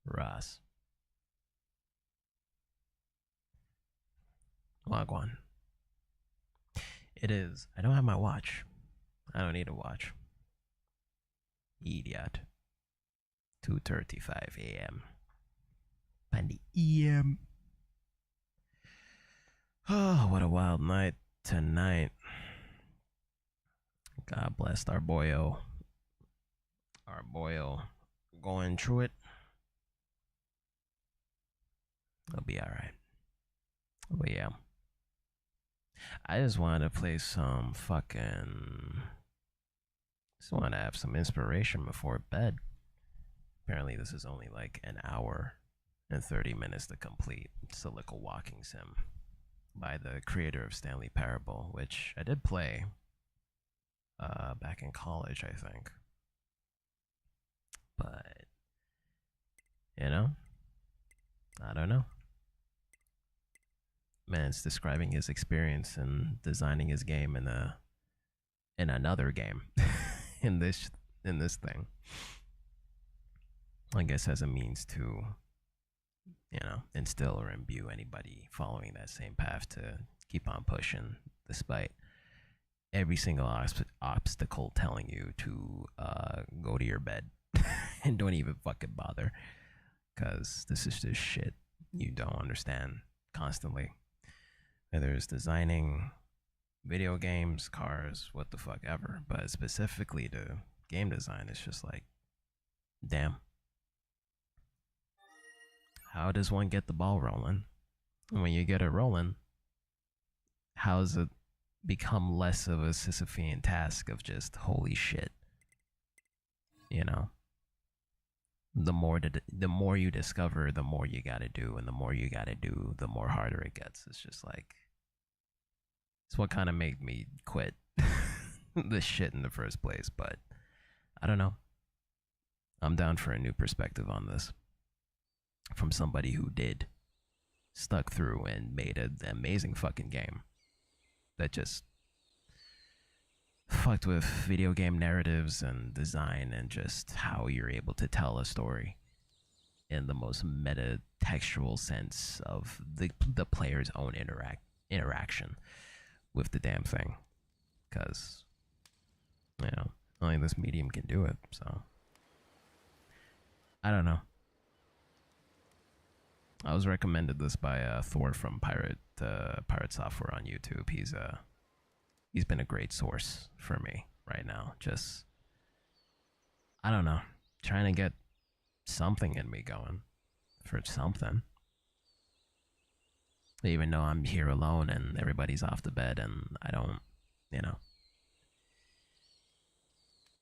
Ross. Wagwan. It is. I don't have my watch. I don't need a watch. Idiot. 2:35 a.m. And the EM. Oh, what a wild night tonight. God bless our boyo. Our boyo going through it. It'll be alright. But yeah. I just wanted to play some fucking. Just want to have some inspiration before bed. Apparently, this is only like an hour and 30 minutes to complete. It's a likkle walking sim by the creator of Stanley Parable, which I did play back in college, I think. But, you know, I don't know. Man's describing his experience in designing his game in another game in this thing. I guess as a means to, you know, instill or imbue anybody following that same path to keep on pushing despite every single obstacle telling you to go to your bed and don't even fucking bother because this is just shit you don't understand constantly. Whether it's designing video games, cars, what the fuck ever, but specifically to game design, it's just like, damn. How does one get the ball rolling? And when you get it rolling, how does it become less of a Sisyphean task of just holy shit? You know, the more you discover, the more you gotta do, and the more you gotta do, the more harder it gets. It's just like, it's what kind of made me quit this shit in the first place. But I don't know. I'm down for a new perspective on this from somebody who did stuck through and made an amazing fucking game that just fucked with video game narratives and design and just how you're able to tell a story in the most meta textual sense of the player's own interaction with the damn thing, because you know only this medium can do it. So I don't know. I was recommended this by Thor from Pirate Software on YouTube. He's been a great source for me right now. Just, I don't know, trying to get something in me going for something. Even though I'm here alone and everybody's off the bed and I don't, you know,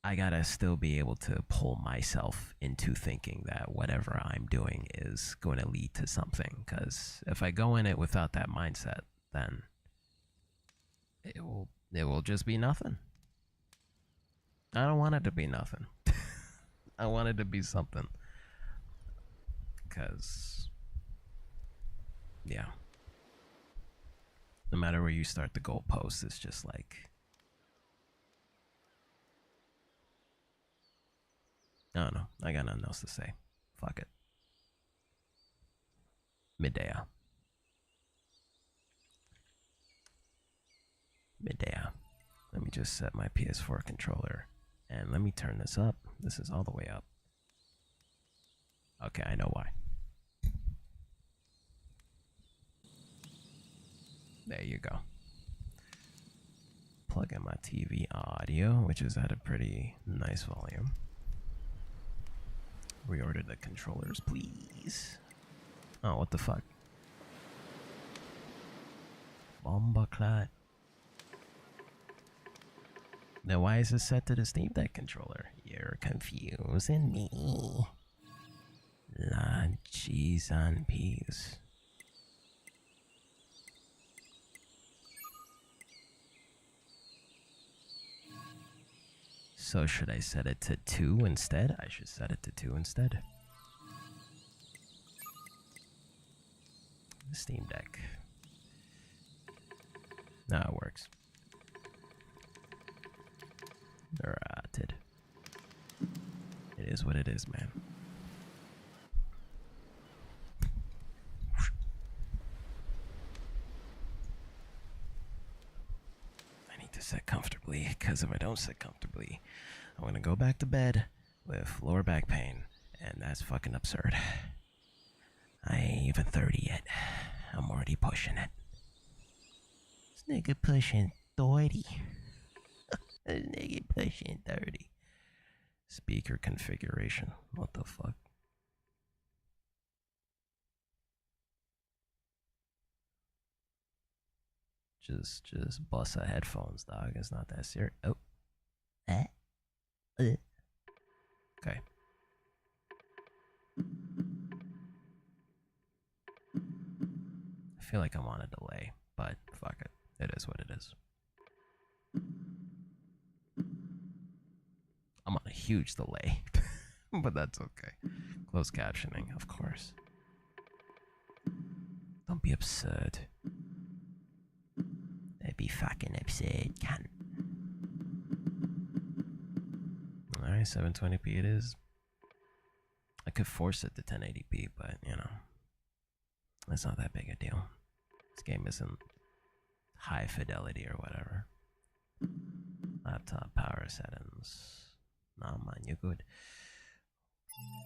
I gotta still be able to pull myself into thinking that whatever I'm doing is going to lead to something. Because if I go in it without that mindset, then it will just be nothing. I don't want it to be nothing. I want it to be something. Because, yeah, no matter where you start the goalpost, it's just like, I don't know. I got nothing else to say. Fuck it. Midday. Let me just set my PS4 controller and let me turn this up. This is all the way up. Okay, I know why. There you go. Plug in my TV audio, which is at a pretty nice volume. Reorder the controllers, please. Oh, what the fuck? Bomba clat. Then why is this set to the Steam Deck controller? You're confusing me. La cheese on peas. So should I set it to 2 instead? I should set it to 2 instead. The Steam Deck. No, it works. Rotted. It is what it is, man. Because if I don't sit comfortably, I'm gonna go back to bed with lower back pain, and that's fucking absurd. I ain't even 30 yet. I'm already pushing it. This nigga pushing 30. This nigga pushing 30. Speaker configuration. What the fuck? Just bust a headphones, dog. It's not that serious. Oh. Okay. I feel like I'm on a delay, but fuck it. It is what it is. I'm on a huge delay, but that's okay. Closed captioning, of course. Don't be absurd. That'd be fucking absurd, cunt. Alright, 720p it is. I could force it to 1080p, but you know, it's not that big a deal. This game isn't high fidelity or whatever. Laptop power settings. Nah, man, you're good.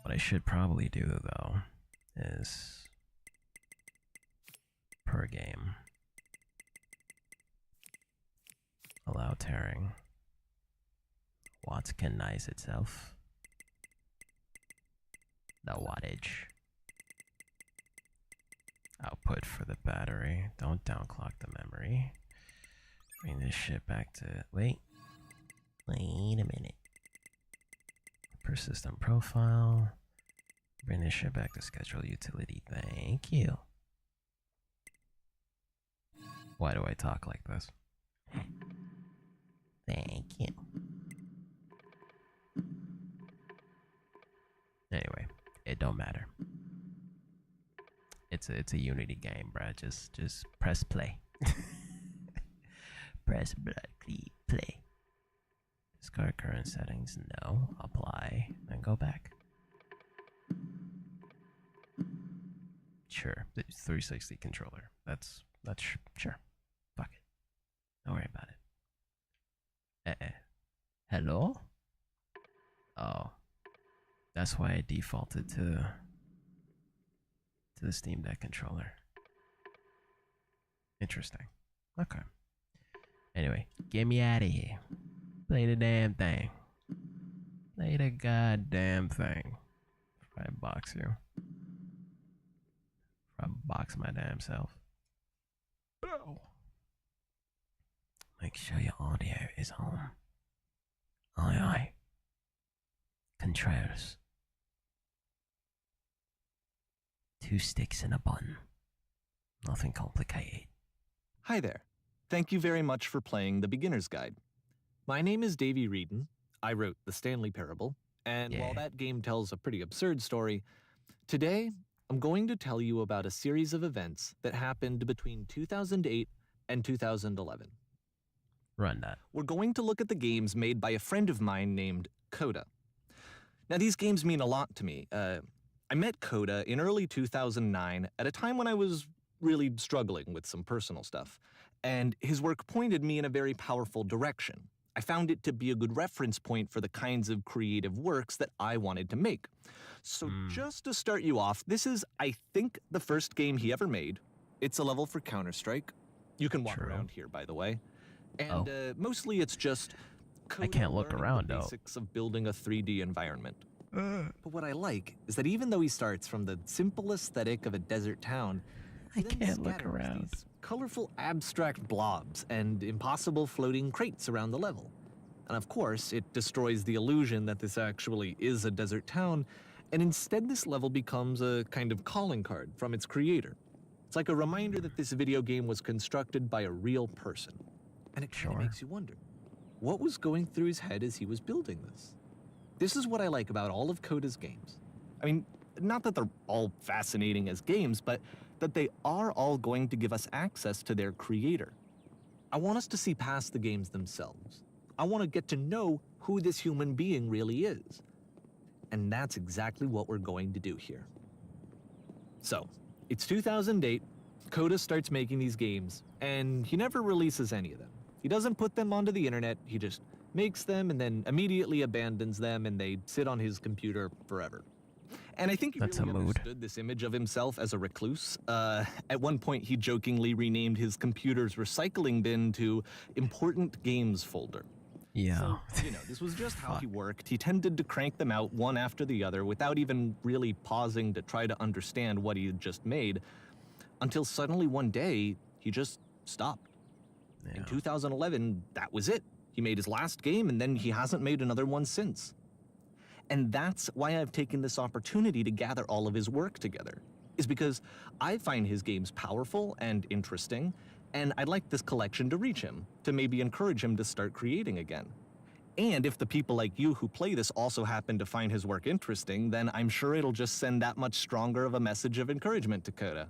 What I should probably do though is per game allow tearing. Wattcanize itself. The wattage. Output for the battery. Don't downclock the memory. Bring this shit back to... Wait a minute. Persistent profile. Bring this shit back to schedule utility. Thank you. Why do I talk like this? Thank you. Anyway, it don't matter. It's a Unity game, bruh. Just press play. Press play. Discard current settings. No. Apply. Then go back. Sure. The 360 controller. That's sure. Fuck it. Don't worry about it. Hello? Oh. That's why I defaulted to the Steam Deck controller. Interesting. Okay. Anyway, get me out of here. Play the damn thing. Play the goddamn thing. If I box you. If I box my damn self. Oh. Make sure your audio is on. Aye. Controls. 2 sticks and a button. Nothing complicated. Hi there. Thank you very much for playing The Beginner's Guide. My name is Davey Reedon. I wrote The Stanley Parable, and while that game tells a pretty absurd story, today I'm going to tell you about a series of events that happened between 2008 and 2011. Run that. We're going to look at the games made by a friend of mine named Coda. Now, these games mean a lot to me. I met Coda in early 2009 at a time when I was really struggling with some personal stuff, and his work pointed me in a very powerful direction. I found it to be a good reference point for the kinds of creative works that I wanted to make. So just to start you off, this is, I think, the first game he ever made. It's a level for Counter-Strike. You can walk around here, by the way. And mostly it's just Coda I can't look around, the basics of building a 3D environment. But what I like is that even though he starts from the simple aesthetic of a desert town, I can't look around. These colorful abstract blobs and impossible floating crates around the level. And of course, it destroys the illusion that this actually is a desert town, and instead this level becomes a kind of calling card from its creator. It's like a reminder that this video game was constructed by a real person. And it kind of makes you wonder, what was going through his head as he was building this? This is what I like about all of Coda's games. I mean, not that they're all fascinating as games, but that they are all going to give us access to their creator. I want us to see past the games themselves. I want to get to know who this human being really is. And that's exactly what we're going to do here. So, it's 2008, Coda starts making these games, and he never releases any of them. He He doesn't put them onto the internet, he just makes them and then immediately abandons them, and they sit on his computer forever. And I think he That's really a mood. understood this image of himself as a recluse. At one point, he jokingly renamed his computer's recycling bin to Important Games Folder. Yeah. So, this was just how he worked. He tended to crank them out one after the other without even really pausing to try to understand what he had just made, until suddenly one day, he just stopped. Yeah. In 2011, that was it. He made his last game, and then he hasn't made another one since. And that's why I've taken this opportunity to gather all of his work together, is because I find his games powerful and interesting, and I'd like this collection to reach him, to maybe encourage him to start creating again. And if the people like you who play this also happen to find his work interesting, then I'm sure it'll just send that much stronger of a message of encouragement to Coda.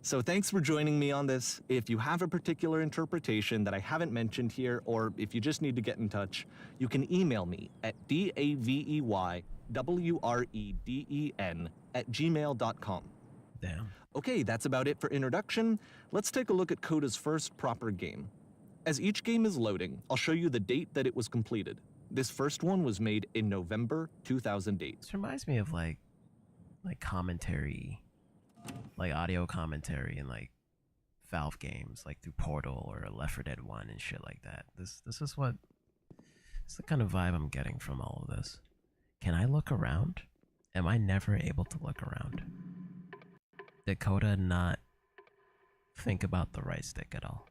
So thanks for joining me on this. If you have a particular interpretation that I haven't mentioned here, or if you just need to get in touch, you can email me at daveywreden@gmail.com. Damn. Okay, that's about it for introduction. Let's take a look at Coda's first proper game. As each game is loading, I'll show you the date that it was completed. This first one was made in November 2008. This reminds me of like commentary, like audio commentary in like Valve games, like through Portal or Left 4 Dead 1 and shit like that. This is the kind of vibe I'm getting from all of this. Can I look around? Am I never able to look around? Did Coda not think about the right stick at all?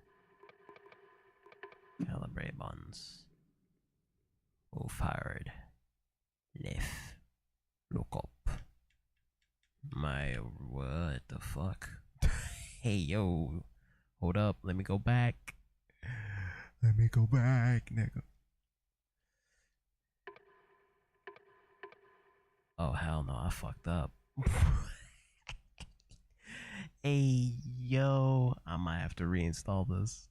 Calibrate buttons. Move forward. Left. Look up. What the fuck? Hey, yo. Hold up. Let me go back. Let me go back, nigga. Oh, hell no. I fucked up. Hey, yo. I might have to reinstall this.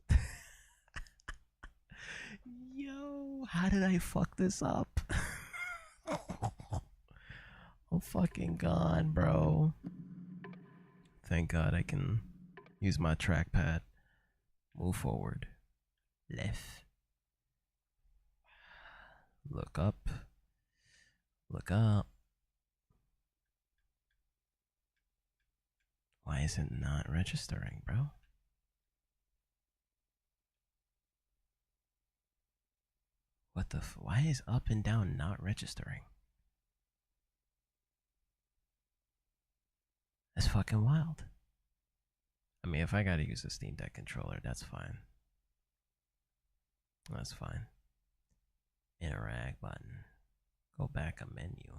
Yo, how did I fuck this up? I'm fucking gone, bro. Thank God I can use my trackpad. Move forward. Left. Look up. Look up. Why is it not registering, bro? What the why is up and down not registering? That's fucking wild. I mean, if I gotta use a Steam Deck controller, that's fine. That's fine. Interact button. Go back a menu.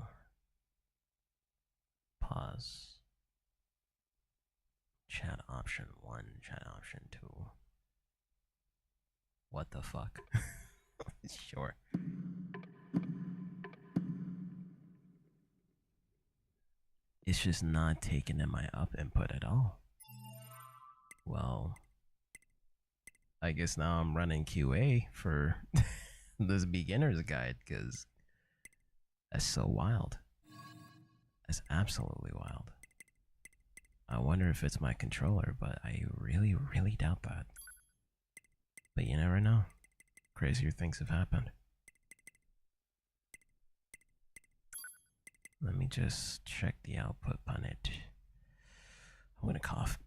Pause. Chat option 1, chat option 2. What the fuck? Sure. It's just not taking in my up input at all. Well, I guess now I'm running QA for this beginner's guide, because that's so wild. That's absolutely wild. I wonder if it's my controller, but I really, really doubt that. But you never know. Crazier things have happened. Let me just check the output on it. I'm gonna cough.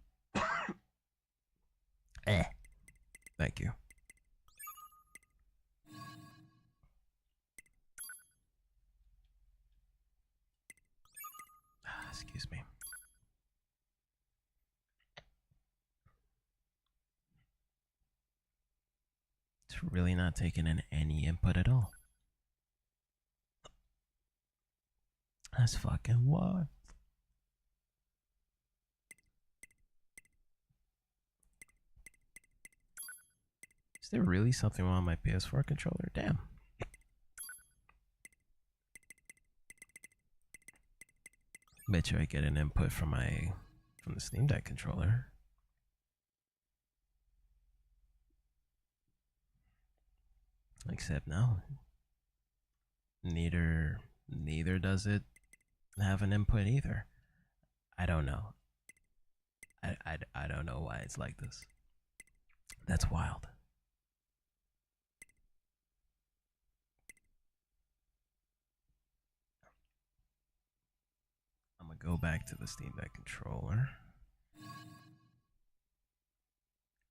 Thank you. Excuse me. It's really not taking in any input at all. That's fucking wild. Is there really something wrong with my PS4 controller? Damn. Bet you I get an input from the Steam Deck controller. Except no. Neither does it have an input either. I don't know. I don't know why it's like this. That's wild. go back to the Steam Deck controller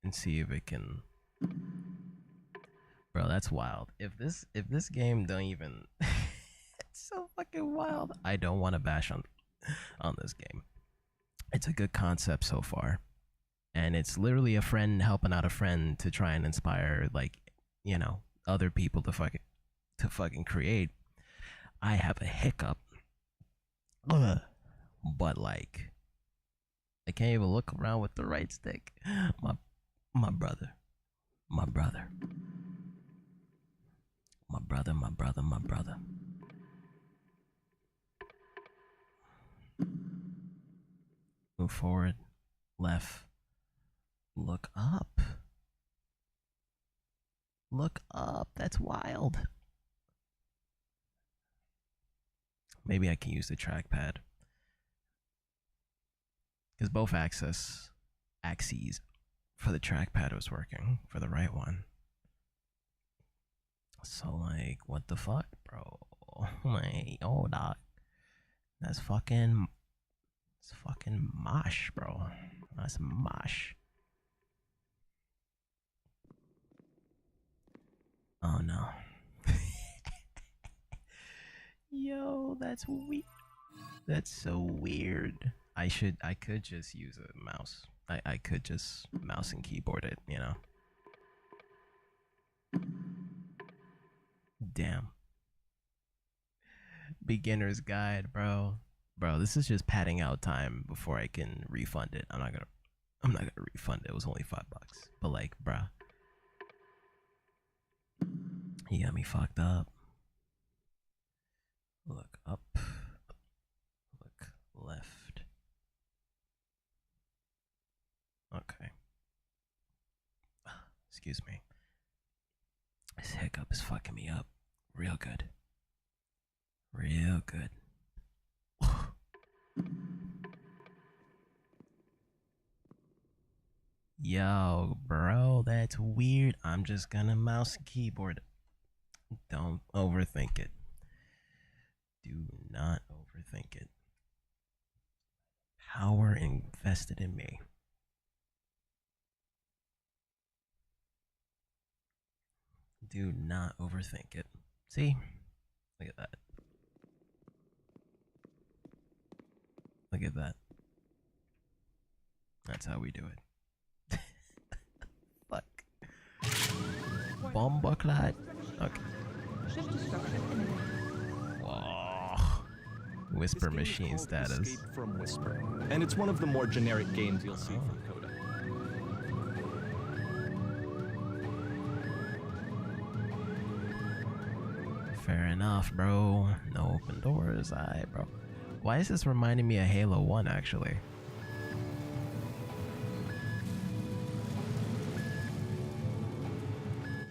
and see if it can. Bro, that's wild. If this game don't even, it's so fucking wild. I don't want to bash on this game. It's a good concept so far, and it's literally a friend helping out a friend to try and inspire, like, you know, other people to fucking create. I have a hiccup. Ugh. But like, I can't even look around with the right stick. My brother. Move forward, left, look up. Look up, that's wild. Maybe I can use the trackpad. Because both axes for the trackpad was working for the right one. So like, what the fuck, bro? Like, oh dog. That's fucking mosh, bro. That's mosh. Oh no. Yo, that's weird. That's so weird. I could just use a mouse. I could just mouse and keyboard it, you know. Damn. Beginner's guide, bro. Bro, this is just padding out time before I can refund it. I'm not gonna refund it. It was only $5. But like, bruh. He got me fucked up. Look up. Look left. Okay. Excuse me. This hiccup is fucking me up. Real good. Real good. Yo, bro, that's weird. I'm just gonna mouse and keyboard. Don't overthink it. Do not overthink it. Power invested in me. Do not overthink it. See? Look at that. Look at that. That's how we do it. Fuck. Bomberclad. Okay. Whoa. Whisper machine status. Escape from Whisper, and it's one of the more generic games you'll see from Coda. Fair enough, bro. No open doors. Alright, bro. Why is this reminding me of Halo 1, actually?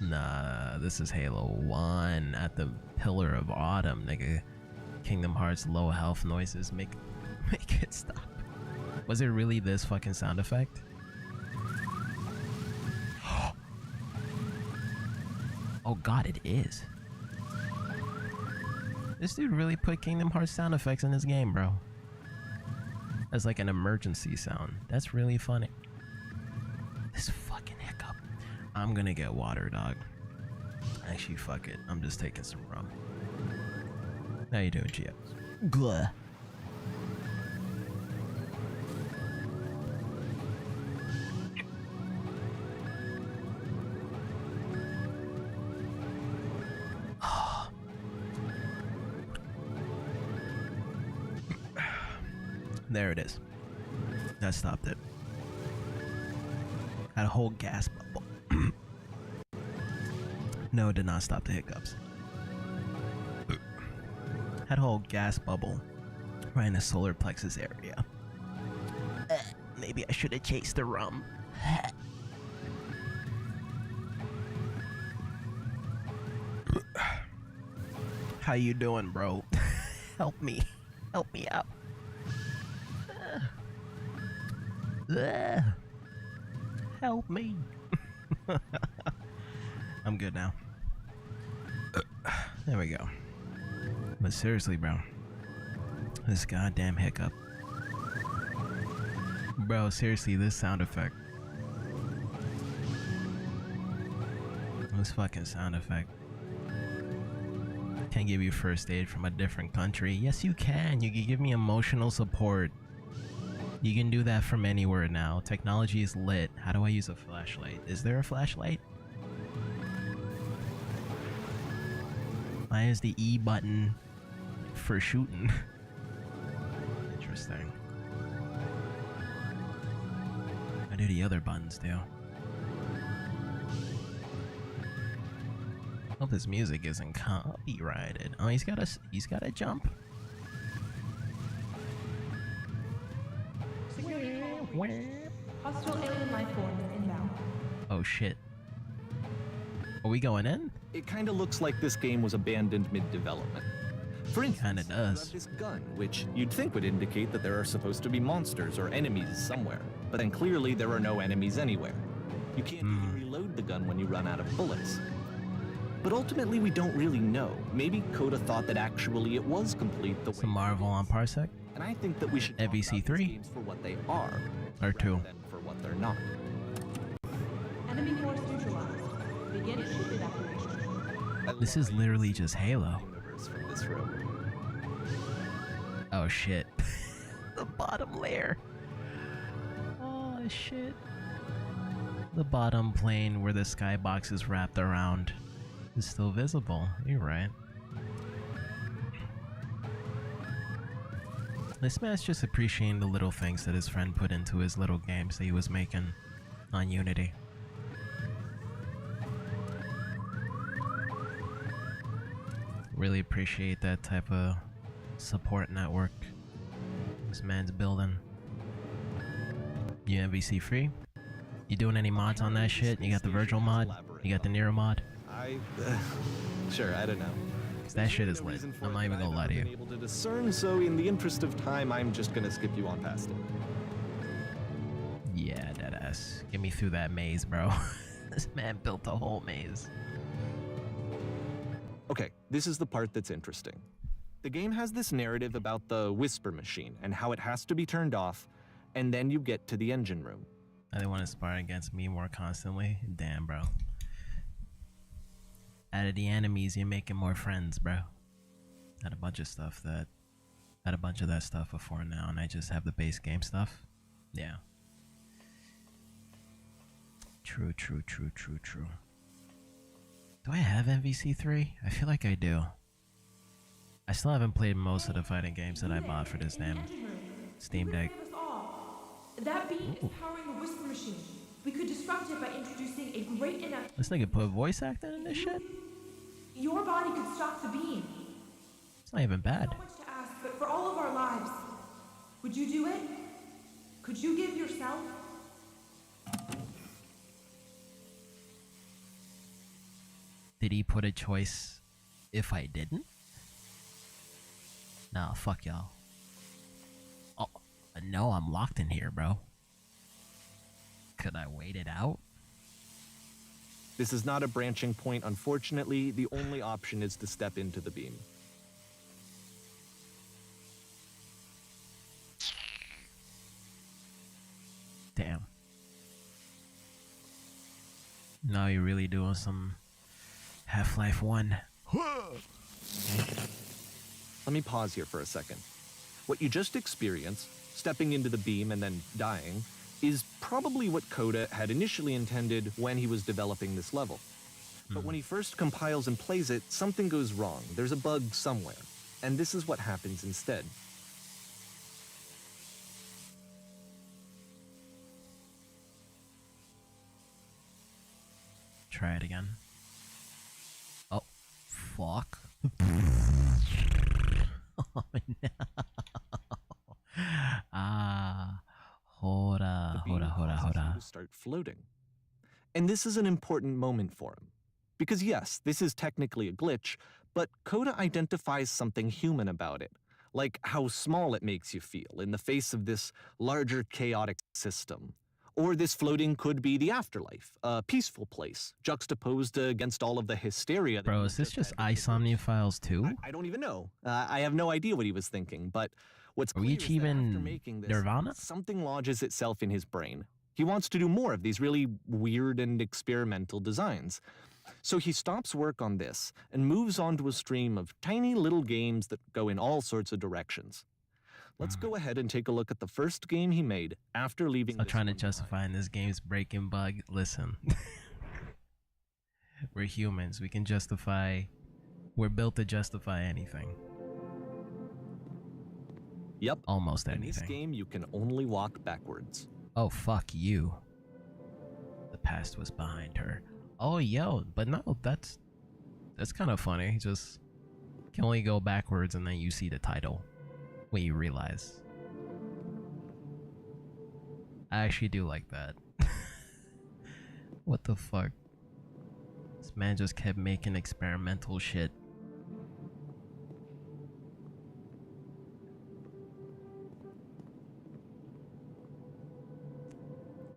Nah, this is Halo 1 at the Pillar of Autumn, nigga. Kingdom Hearts low health noises make it stop. Was it really this fucking sound effect? Oh god, it is. This dude really put Kingdom Hearts sound effects in his game, bro. As like an emergency sound. That's really funny. This fucking hiccup. I'm gonna get water, dog. Actually, fuck it. I'm just taking some rum. How you doing, Gia? Gluh. There it is. That stopped it. Had a whole gas bubble. No, it did not stop the hiccups. Had a whole gas bubble right in the solar plexus area. Maybe I should have chased the rum. How you doing, bro? Help me. Help me out. Help me. I'm good now. There we go. But seriously, bro, this goddamn hiccup Bro, seriously, this sound effect. This fucking sound effect. Can't give you first aid from a different country. Yes, you can. You can give me emotional support. You can do that from anywhere now. Technology is lit. How do I use a flashlight? Is there a flashlight? Why is the E button for shooting? Interesting. What do the other buttons do? Hope this music isn't copyrighted. Oh, he's got a jump. Hostile alien life forms inbound. Oh shit. Are we going in? It kind of looks like this game was abandoned mid-development. For instance, Kinda does. you have this gun, which you'd think would indicate that there are supposed to be monsters or enemies somewhere, but then clearly there are no enemies anywhere. You can't even reload the gun when you run out of bullets. But ultimately, we don't really know. Maybe Coda thought that actually it was complete the way Some Marvel on Parsec? And I think that we should talk about MVC3? these games for what they are, Or 2? rather than for what they're not. Enemy force neutralized. Begin ship evacuation. This is literally just Halo. Universe from this room. Oh shit. The bottom layer. Oh shit. The bottom plane where the skybox is wrapped around is still visible. You're right. This man's just appreciating the little things that his friend put into his little games that he was making on Unity. Really appreciate that type of support network this man's building. You MVC free? You doing any mods on that shit? You got the Virgil mod? You got the Nero mod? Sure, I don't know. 'Cause that shit is lit. I'm not even gonna lie to you. Able to discern, so in the interest of time, I'm just gonna skip you on past it. Yeah, deadass. Get me through that maze, bro. This man built a whole maze. Okay, this is the part that's interesting. The game has this narrative about the whisper machine and how it has to be turned off, and then you get to the engine room. I didn't want to spar against me more constantly. Damn, bro. Out of the enemies, you're making more friends, bro. Had a bunch of that stuff before now, and I just have the base game stuff. Yeah. True. Do I have MVC3? I feel like I do. I still haven't played most of the fighting games that I bought for this damn Steam Deck. That beam is powering the whisper machine. We could disrupt it by introducing a great enough. This nigga put voice acting in this shit? Your body could stop the beam. It's not even bad. Not much to ask, but for all of our lives, would you do it? Could you give yourself? Did he put a choice if I didn't? Nah, fuck y'all. Oh, no, I'm locked in here, bro. Could I wait it out? This is not a branching point, unfortunately. The only option is to step into the beam. Damn. Now you're really doing some Half-Life 1. Let me pause here for a second. What you just experienced, stepping into the beam and then dying, is probably what Coda had initially intended when he was developing this level. But when he first compiles and plays it, something goes wrong. There's a bug somewhere. And this is what happens instead. Try it again. Oh, fuck. Oh, no. Hold To start floating. And this is an important moment for him. Because yes, this is technically a glitch, but Coda identifies something human about it. Like how small it makes you feel in the face of this larger chaotic system. Or this floating could be the afterlife, a peaceful place, juxtaposed against all of the hysteria. Bro, is this just iSomnia Files 2? I don't even know. I have no idea what he was thinking, but What's Are we clear is that after achieving making this, Nirvana? something lodges itself in his brain. He wants to do more of these really weird and experimental designs. So he stops work on this and moves on to a stream of tiny little games that go in all sorts of directions. Let's go ahead and take a look at the first game he made after leaving. So this trying to one behind. justify in this game's breaking bug. Listen, we're humans. We can justify. We're built to justify anything. Yep. Almost In anything. this game, you can only walk backwards. Oh, fuck you. The past was behind her. Oh, yo, but no, that's kind of funny. Just can only go backwards and then you see the title when you realize. I actually do like that. What the fuck? This man just kept making experimental shit.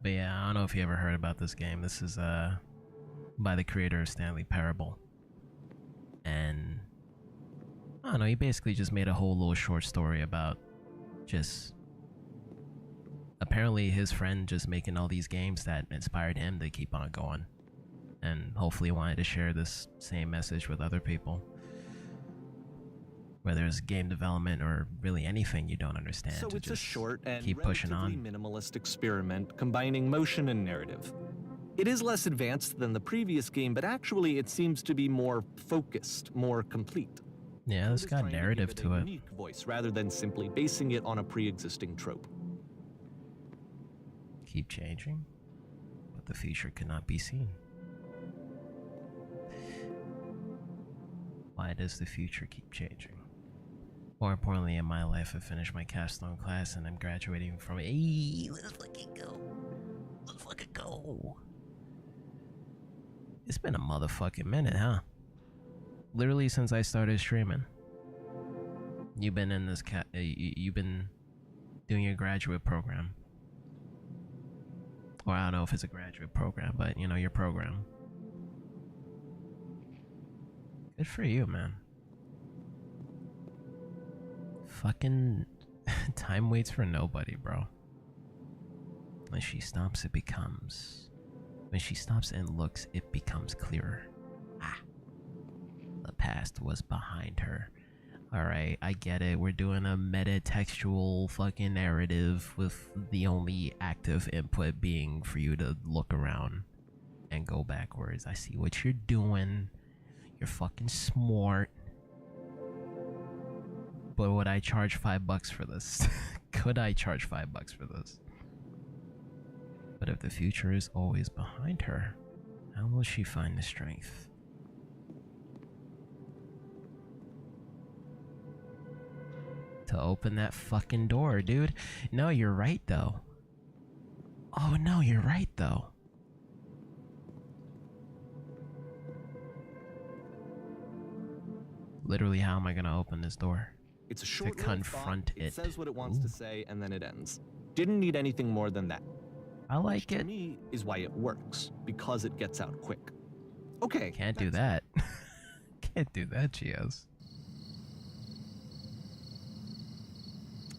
But yeah, I don't know if you ever heard about this game. This is by the creator of Stanley Parable. And I don't know, he basically just made a whole little short story about just apparently his friend just making all these games that inspired him to keep on going. And hopefully wanted to share this same message with other people. Whether it's game development or really anything you don't understand. So to it's a just short and keep pushing relatively on. minimalist experiment combining motion and narrative. It is less advanced than the previous game, but actually it seems to be more focused, more complete. Yeah, Code it's is got trying to narrative give to a it. unique voice rather than simply basing it on a pre-existing trope. Keep changing, but the future cannot be seen. Why does the future keep changing? More importantly, in my life, I finished my capstone class and I'm graduating from. Hey, let's fucking go. Let's fucking go. It's been a motherfucking minute, huh? Literally since I started streaming. You've been in this you've been doing your graduate program. Or I don't know if it's a graduate program, but you know, your program. Good for you, man. Fucking time waits for nobody, bro. When she stops, it becomes. When she stops and looks, it becomes clearer. Ah. The past was behind her. Alright, I get it. We're doing a meta-textual fucking narrative with the only active input being for you to look around and go backwards. I see what you're doing. You're fucking smart. But would I charge $5 for this? Could I charge $5 for this? But if the future is always behind her, how will she find the strength? To open that fucking door, dude. No, you're right though. Oh no, you're right though. Literally, how am I gonna open this door? It's a short little confront thought. it. It says what it wants Ooh. to say and then it ends. Didn't need anything more than that. I like To it. me is why it works, because it gets out quick. Okay. Can't do that. Can't do that, Gios.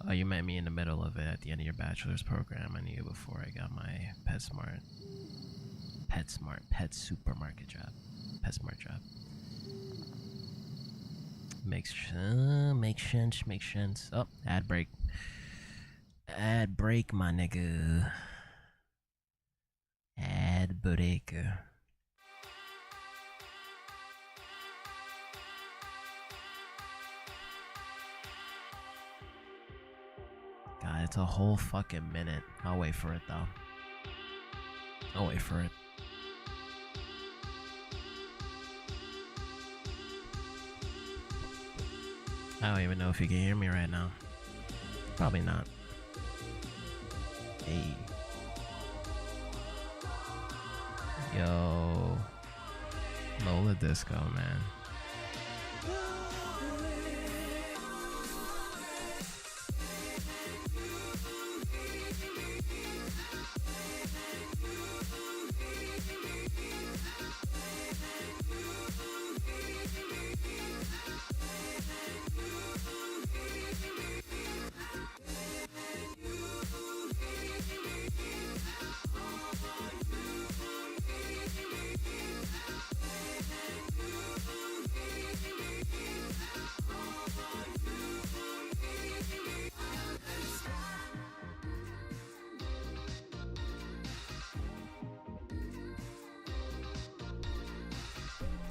Oh, you met me in the middle of it at the end of your bachelor's program. I knew you before I got my Pet supermarket job. PetSmart job. Makes sense. Oh, ad break. Ad break, my nigga. Ad break. God, it's a whole fucking minute. I'll wait for it though. I'll wait for it. I don't even know if you can hear me right now. Probably not. Hey. Yo. Lola Disco, man.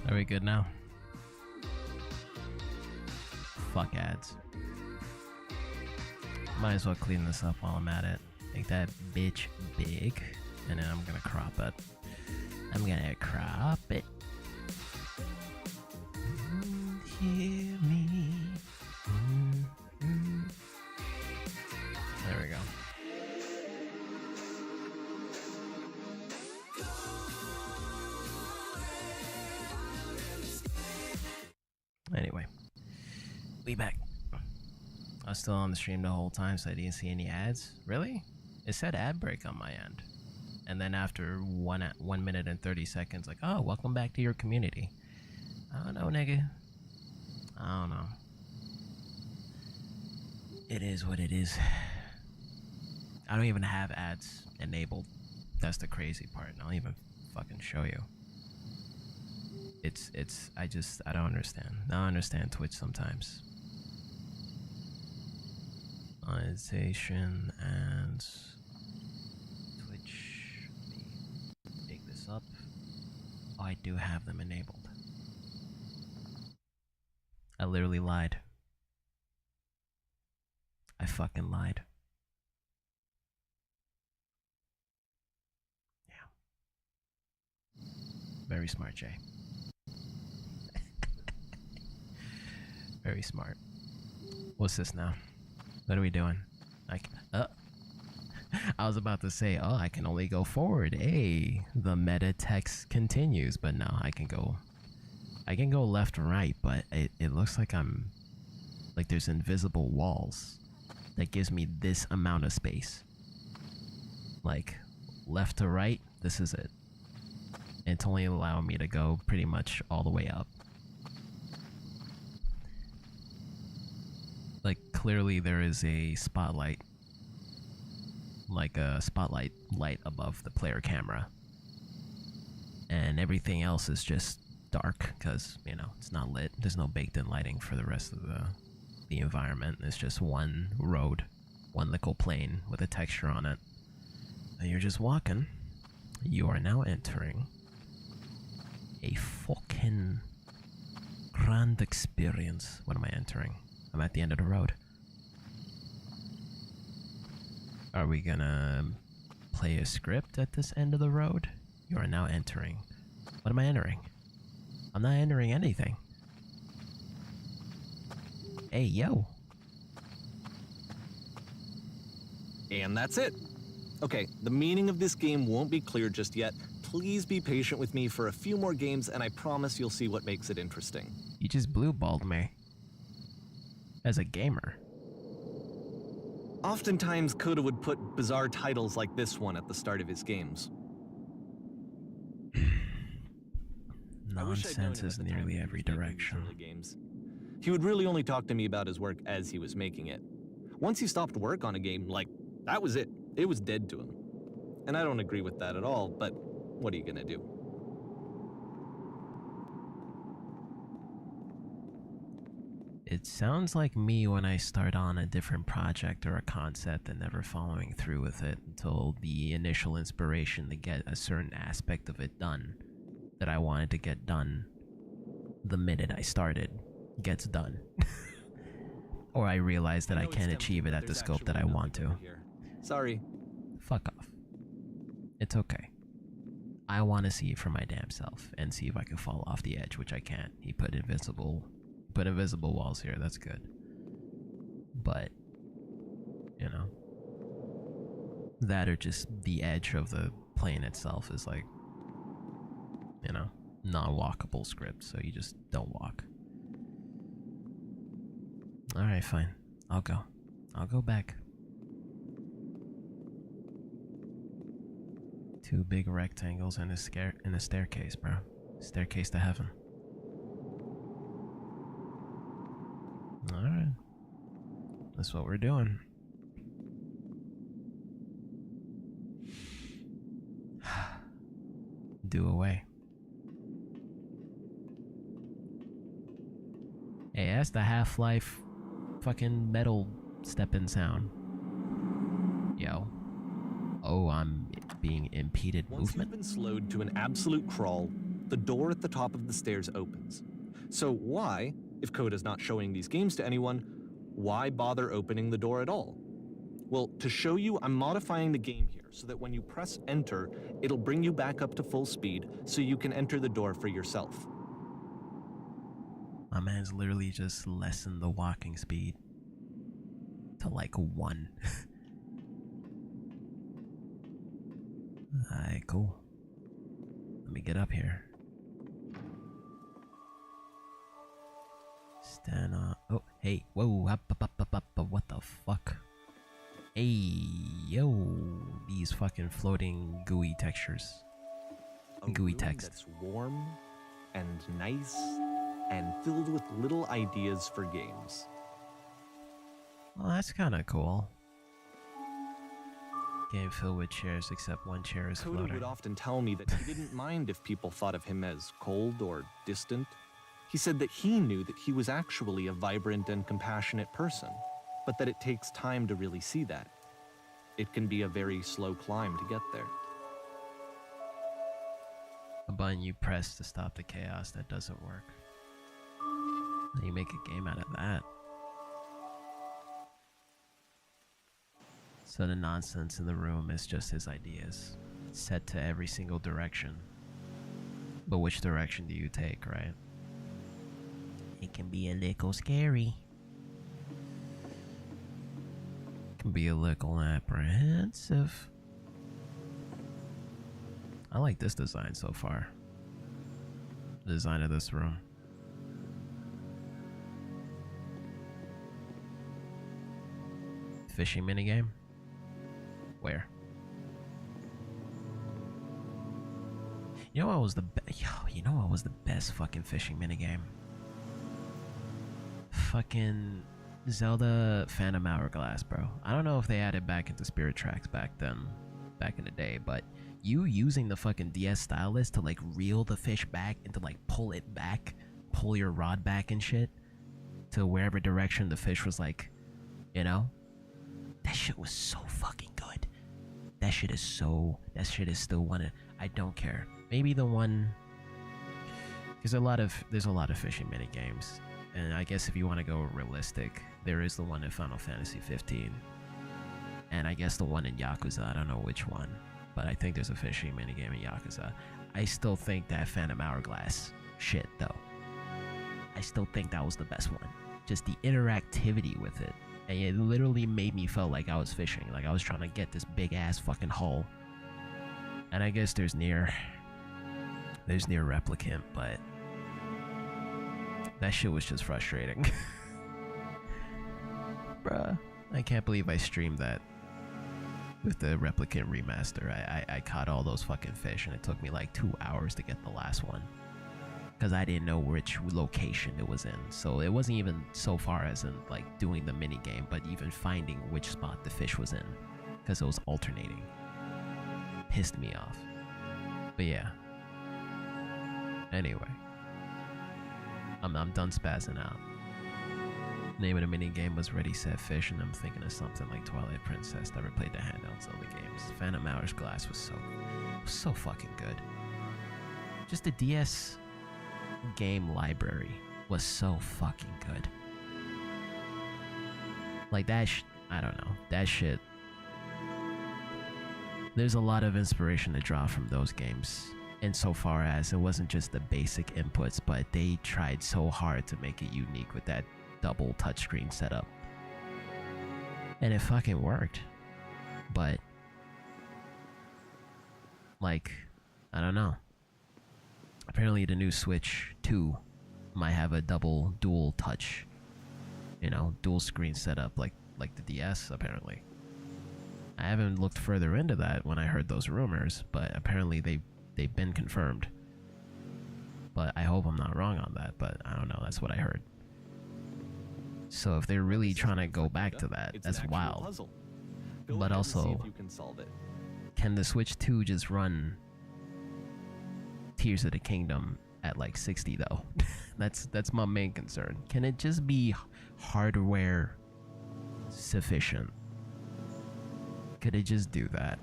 Are we good now? Fuck ads. Might as well clean this up while I'm at it. Make that bitch big, and then I'm gonna crop it. I'm gonna crop it. Hear me. There we go. Anyway, we back. I was still on the stream the whole time, so I didn't see any ads. Really? It said ad break on my end. And then after 1 minute and 30 seconds, like, oh, welcome back to your community. I don't know, nigga. I don't know. It is what it is. I don't even have ads enabled. That's the crazy part. I'll even fucking show you. I don't understand. I don't understand Twitch sometimes. Monetization and Twitch. Let me dig this up. Oh, I do have them enabled. I literally lied. I fucking lied. Yeah. Very smart, Jay. Very smart. What's this now? What are we doing? Like, I was about to say, oh, I can only go forward. Hey, the meta text continues, but no, I can go left and right, but it looks like there's invisible walls that gives me this amount of space. Like, left to right, this is it. It's only allowing me to go pretty much all the way up. Like, clearly there is a spotlight, like a spotlight light above the player camera. And everything else is just dark because, you know, it's not lit. There's no baked-in lighting for the rest of the environment. It's just one road, one likkle plane with a texture on it. And you're just walking. You are now entering a fucking grand experience. What am I entering? I'm at the end of the road. Are we gonna play a script at this end of the road? You are now entering. What am I entering? I'm not entering anything. Hey, yo. And that's it. Okay, the meaning of this game won't be clear just yet. Please be patient with me for a few more games, and I promise you'll see what makes it interesting. You just blue-balled me. As a gamer. Oftentimes, Coda would put bizarre titles like this one at the start of his games. Nonsense is nearly every direction. He would really only talk to me about his work as he was making it. Once he stopped work on a game, like, that was it. It was dead to him. And I don't agree with that at all, but what are you gonna do? It sounds like me when I start on a different project or a concept and never following through with it until the initial inspiration to get a certain aspect of it done that I wanted to get done the minute I started gets done. Or I realize that I can't achieve it at the scope that I want to. Sorry. Fuck off. It's okay. I want to see it for my damn self and see if I can fall off the edge, which I can't. He put invisible walls here. That's good. But, you know, that or just the edge of the plane itself is like, you know, non-walkable script, so you just don't walk. Alright, fine. I'll go back. Two big rectangles and a staircase, bro. Staircase to heaven. Alright. That's what we're doing. Do away. Hey, that's the Half-Life fucking metal step-in sound. Yo. Oh, I'm being impeded Once movement? you've been slowed to an absolute crawl, the door at the top of the stairs opens. So why, if code is not showing these games to anyone, why bother opening the door at all? Well, to show you, I'm modifying the game here so that when you press enter, it'll bring you back up to full speed so you can enter the door for yourself. My man's literally just lessened the walking speed to like 1. Alright, cool. Let me get up here. Stand on. Oh, hey, whoa, up, what the fuck? Hey, yo, these fucking floating gooey textures. Gooey text. That's warm and nice and filled with little ideas for games. Well, that's kind of cool. Game filled with chairs, except one chair is Coda floating. would often tell me that he didn't mind if people thought of him as cold or distant. He said that he knew that he was actually a vibrant and compassionate person, but that it takes time to really see that. It can be a very slow climb to get there. A button you press to stop the chaos that doesn't work. And you make a game out of that. So the nonsense in the room is just his ideas, set to every single direction. But which direction do you take, right? It can be a little scary. It can be a little apprehensive. I like this design so far. The design of this room. Fishing minigame? Where? You know what was the best fucking fishing minigame? Fucking Zelda Phantom Hourglass, bro. I don't know if they added back into Spirit Tracks back in the day, but you using the fucking DS stylus to like reel the fish back and to like pull it back, pull your rod back and shit to wherever direction the fish was like, you know? That shit was so fucking good. That shit is still one. I don't care. Maybe the one, because there's a lot of fishing mini games, and I guess if you want to go realistic, there is the one in Final Fantasy 15, and I guess the one in Yakuza. I don't know which one, but I think there's a fishing mini game in Yakuza. I still think that Phantom Hourglass shit though. I still think that was the best one. Just the interactivity with it. And it literally made me feel like I was fishing, like I was trying to get this big ass fucking haul. And I guess there's near Replicant, but that shit was just frustrating. Bruh, I can't believe I streamed that with the Replicant remaster. I caught all those fucking fish and it took me like 2 hours to get the last one. Because I didn't know which location it was in. So it wasn't even so far as in like doing the mini game, but even finding which spot the fish was in. Because it was alternating. Pissed me off. But yeah. Anyway. I'm done spazzing out. Name of the mini game was Ready Set Fish, and I'm thinking of something like Twilight Princess. Never played the handheld Zelda games. Phantom Hourglass was so fucking good. Just the DS game library was so fucking good. Like that I don't know, that shit, there's a lot of inspiration to draw from those games, insofar as it wasn't just the basic inputs, but they tried so hard to make it unique with that double touchscreen setup, and it fucking worked. But like, I don't know, apparently the new Switch 2 might have a dual touch, dual screen setup like the DS apparently. I haven't looked further into that when I heard those rumors, but apparently they've been confirmed. But I hope I'm not wrong on that, but I don't know, that's what I heard. So if they're really trying to go back to that, that's wild. But also, can the Switch 2 just run Tears of the Kingdom at like 60 though? That's my main concern. Can it just be hardware sufficient? Could it just do that?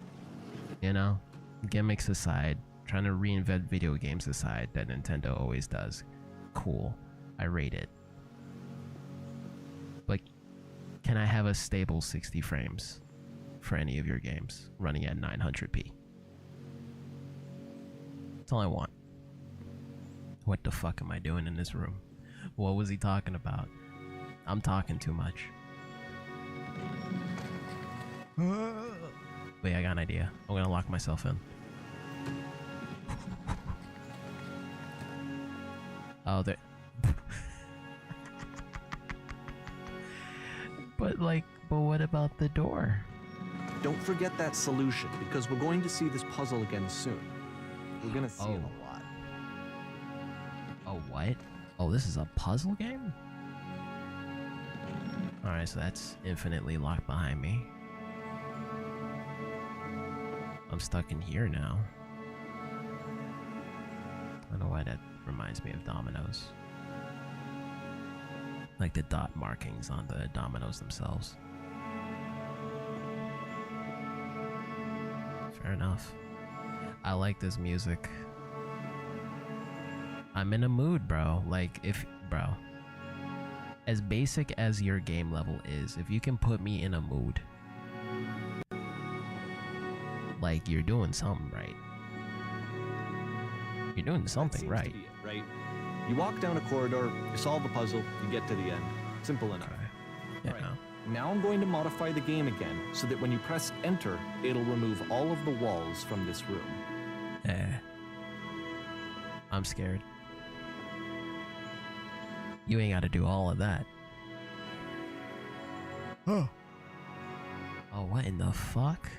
Gimmicks aside, Trying to reinvent video games aside, that Nintendo always does. Cool. I rate it. But can I have a stable 60 frames for any of your games running at 900p? That's all I want. What the fuck am I doing in this room? What was he talking about? I'm talking too much. Wait, I got an idea. I'm gonna lock myself in. Oh, there. But what about the door? Don't forget that solution, because we're going to see this puzzle again soon. We're gonna see it a lot. Oh, what? Oh, this is a puzzle game? Alright, so that's infinitely locked behind me. I'm stuck in here now. I don't know why that reminds me of dominoes. Like the dot markings on the dominoes themselves. Fair enough. I like this music. I'm in a mood, bro. Bro. As basic as your game level is, if you can put me in a mood, like you're doing something right. You're doing something right. To be it, right? You walk down a corridor, you solve a puzzle, you get to the end. Simple enough. Okay. Yeah. Right. Now I'm going to modify the game again so that when you press enter, it'll remove all of the walls from this room. I'm scared. You ain't gotta do all of that. Oh, what in the fuck?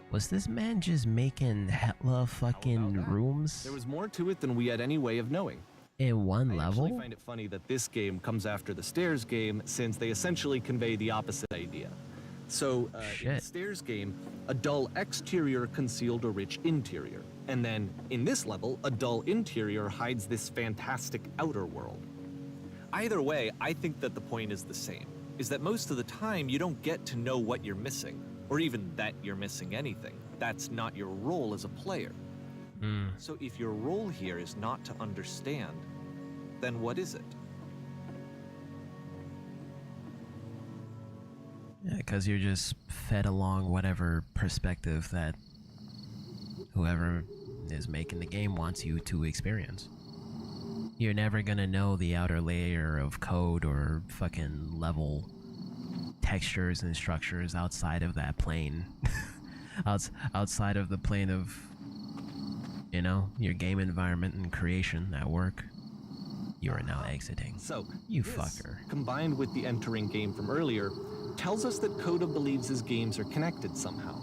Was this man just making hella fucking rooms There was more to it than we had any way of knowing. in one I level? actually find it funny that this game comes after the Stairs game, since they essentially convey the opposite idea. So, in the Stairs game, a dull exterior concealed a rich interior. And then, in this level, a dull interior hides this fantastic outer world. Either way, I think that the point is the same, is that most of the time you don't get to know what you're missing, or even that you're missing anything. That's not your role as a player. So if your role here is not to understand, then what is it? Yeah, because you're just fed along whatever perspective that whoever is making the game wants you to experience. You're never gonna know the outer layer of code or fucking level textures and structures outside of that plane. Outside of the plane of, you know, your game environment and creation at work. You are now exiting. So, You this, fucker. combined with the entering game from earlier, tells us that Coda believes his games are connected somehow.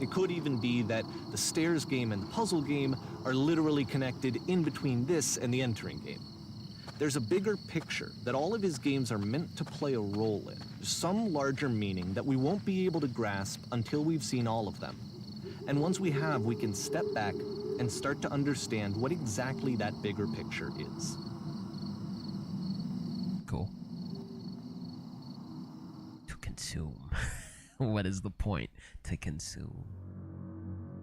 It could even be that the Stairs game and the puzzle game are literally connected in between this and the entering game. There's a bigger picture that all of his games are meant to play a role in, some larger meaning that we won't be able to grasp until we've seen all of them. And once we have, we can step back and start to understand what exactly that bigger picture is. Cool. To consume. What is the point? To consume.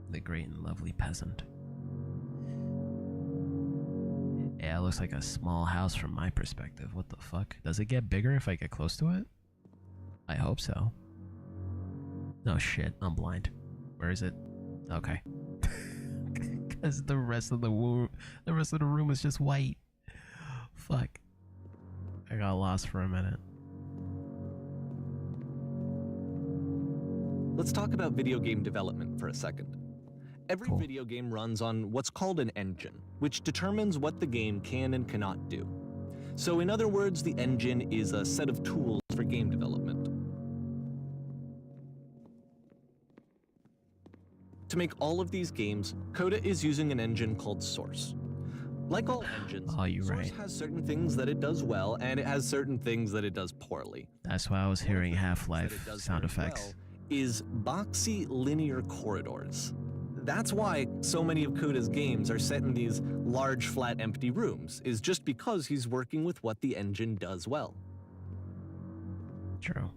The great and lovely peasant. Yeah, it looks like a small house from my perspective. What the fuck? Does it get bigger if I get close to it? I hope so. No shit, I'm blind. Where is it? Okay. Because the rest of the room is just white. Fuck. I got lost for a minute. Let's talk about video game development for a second. Every Cool. video game runs on what's called an engine, which determines what the game can and cannot do. So in other words, the engine is a set of tools for game development. To make all of these games, Coda is using an engine called Source. Like all engines, You're Source right. has certain things that it does well, and it has certain things that it does poorly. That's why I was hearing One of the things that Half-Life it does sound very effects. well is boxy linear corridors. That's why so many of Coda's games are set in these large, flat, empty rooms, is just because he's working with what the engine does well. True.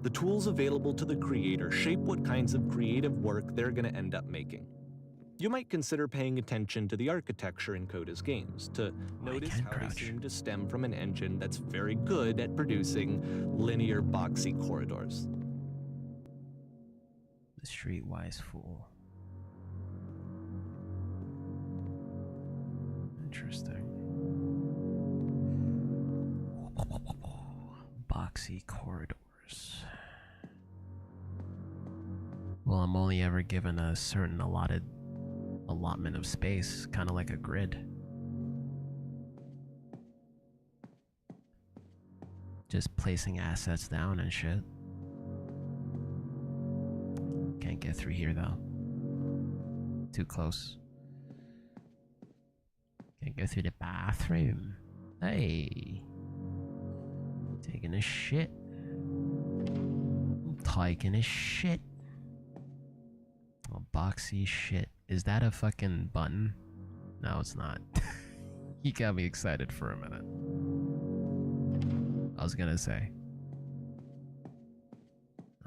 The tools available to the creator shape what kinds of creative work they're going to end up making. You might consider paying attention to the architecture in Coda's games to notice how they seem to stem from an engine that's very good at producing linear, boxy corridors. The streetwise fool. Interesting. Boxy corridors. Well, I'm only ever given a certain allotment of space, kind of like a grid. Just placing assets down and shit. Can't get through here though. Too close. Can't go through the bathroom. Hey. Taking a shit. I'm taking a shit. Oh, boxy shit. Is that a fucking button? No, it's not. You got me excited for a minute. I was gonna say.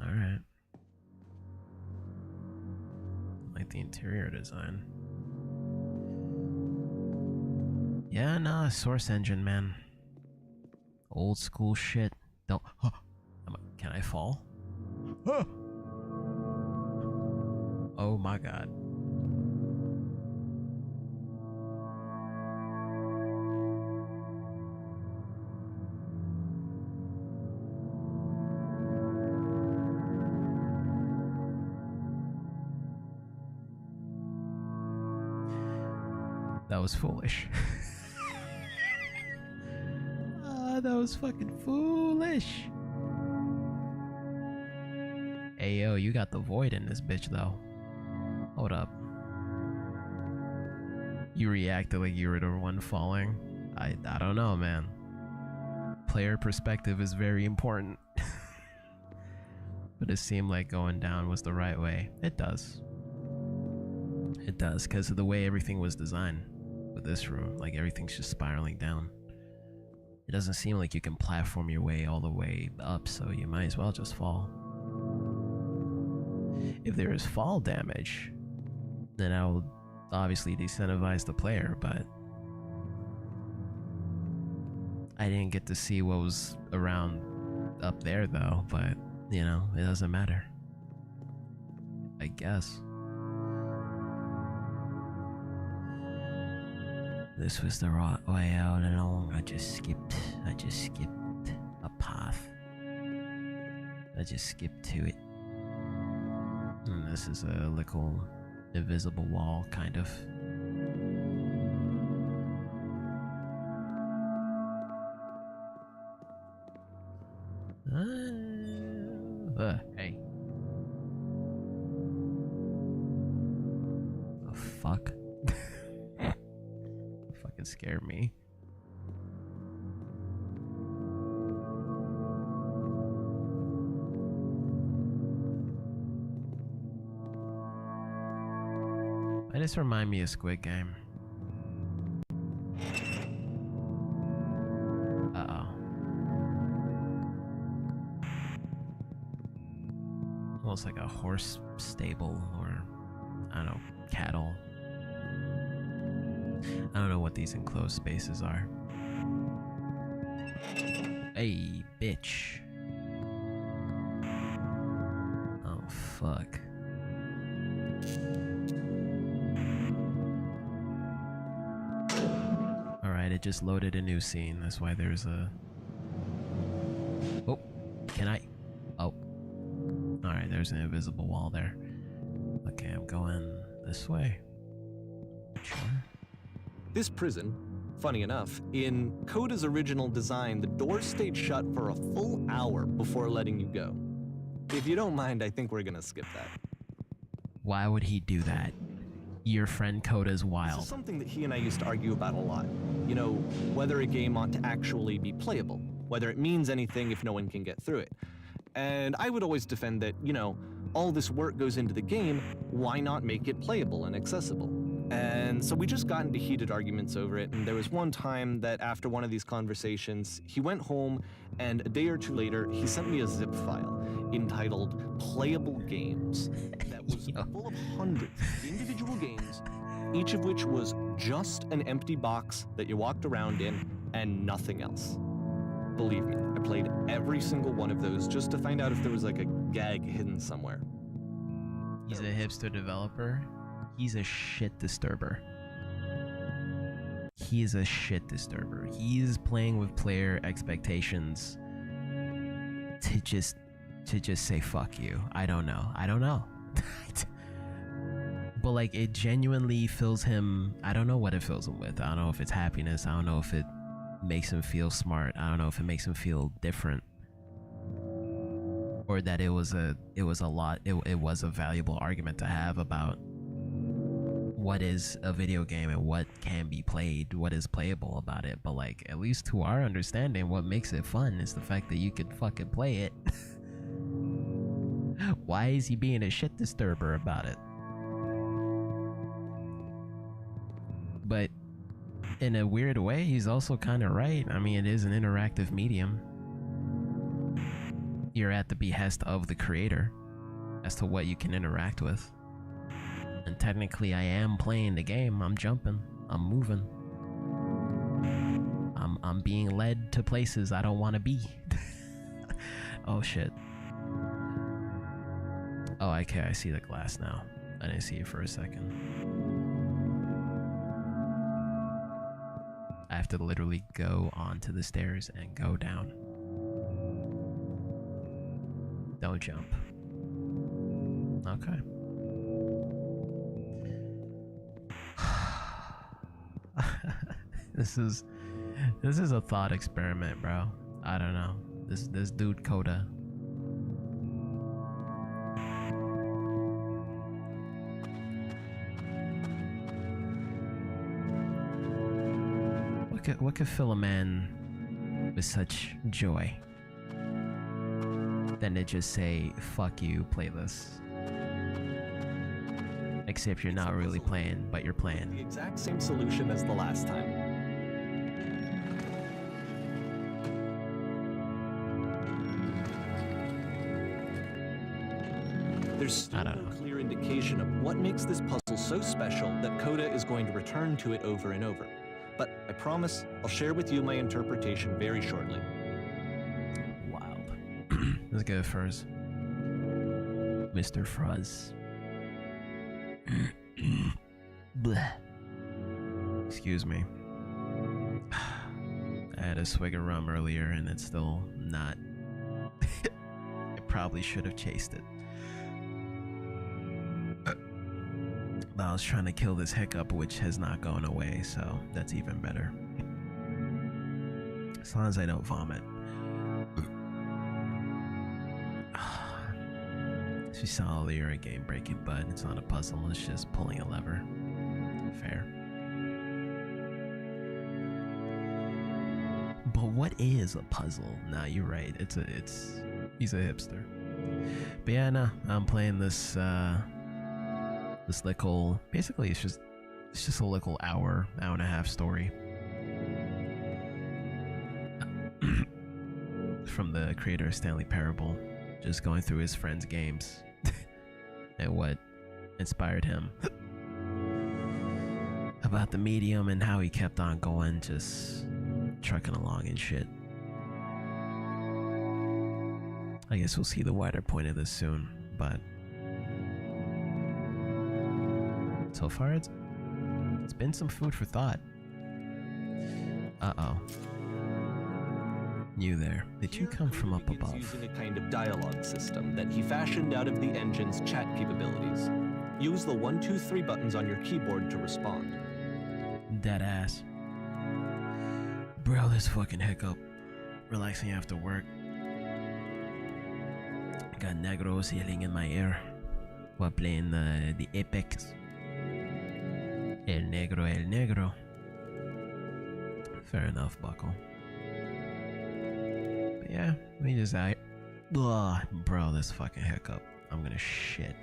Alright. Like the interior design. Yeah, nah, source engine, man. Old school shit. Don't. Huh, can I fall? Huh. Oh my god. That was foolish. That was fucking foolish. Hey yo, you got the void in this bitch though. Hold up. You reacted like you were the one falling. I don't know, man. Player perspective is very important. But it seemed like going down was the right way. It does. It does, because of the way everything was designed with this room. Like everything's just spiraling down. It doesn't seem like you can platform your way all the way up, so you might as well just fall. If there is fall damage, then I will obviously disincentivize the player, but I didn't get to see what was around up there though, but you know, it doesn't matter. I guess. This was the right way out along. I just skipped a path. I just skipped to it. And this is a little invisible wall, kind of. Hey. The fuck? Fucking scared me. This remind me of Squid Game. Uh-oh. Almost like a horse stable or, I don't know, cattle. I don't know what these enclosed spaces are. Hey, bitch. Oh, fuck. Alright, it just loaded a new scene. That's why there's a... Oh, can I... Oh. Alright, there's an invisible wall there. Okay, I'm going this way. Sure. This prison, funny enough, in Coda's original design, the doors stayed shut for a full hour before letting you go. If you don't mind, I think we're gonna skip that. Why would he do that? Your friend Coda's wild. This is something that he and I used to argue about a lot. You know, whether a game ought to actually be playable, whether it means anything if no one can get through it. And I would always defend that, you know, all this work goes into the game, why not make it playable and accessible? And so we just got into heated arguments over it, and there was one time that after one of these conversations, he went home, and a day or two later, he sent me a zip file entitled Playable Games that was full of hundreds of individual games, each of which was just an empty box that you walked around in and nothing else. Believe me, I played every single one of those just to find out if there was like a gag hidden somewhere. He's a hipster developer. He's a shit disturber. He's a shit disturber. He's playing with player expectations to just say fuck you. I don't know. But like, it genuinely fills him. I don't know what it fills him with. I don't know if it's happiness. I don't know if it makes him feel smart. I don't know if it makes him feel different, or that it was a valuable argument to have about what is a video game and what can be played, what is playable about it. But like, at least to our understanding, what makes it fun is the fact that you could fucking play it. Why is he being a shit disturber about it? But in a weird way, he's also kind of right. I mean, it is an interactive medium. You're at the behest of the creator as to what you can interact with. And technically, I am playing the game. I'm jumping. I'm moving. I'm being led to places I don't want to be. Oh shit. Oh, okay, I see the glass now. I didn't see it for a second. I have to literally go onto the stairs and go down. Don't jump. Okay. This is a thought experiment, bro. I don't know. This dude Coda. What could fill a man with such joy than to just say, fuck you, play this? Except you're not really playing, but you're playing. The exact same solution as the last time. There's still no clear indication of what makes this puzzle so special that Coda is going to return to it over and over. But I promise I'll share with you my interpretation very shortly. Wild. Let's go first. Mr. Fuzz. Bleh. Excuse me. I had a swig of rum earlier and it's still not. I probably should have chased it. But I was trying to kill this hiccup, which has not gone away, so that's even better. As long as I don't vomit. She saw earlier a game breaking, but it's not a puzzle, it's just pulling a lever. Fair. But what is a puzzle? Nah, you're right. He's a hipster. But yeah, no, I'm playing this this likkle. Basically, it's just a likkle hour and a half story from the creator of Stanley Parable, just going through his friends' games and what inspired him about the medium and how he kept on going, just trucking along and shit. I guess we'll see the wider point of this soon, but so far it's been some food for thought. Uh-oh. You there. Did you come from up above? Using a kind of dialogue system that he fashioned out of the engine's chat capabilities. Use the 1, 2, 3 buttons on your keyboard to respond. Dead ass. Bro, this fucking hiccup. Relaxing after work. Got Negros yelling in my ear while playing the Apex. El Negro. Fair enough, Buckle. But yeah, we just ugh, bro, this fucking hiccup. I'm gonna shit.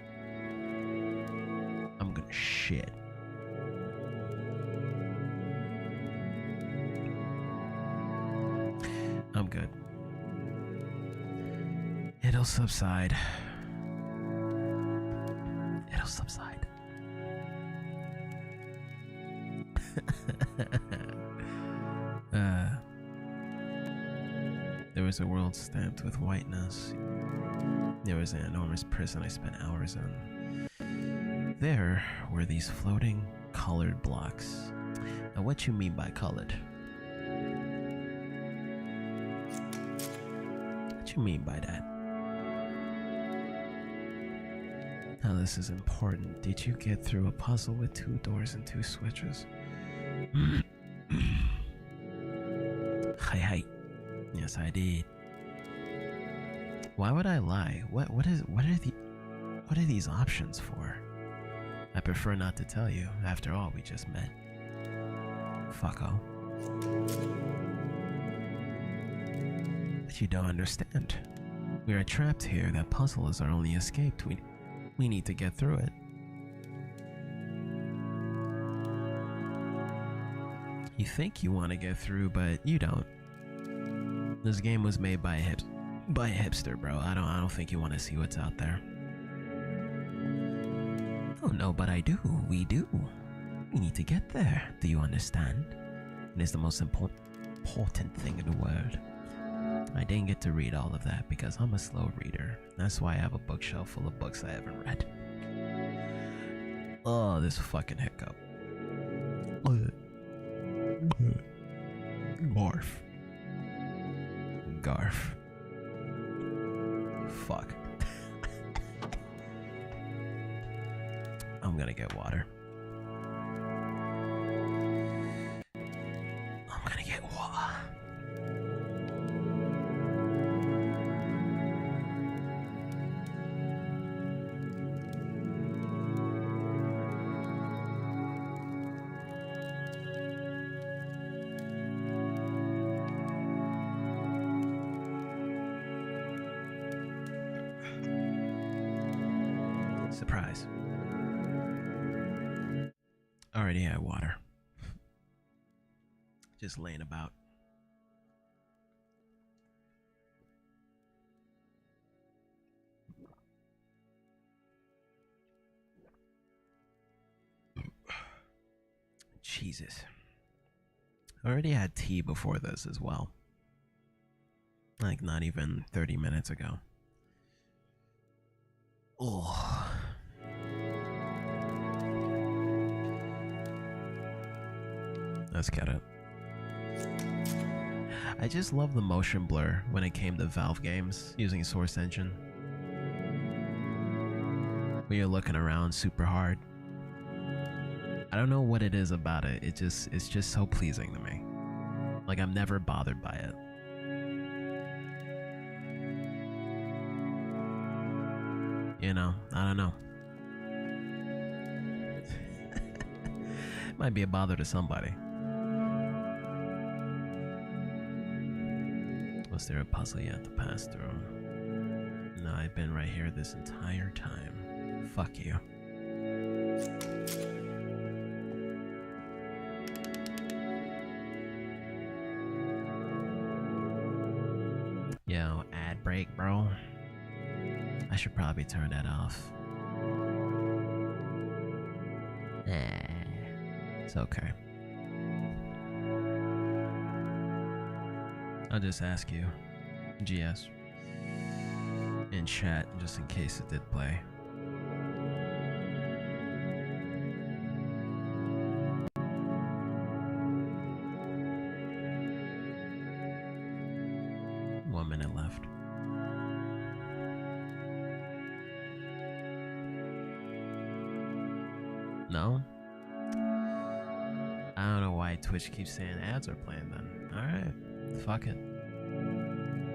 It'll subside. It'll subside. There was a world stamped with whiteness. There was an enormous prison I spent hours in. There were these floating colored blocks. Now, what you mean by colored? What you mean by that? Now, this is important. Did you get through a puzzle with 2 doors and 2 switches? Hi. Yes, I did. Why would I lie? What are these options for? I prefer not to tell you. After all, we just met. Fucko. But you don't understand. We are trapped here. That puzzle is our only escape. We need to get through it. You think you want to get through, but you don't. This game was made by a hipster, bro. I don't think you want to see what's out there. Oh no, but I do. We do. We need to get there. Do you understand? It is the most important thing in the world. I didn't get to read all of that because I'm a slow reader. That's why I have a bookshelf full of books I haven't read. Oh, this fucking hiccup. Barf. Garf. Fuck. I'm gonna get water. I'm gonna get water. Surprise. Already had water. Just laying about. Jesus. I already had tea before this as well. Like not even 30 minutes ago. Oh. Let's get it. I just love the motion blur when it came to Valve games using Source Engine. When you're looking around super hard. I don't know what it is about it. It's just so pleasing to me. Like I'm never bothered by it. You know, I don't know. Might be a bother to somebody. Was there a puzzle yet to pass through? No, I've been right here this entire time. Fuck you. Yo, ad break, bro. I should probably turn that off. It's okay. I'll just ask you, GS, in chat, just in case it did play. One minute left. No? I don't know why Twitch keeps saying ads are playing then. Alright. Fuck it.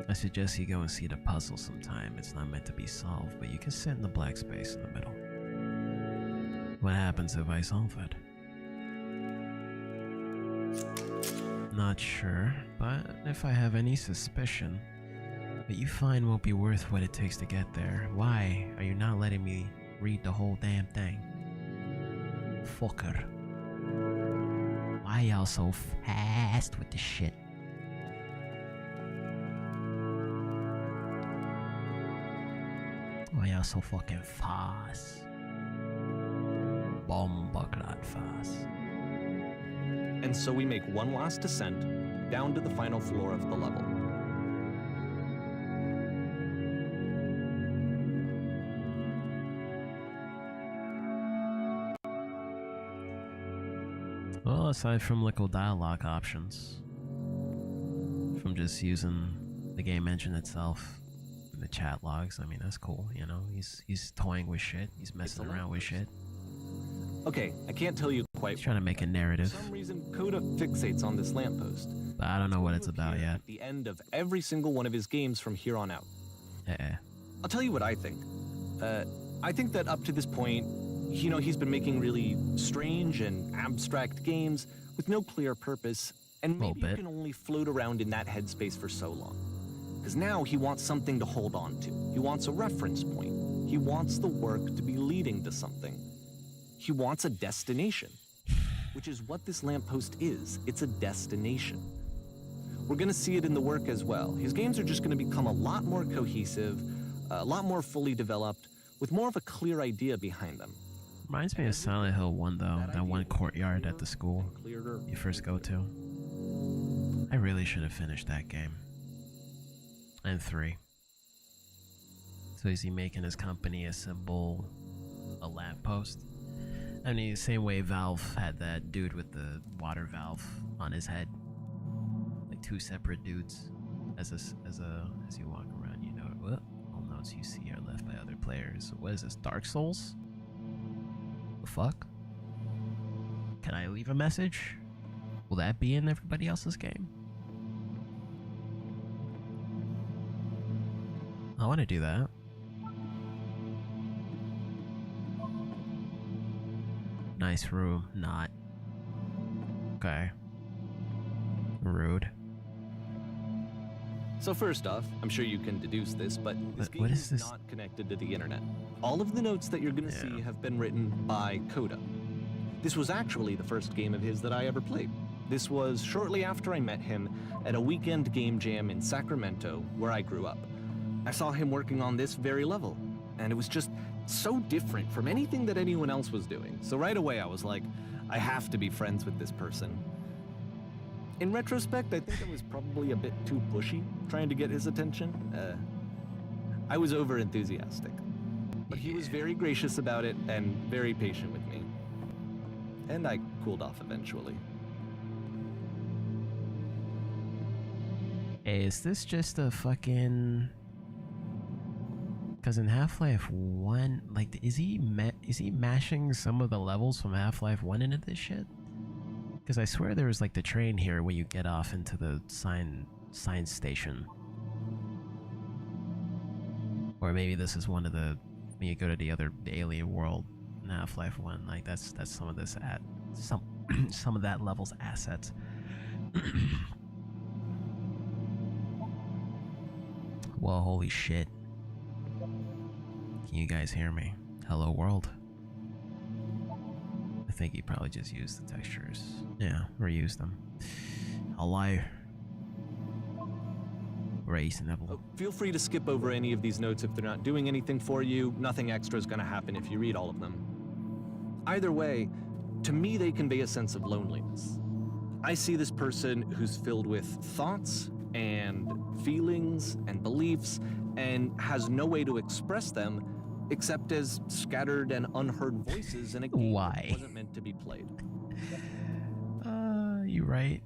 I suggest you go and see the puzzle sometime. It's not meant to be solved, but you can sit in the black space in the middle. What happens if I solve it? Not sure, but if I have any suspicion that you find won't be worth what it takes to get there, why are you not letting me read the whole damn thing? Fucker. Why y'all so fast with this shit? Oh yeah, so fucking fast. Bombaclat fast. And so we make one last descent down to the final floor of the level. Well, aside from likkle dialogue options, from just using the game engine itself, the chat logs, I mean, that's cool, you know? He's toying with shit, he's messing around with shit. Okay, I can't tell you quite. He's trying to make a narrative. For some reason, Coda fixates on this lamppost. But I don't know what it's about yet. At the end of every single one of his games from here on out. I'll tell you what I think. I think that up to this point, you know, he's been making really strange and abstract games with no clear purpose, and maybe you can only float around in that headspace for so long. Because now he wants something to hold on to. He wants a reference point. He wants the work to be leading to something. He wants a destination, which is what this lamppost is. It's a destination. We're going to see it in the work as well. His games are just going to become a lot more cohesive, a lot more fully developed, with more of a clear idea behind them. Reminds me of Silent Hill 1 though, that one courtyard at the school you first go to. I really should have finished that game. And 3. So is he making his company a symbol, a lamppost? I mean, the same way Valve had that dude with the water valve on his head. Like 2 separate dudes. As you walk around, you know, all notes you see are left by other players. What is this, Dark Souls? The fuck? Can I leave a message? Will that be in everybody else's game? I want to do that. Nice room, not. Okay. Rude. So first off, I'm sure you can deduce this, but this game is not connected to the internet. All of the notes that you're going to see have been written by Coda. This was actually the first game of his that I ever played. This was shortly after I met him at a weekend game jam in Sacramento, where I grew up. I saw him working on this very level, and it was just so different from anything that anyone else was doing. So right away I was like, I have to be friends with this person. In retrospect, I think I was probably a bit too pushy trying to get his attention. I was over enthusiastic. But he was very gracious about it and very patient with me. And I cooled off eventually. Hey, is this just a fucking... Because in Half-Life 1, like, is he mashing some of the levels from Half-Life 1 into this shit? Because I swear there was like the train here where you get off into the science station. Or maybe this is one of the, when you go to the alien world in Half-Life 1, like that's some of this some of that level's assets. Well, holy shit. Can you guys hear me? Hello world. I think he probably just used the textures. Yeah, reused them. Hello. Reasonable. Feel free to skip over any of these notes if they're not doing anything for you. Nothing extra is going to happen if you read all of them. Either way, to me they convey a sense of loneliness. I see this person who's filled with thoughts and feelings and beliefs and has no way to express them except as scattered and unheard voices in a game that wasn't meant to be played. You right.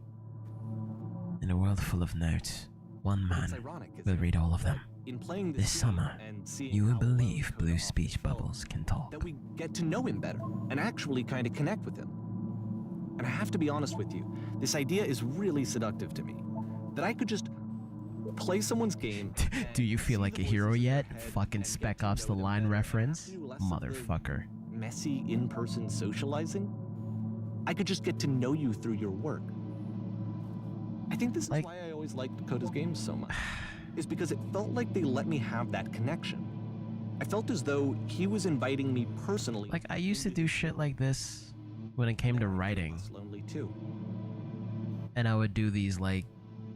In a world full of notes, one man will read all of them. In playing this summer, you will believe blue speech bubbles can talk. That we get to know him better and actually kind of connect with him. And I have to be honest with you, this idea is really seductive to me. That I could just play someone's game. Do you feel like a hero yet? Fucking Spec Ops The Line reference? Motherfucker. Messy in-person socializing? I could just get to know you through your work. I think this is why I always liked Coda's games so much. Is because it felt like they let me have that connection. I felt as though he was inviting me personally. Like, I used to do shit like this when it came to writing. Lonely too. And I would do these, like,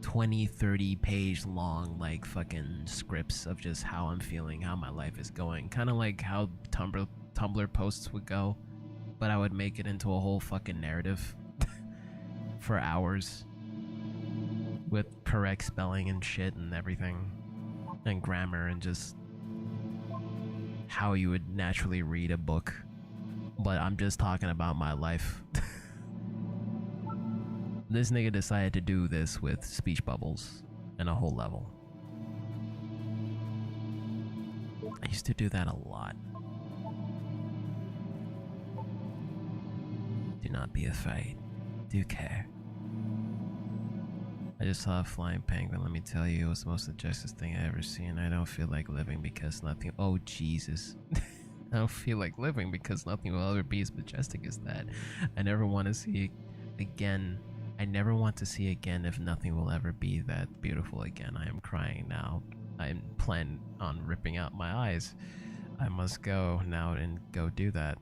20, 30 page long, like, fucking scripts of just how I'm feeling, how my life is going. Kind of like how Tumblr posts would go, but I would make it into a whole fucking narrative for hours with correct spelling and shit and everything, and grammar, and just how you would naturally read a book. But I'm just talking about my life. This nigga decided to do this with speech bubbles and a whole level. I used to do that a lot. Do not be afraid. Do care. I just saw a flying penguin. Let me tell you, it was the most majestic thing I ever seen. I don't feel like living because nothing. Oh, Jesus. I don't feel like living because nothing will ever be as majestic as that. I never want to see again. I never want to see again if nothing will ever be that beautiful again. I am crying now. I plan on ripping out my eyes. I must go now and go do that.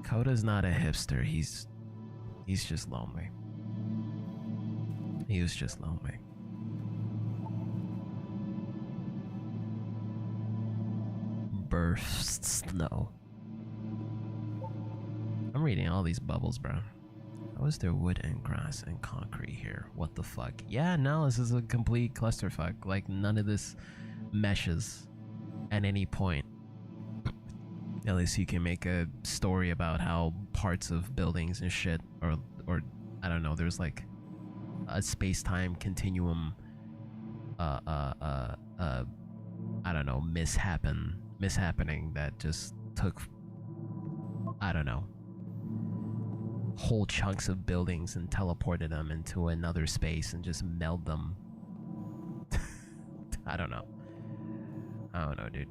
Coda's not a hipster. He's just lonely. He was just lonely. Bursts snow. I'm reading all these bubbles, bro. How is there wood and grass and concrete here? What the fuck? Yeah, no, this is a complete clusterfuck. Like, none of this meshes at any point. At least you can make a story about how parts of buildings and shit, or I don't know, there's like a space-time continuum, I don't know, mishappening that just took, I don't know, whole chunks of buildings and teleported them into another space and just meld them. I don't know, dude.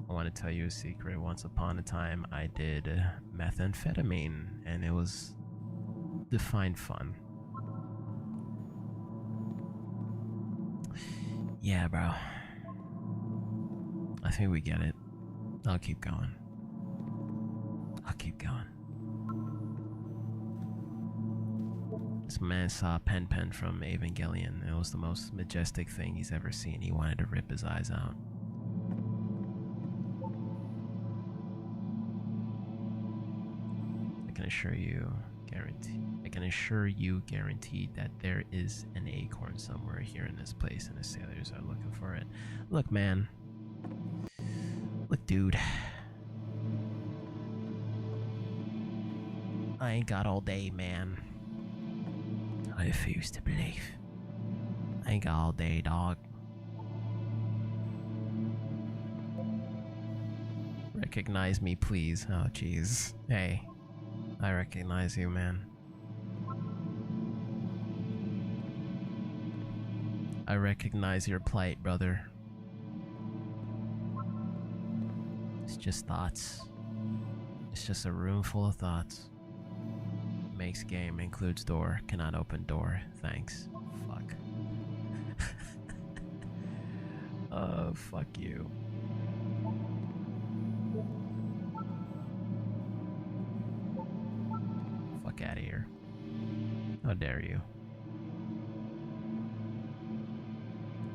I want to tell you a secret. Once upon a time, I did methamphetamine, and it was defined fun. Yeah, bro. I think we get it. I'll keep going. This man saw Pen from Evangelion. It was the most majestic thing he's ever seen. He wanted to rip his eyes out. I can assure you guaranteed that there is an acorn somewhere here in this place, and the sailors are looking for it. Look, man. Look, dude. I ain't got all day, man. I refuse to believe. I ain't got all day, dog. Recognize me, please. Oh, jeez. Hey. I recognize you, man. I recognize your plight, brother. It's just thoughts. It's just a room full of thoughts. Makes game, includes door, cannot open door. Thanks. Fuck. Fuck you. Fuck out of here. How dare you?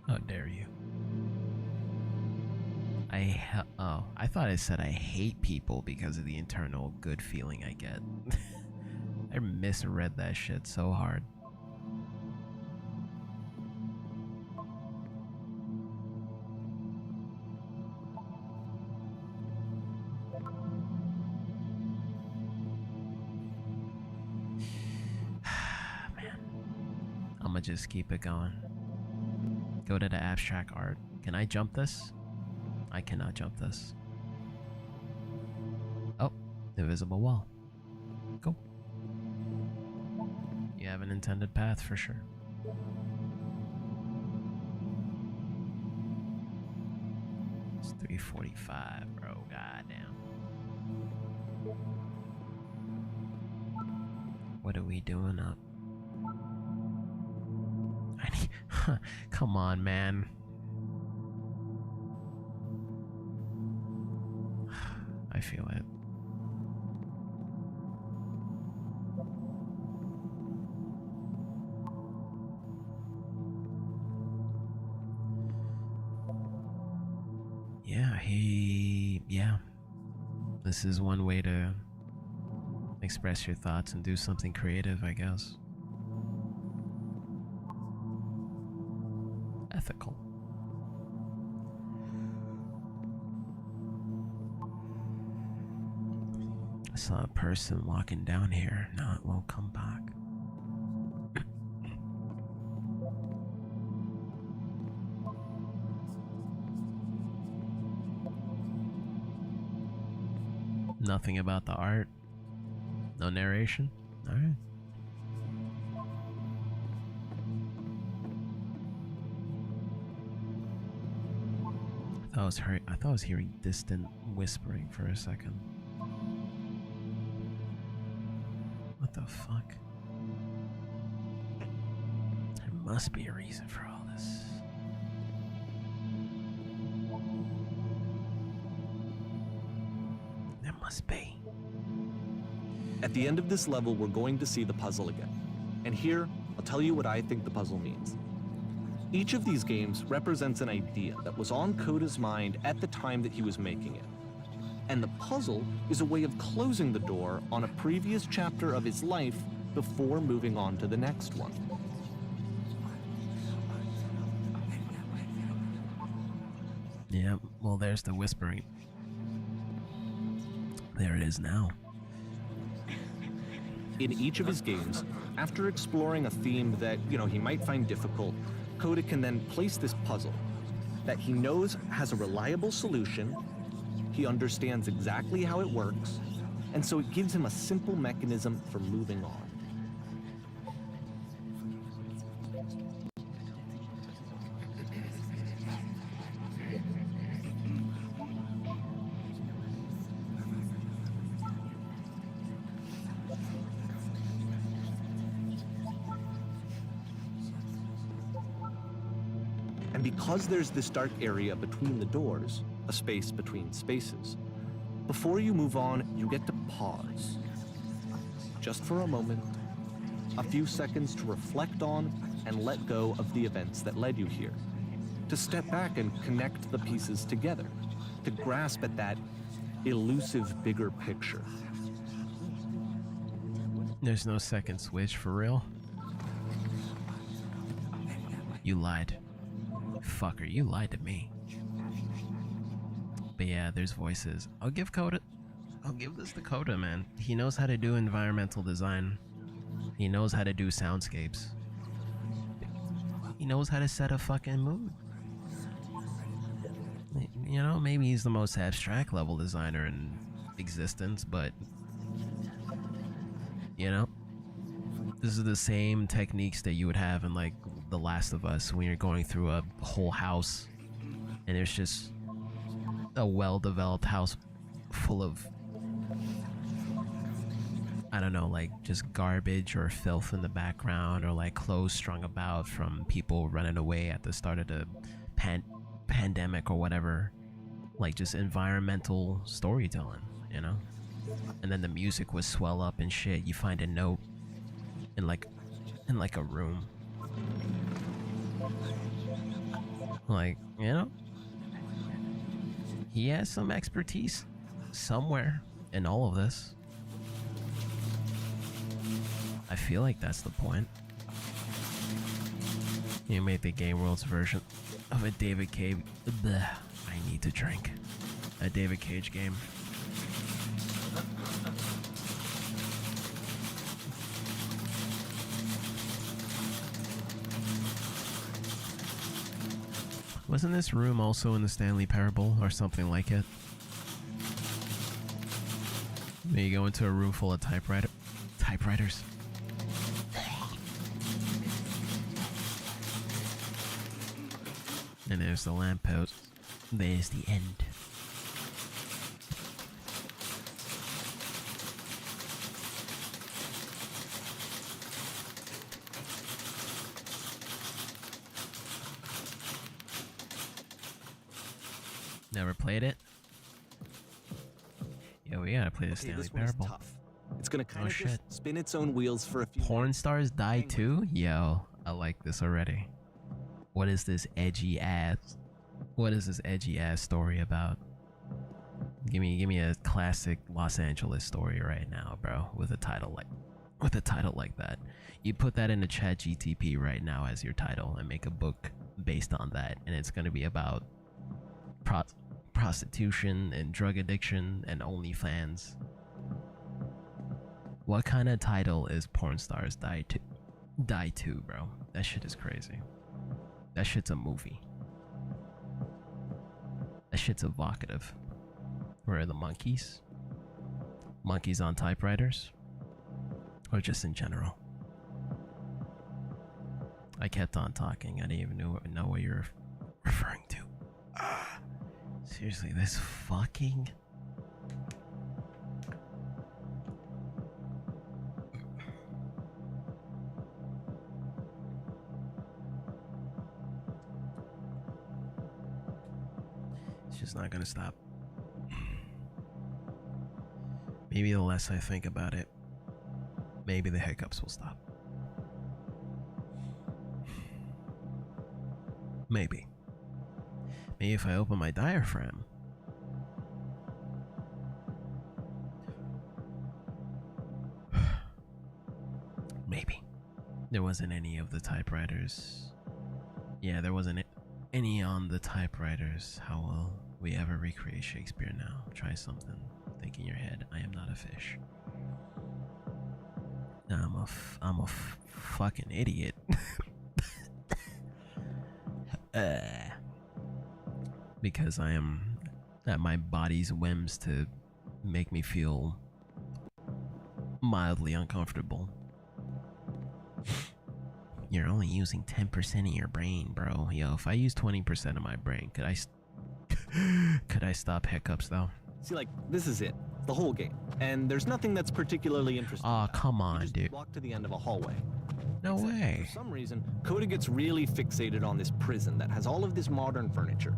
How dare you? I thought I said I hate people because of the internal good feeling I get. I misread that shit so hard. Man. I'ma just keep it going. Go to the abstract art. Can I jump this? I cannot jump this. Oh, invisible wall. Go. You have an intended path for sure. It's 3:45, bro. Goddamn. What are we doing up? Come on, man. I feel it. Yeah. This is one way to express your thoughts and do something creative, I guess. Ethical. I saw a person walking down here. Now it won't come back. Nothing about the art. No narration. All right. I thought I was hearing distant whispering for a second. What the fuck? There must be a reason for all this. There must be. At the end of this level, we're going to see the puzzle again. And here, I'll tell you what I think the puzzle means. Each of these games represents an idea that was on Coda's mind at the time that he was making it. And the puzzle is a way of closing the door on a previous chapter of his life before moving on to the next one. Yeah, well, there's the whispering. There it is now. In each of his games, after exploring a theme that, he might find difficult, Coda can then place this puzzle that he knows has a reliable solution, he understands exactly how it works, and so it gives him a simple mechanism for moving on. And because there's this dark area between the doors, a space between spaces, before you move on, you get to pause. Just for a moment, a few seconds to reflect on and let go of the events that led you here. To step back and connect the pieces together. To grasp at that elusive bigger picture. There's no second switch for real. You lied. Fucker, you lied to me. But yeah, there's voices. I'll give this to Coda, man. He knows how to do environmental design. He knows how to do soundscapes. He knows how to set a fucking mood. Maybe he's the most abstract level designer in existence, but this is the same techniques that you would have in like The Last of Us when you're going through a whole house and there's just a well-developed house full of, I don't know, like just garbage or filth in the background, or like clothes strung about from people running away at the start of the pandemic or whatever. Like just environmental storytelling, and then the music would swell up and shit. You find a note in like a room, like, he has some expertise somewhere in all of this. I feel like that's the point. You made the Game World's version of a David Cage. Bleh, I need to drink. A David Cage game. Wasn't this room also in the Stanley Parable or something like it? Maybe you go into a room full of typewriters. And there's the lamppost. There's the end. Never played it? Yeah, we gotta play the Stanley this one's Parable. tough. It's gonna kind of shit. just spin its own wheels for a few. Porn stars die too? Yo, I like this already. What is this edgy ass story about? Give me a classic Los Angeles story right now, bro, with a title like that. You put that into ChatGTP right now as your title and make a book based on that, and it's gonna be about prostitution and drug addiction and OnlyFans. What kind of title is Porn Stars Die To, bro? That shit is crazy. That shit's a movie. That shit's evocative. Where are the monkeys? Monkeys on typewriters? Or just in general? I kept on talking. I didn't even know what you're referring to. Seriously, this fucking... It's just not gonna stop. Maybe the less I think about it, maybe the hiccups will stop. Maybe. Maybe if I open my diaphragm. Maybe. There wasn't any of the typewriters. Yeah, there wasn't any on the typewriters. How will we ever recreate Shakespeare now? Try something. Think in your head. I am not a fish. I'm a fucking idiot. Because I am at my body's whims to make me feel mildly uncomfortable. You're only using 10% of your brain, bro. Yo, if I use 20% of my brain, could I stop hiccups though? See, like, this is it. The whole game. And there's nothing that's particularly interesting. Aw, come on, you just dude. walk to the end of a hallway. No Except way. For some reason, Coda gets really fixated on this prison that has all of this modern furniture.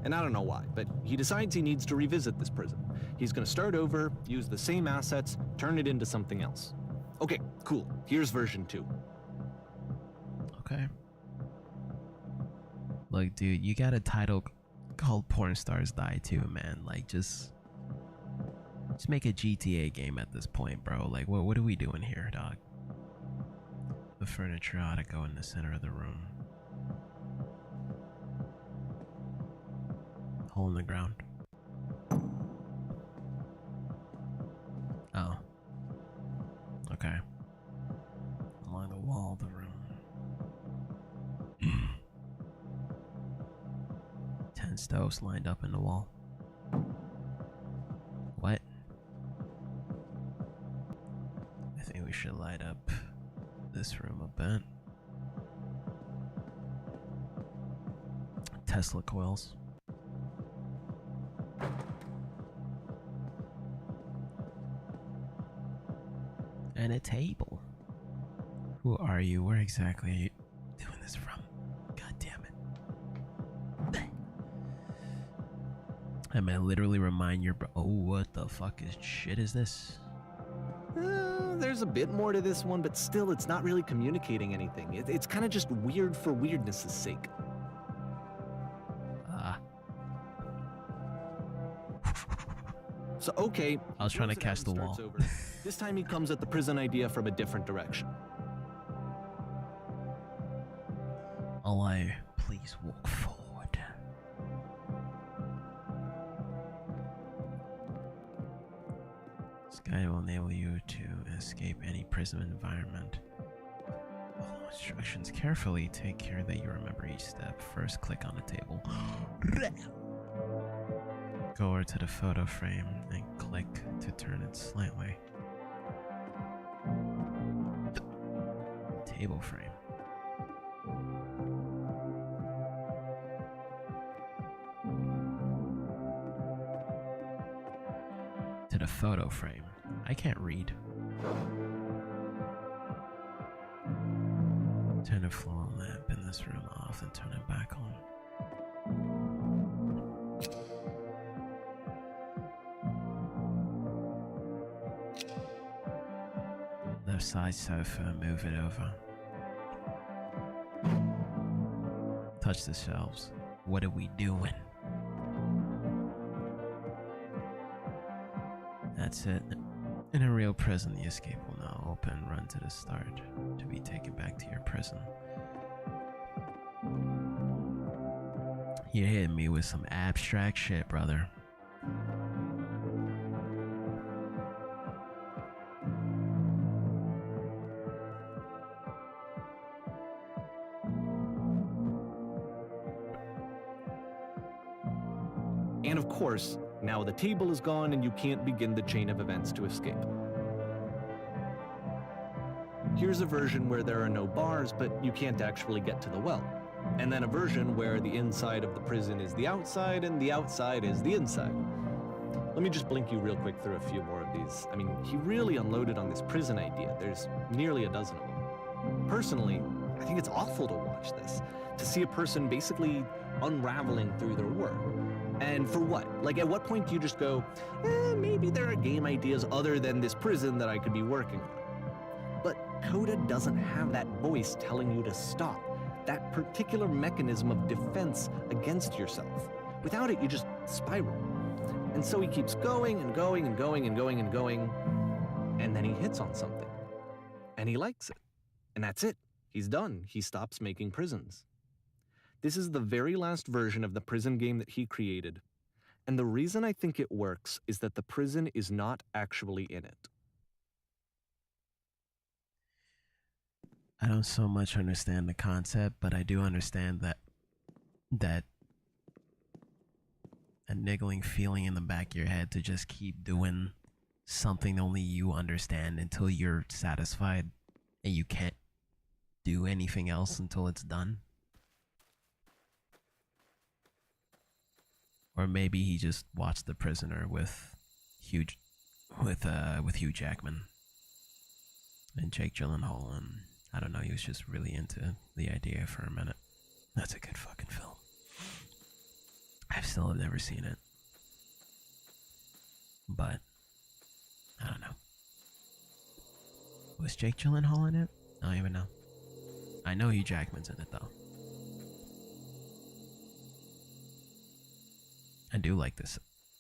And I don't know why, but he decides he needs to revisit this prison. He's gonna start over, use the same assets, turn it into something else. Okay, cool. Here's version 2. Okay. Look, dude, you got a title called Porn Stars Die Too, man. Like, just make a GTA game at this point, bro. Like, what are we doing here, dog? The furniture ought to go in the center of the room. Hole in the ground. Oh. Okay. Along the wall of the room. 10 stoves lined up in the wall. What? I think we should light up this room a bit. Tesla coils. And a table. Who are you? Where exactly are you doing this from? God damn it. I might literally remind your bro. Oh, what the fuck is shit is this? There's a bit more to this one, but still, it's not really communicating anything. It's kind of just weird for weirdness' sake. So, okay. I was trying to catch the wall. This time he comes at the prison idea from a different direction. Allow, please walk forward. This guide will enable you to escape any prison environment. Follow instructions carefully. Take care that you remember each step. First, click on the table. Go over to the photo frame and click to turn it slightly. Table frame. To the photo frame. I can't read. Turn the floor lamp in this room off and turn it back on. Left side sofa, move it over. Touch the shelves. What are we doing? That's it. In a real prison, the escape will now open. Run to the start to be taken back to your prison. You hit me with some abstract shit, brother. And of course, now the table is gone and you can't begin the chain of events to escape. Here's a version where there are no bars, but you can't actually get to the well. And then a version where the inside of the prison is the outside and the outside is the inside. Let me just blink you real quick through a few more of these. I mean, he really unloaded on this prison idea. There's nearly a dozen of them. Personally, I think it's awful to watch this, to see a person basically unraveling through their work. And for what? Like, at what point do you just go, maybe there are game ideas other than this prison that I could be working on? But Coda doesn't have that voice telling you to stop, that particular mechanism of defense against yourself. Without it, you just spiral. And so he keeps going and going and going and going and going, and then he hits on something. And he likes it. And that's it. He's done. He stops making prisons. This is the very last version of the prison game that he created. And the reason I think it works is that the prison is not actually in it. I don't so much understand the concept, but I do understand that a niggling feeling in the back of your head to just keep doing something only you understand until you're satisfied and you can't do anything else until it's done. Or maybe he just watched The Prisoner with Hugh Jackman and Jake Gyllenhaal, and I don't know, he was just really into the idea for a minute. That's a good fucking film. I still have never seen it, but I don't know. Was Jake Gyllenhaal in it? I don't even know. I know Hugh Jackman's in it though. I do like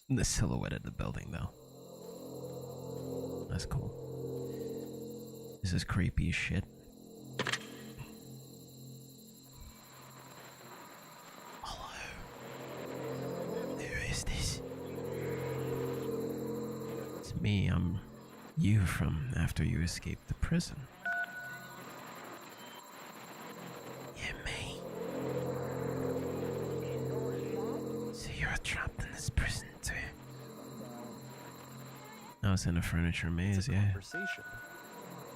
the silhouette of the building though. That's cool. This is creepy as shit. Hello. Who is this? It's me. I'm you from after you escaped the prison. Yeah, me. So you're trapped in this prison too? I was in a furniture maze, yeah. Conversation.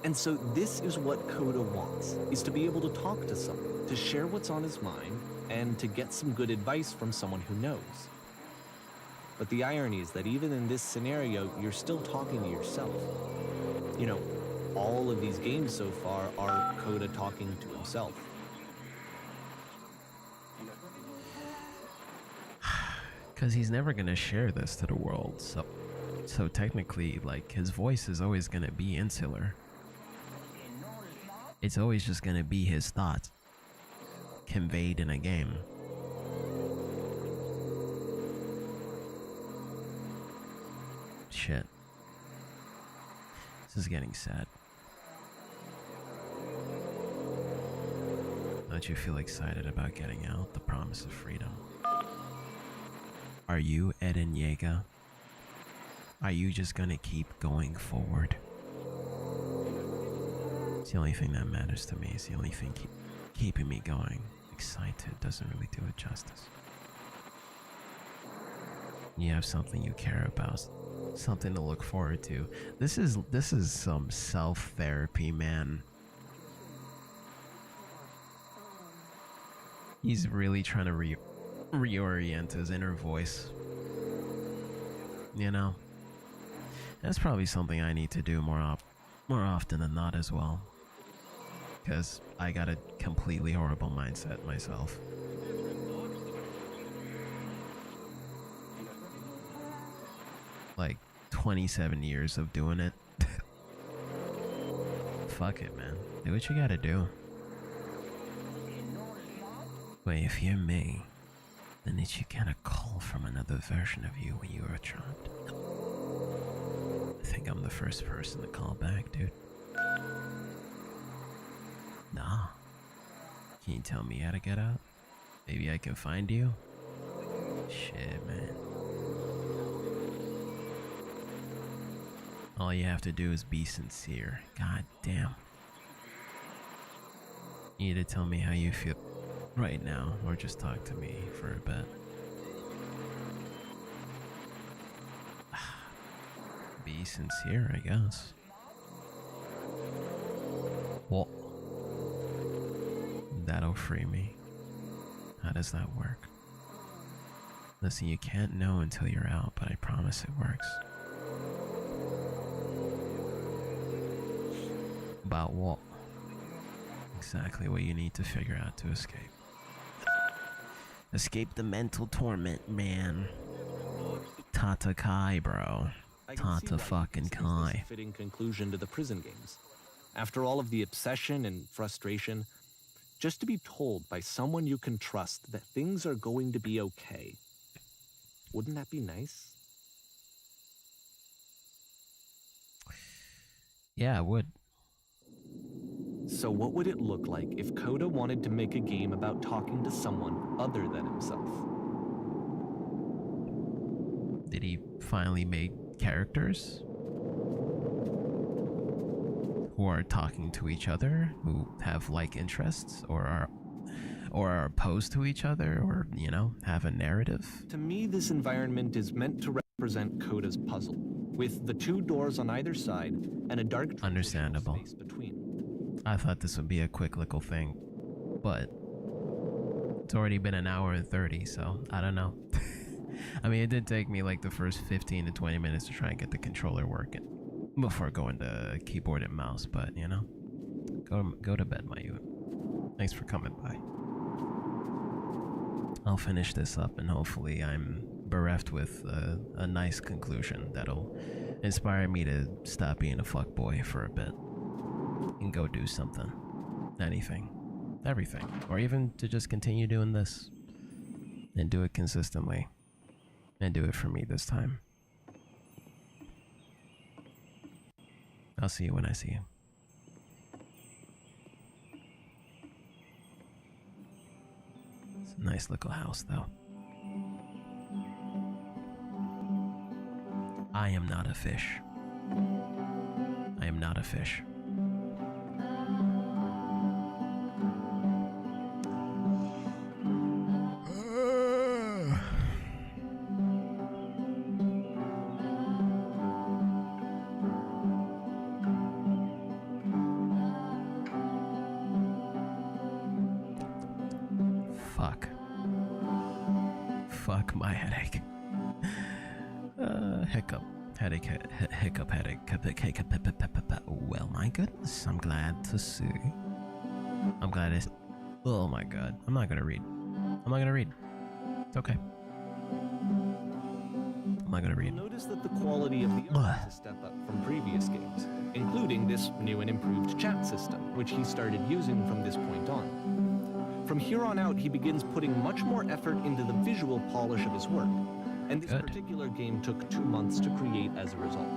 And so this is what Coda wants, is to be able to talk to someone, to share what's on his mind, and to get some good advice from someone who knows. But the irony is that even in this scenario, you're still talking to yourself. You know, all of these games so far are Coda talking to himself. Because he's never going to share this to the world, so technically, like, his voice is always going to be insular. It's always just going to be his thoughts conveyed in a game. Shit. This is getting sad. Don't you feel excited about getting out? The promise of freedom. Are you Eden Yeager? Are you just gonna keep going forward? It's the only thing that matters to me. It's the only thing keeping me going. Excited doesn't really do it justice. You have something you care about, something to look forward to. This is some self-therapy, man. He's really trying to reorient his inner voice. You know? That's probably something I need to do more often than not as well. Because I got a completely horrible mindset myself. Like 27 years of doing it. Fuck it, man. Do what you gotta do. Wait, if you're me, then did you get a call from another version of you when you were trapped? think I'm the first person to call back, dude. Nah. Can you tell me how to get out? Maybe I can find you? Shit, man. All you have to do is be sincere. God damn. You need to tell me how you feel right now, or just talk to me for a bit. Be sincere, I guess. Well, that'll free me. How does that work? Listen, you can't know until you're out, but I promise it works. About what? Exactly what you need to figure out to escape. Escape the mental torment, man. Tata Kai, bro. Tata fucking Kai. Fitting conclusion to the prison games. After all of the obsession and frustration, just to be told by someone you can trust that things are going to be okay. Wouldn't that be nice? Yeah, it would. So what would it look like if Coda wanted to make a game about talking to someone other than himself? Did he finally make characters who are talking to each other, who have like interests, or are opposed to each other, or, you know, have a narrative? To me, this environment is meant to represent Coda's puzzle, with the two doors on either side and a dark Understandable. space between. I thought this would be a quick little thing, but it's already been an hour and 30, so I don't know. I mean, it did take me like the first 15 to 20 minutes to try and get the controller working before going to keyboard and mouse, but you know, go to bed, my youth. Thanks for coming by. I'll finish this up and hopefully I'm bereft with a nice conclusion that'll inspire me to stop being a fuckboy for a bit and go do something. Anything. Everything. Or even to just continue doing this and do it consistently. And do it for me this time. I'll see you when I see you. It's a nice little house, though. I am not a fish. I am not a fish. Fuck my headache. Hiccup. Hiccup headache. Well, my goodness, I'm glad to see. I'm glad it's... Oh my god. I'm not gonna read. It's okay. I'm not gonna read. Notice that the quality of the art is a step up from previous games, including this new and improved chat system, which he started using from this point on. From here on out, he begins putting much more effort into the visual polish of his work, and this particular game took 2 months to create as a result.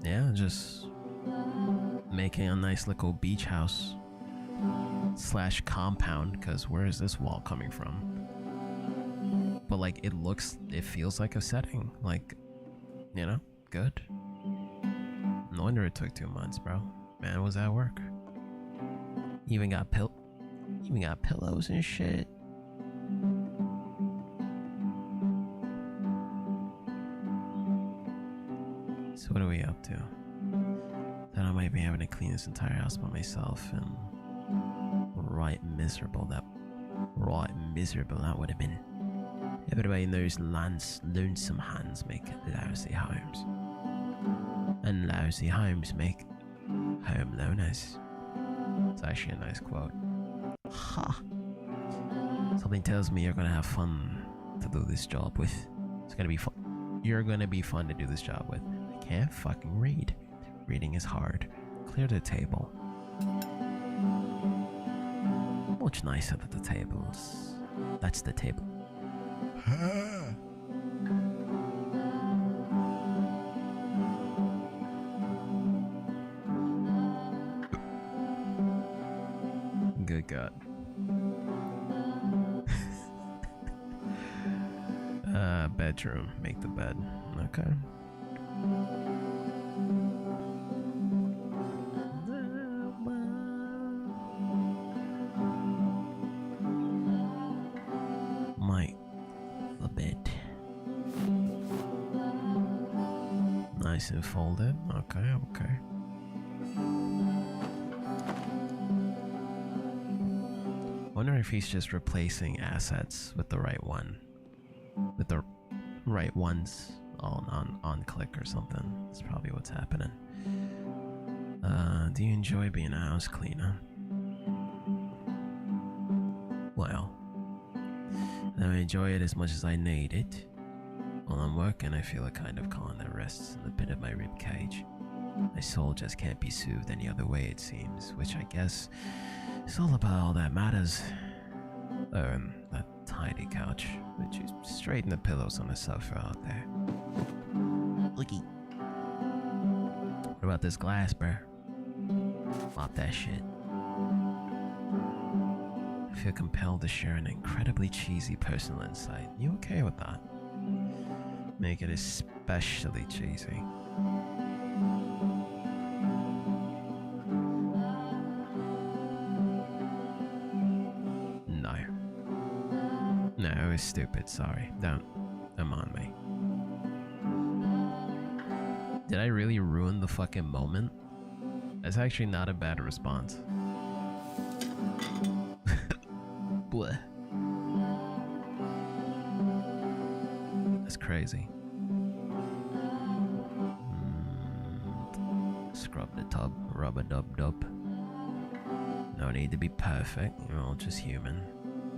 Yeah, just making a nice little beach house / compound, because where is this wall coming from? But like, it feels like a setting, like, you know, good. No wonder it took 2 months, bro. Man, was that work. Even got pillows and shit. So what are we up to? That I might be having to clean this entire house by myself, and right miserable that would have been. Everybody knows lonesome hands make lousy homes, and lousy homes make home loners. It's actually a nice quote. Ha! Something tells me you're gonna have fun to do this job with. It's gonna be fun. You're gonna be fun to do this job with. I can't fucking read. Reading is hard. Clear the table. Much nicer than the tables. That's the table. Good God. Bedroom. Make the bed. Okay. Make the bed. Nice and folded. Okay, okay. Wonder if he's just replacing assets with the right one. With the right ones on click or something. That's probably what's happening. Do you enjoy being a house cleaner? Well, I don't enjoy it as much as I need it. While I'm working, I feel a kind of calm that rests in the pit of my rib cage. My soul just can't be soothed any other way, it seems, which I guess is all about all that matters. That tiny couch, which is straighten the pillows on the sofa out there. Looky. What about this glass, bruh? Mop that shit. I feel compelled to share an incredibly cheesy personal insight. You okay with that? Make it especially cheesy. No. No, it was stupid, sorry. Don't on me. Did I really ruin the fucking moment? That's actually not a bad response. Bleh. That's crazy. Scrub the tub, rub a dub dub. No need to be perfect, you're all just human.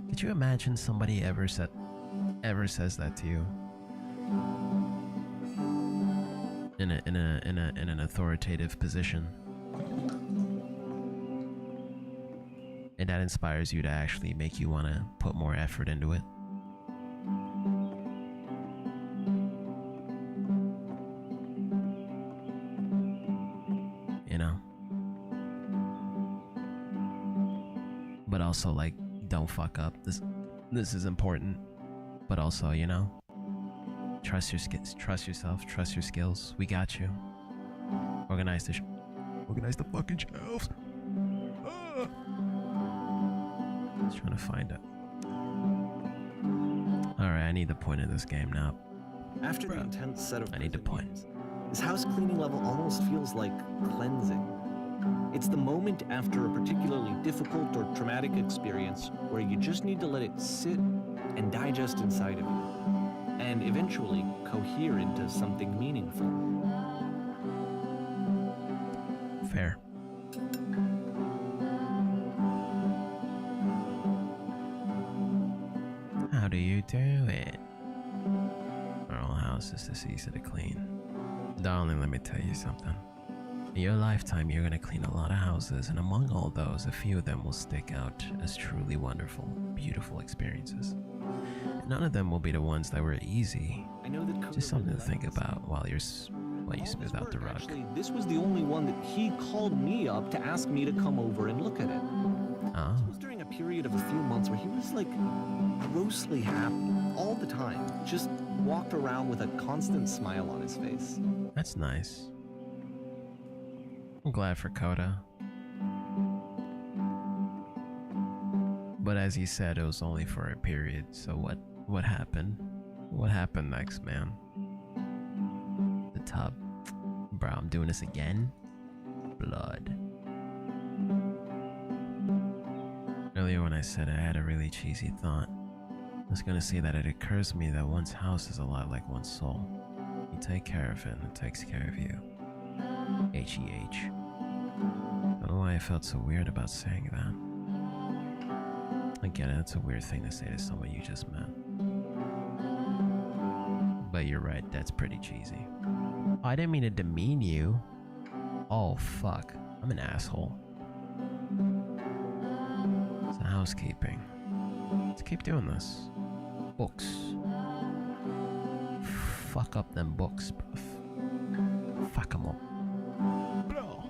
Could you imagine somebody ever says that to you? In an authoritative position. And that inspires you to actually make you want to put more effort into it. You know? But also, like, don't fuck up. This is important. But also, you know, trust your skills, trust yourself, trust your skills. We got you. Organize the fucking shelves. Ah. Just trying to find it. Alright, I need the point of this game now. After the intense set of I need the point. games, this house cleaning level almost feels like cleansing. It's the moment after a particularly difficult or traumatic experience where you just need to let it sit and digest inside of you, and eventually cohere into something meaningful. Fair. How do you do it? Our whole house is this easy to clean. Darling, let me tell you something. In your lifetime, you're gonna clean a lot of houses, and among all those, a few of them will stick out as truly wonderful, beautiful experiences. And none of them will be the ones that were easy. I know that Just something to think about while you smooth out the rug. Actually, this was the only one that he called me up to ask me to come over and look at it. Ah, This was during a period of a few months where he was like grossly happy all the time. Just walked around with a constant smile on his face. that's nice. I'm glad for Coda. But as he said, it was only for a period, so what happened? What happened next, man? The tub. Bro, I'm doing this again? Blood. Earlier when I said I had a really cheesy thought, I was gonna say that it occurs to me that one's house is a lot like one's soul. You take care of it and it takes care of you. H-E-H. I don't know why I felt so weird about saying that. I get it, it's a weird thing to say to someone you just met. But you're right, that's pretty cheesy. Oh, I didn't mean to demean you. Oh, fuck. I'm an asshole. It's a housekeeping. Let's keep doing this. Books. Fuck up them books, bruv. Fuck them up. Bro.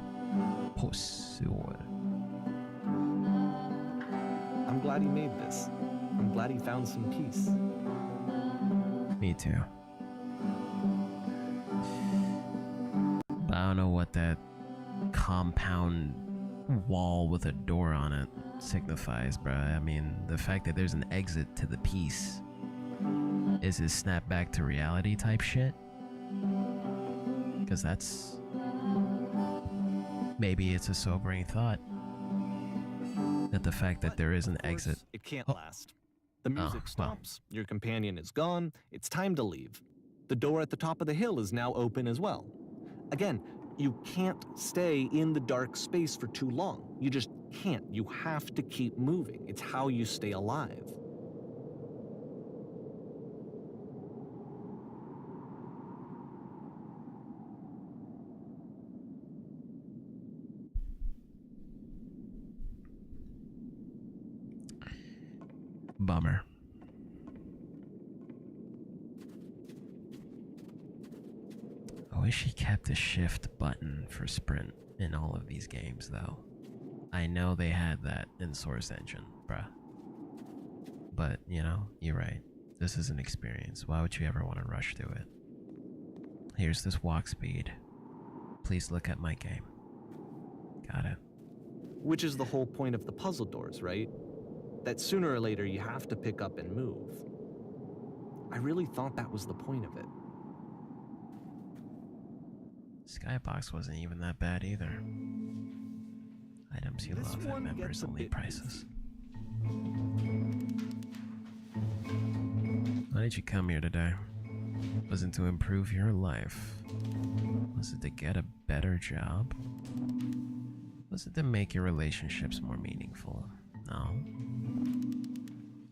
Pussy. glad he made this. I'm glad he found some peace. Me too. But I don't know what that compound wall with a door on it signifies, bruh. I mean, the fact that there's an exit to the piece. Is it snap back to reality type shit? Because that's... Maybe it's a sobering thought. That the fact that there is an exit... It can't last. The music stops, your companion is gone, it's time to leave. The door at the top of the hill is now open as well. Again, you can't stay in the dark space for too long. You just can't. You have to keep moving. It's how you stay alive. Bummer. I wish he kept the shift button for sprint in all of these games, though. I know they had that in Source Engine, bruh. But, you know, you're right. This is an experience. Why would you ever want to rush through it? Here's this walk speed. Please look at my game. Got it. Which is the whole point of the puzzle doors, right? That sooner or later you have to pick up and move. I really thought that was the point of it. Skybox wasn't even that bad either. Items you love at members only prices. Why did you come here today? Was it to improve your life? Was it to get a better job? Was it to make your relationships more meaningful? No.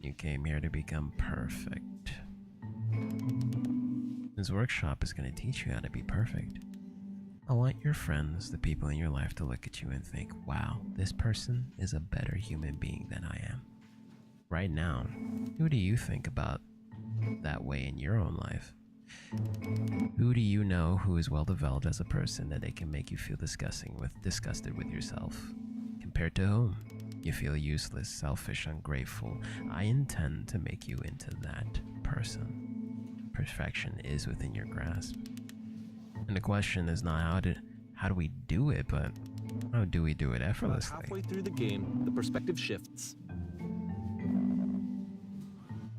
You came here to become perfect. This workshop is going to teach you how to be perfect. I want your friends, the people in your life, to look at you and think, wow, this person is a better human being than I am. Right now, who do you think about that way in your own life? Who do you know who is well developed as a person that they can make you feel disgusted with yourself? Compared to whom? You feel useless, selfish, ungrateful. I intend to make you into that person. Perfection is within your grasp. And the question is not how do we do it, but how do we do it effortlessly? About halfway through the game, the perspective shifts.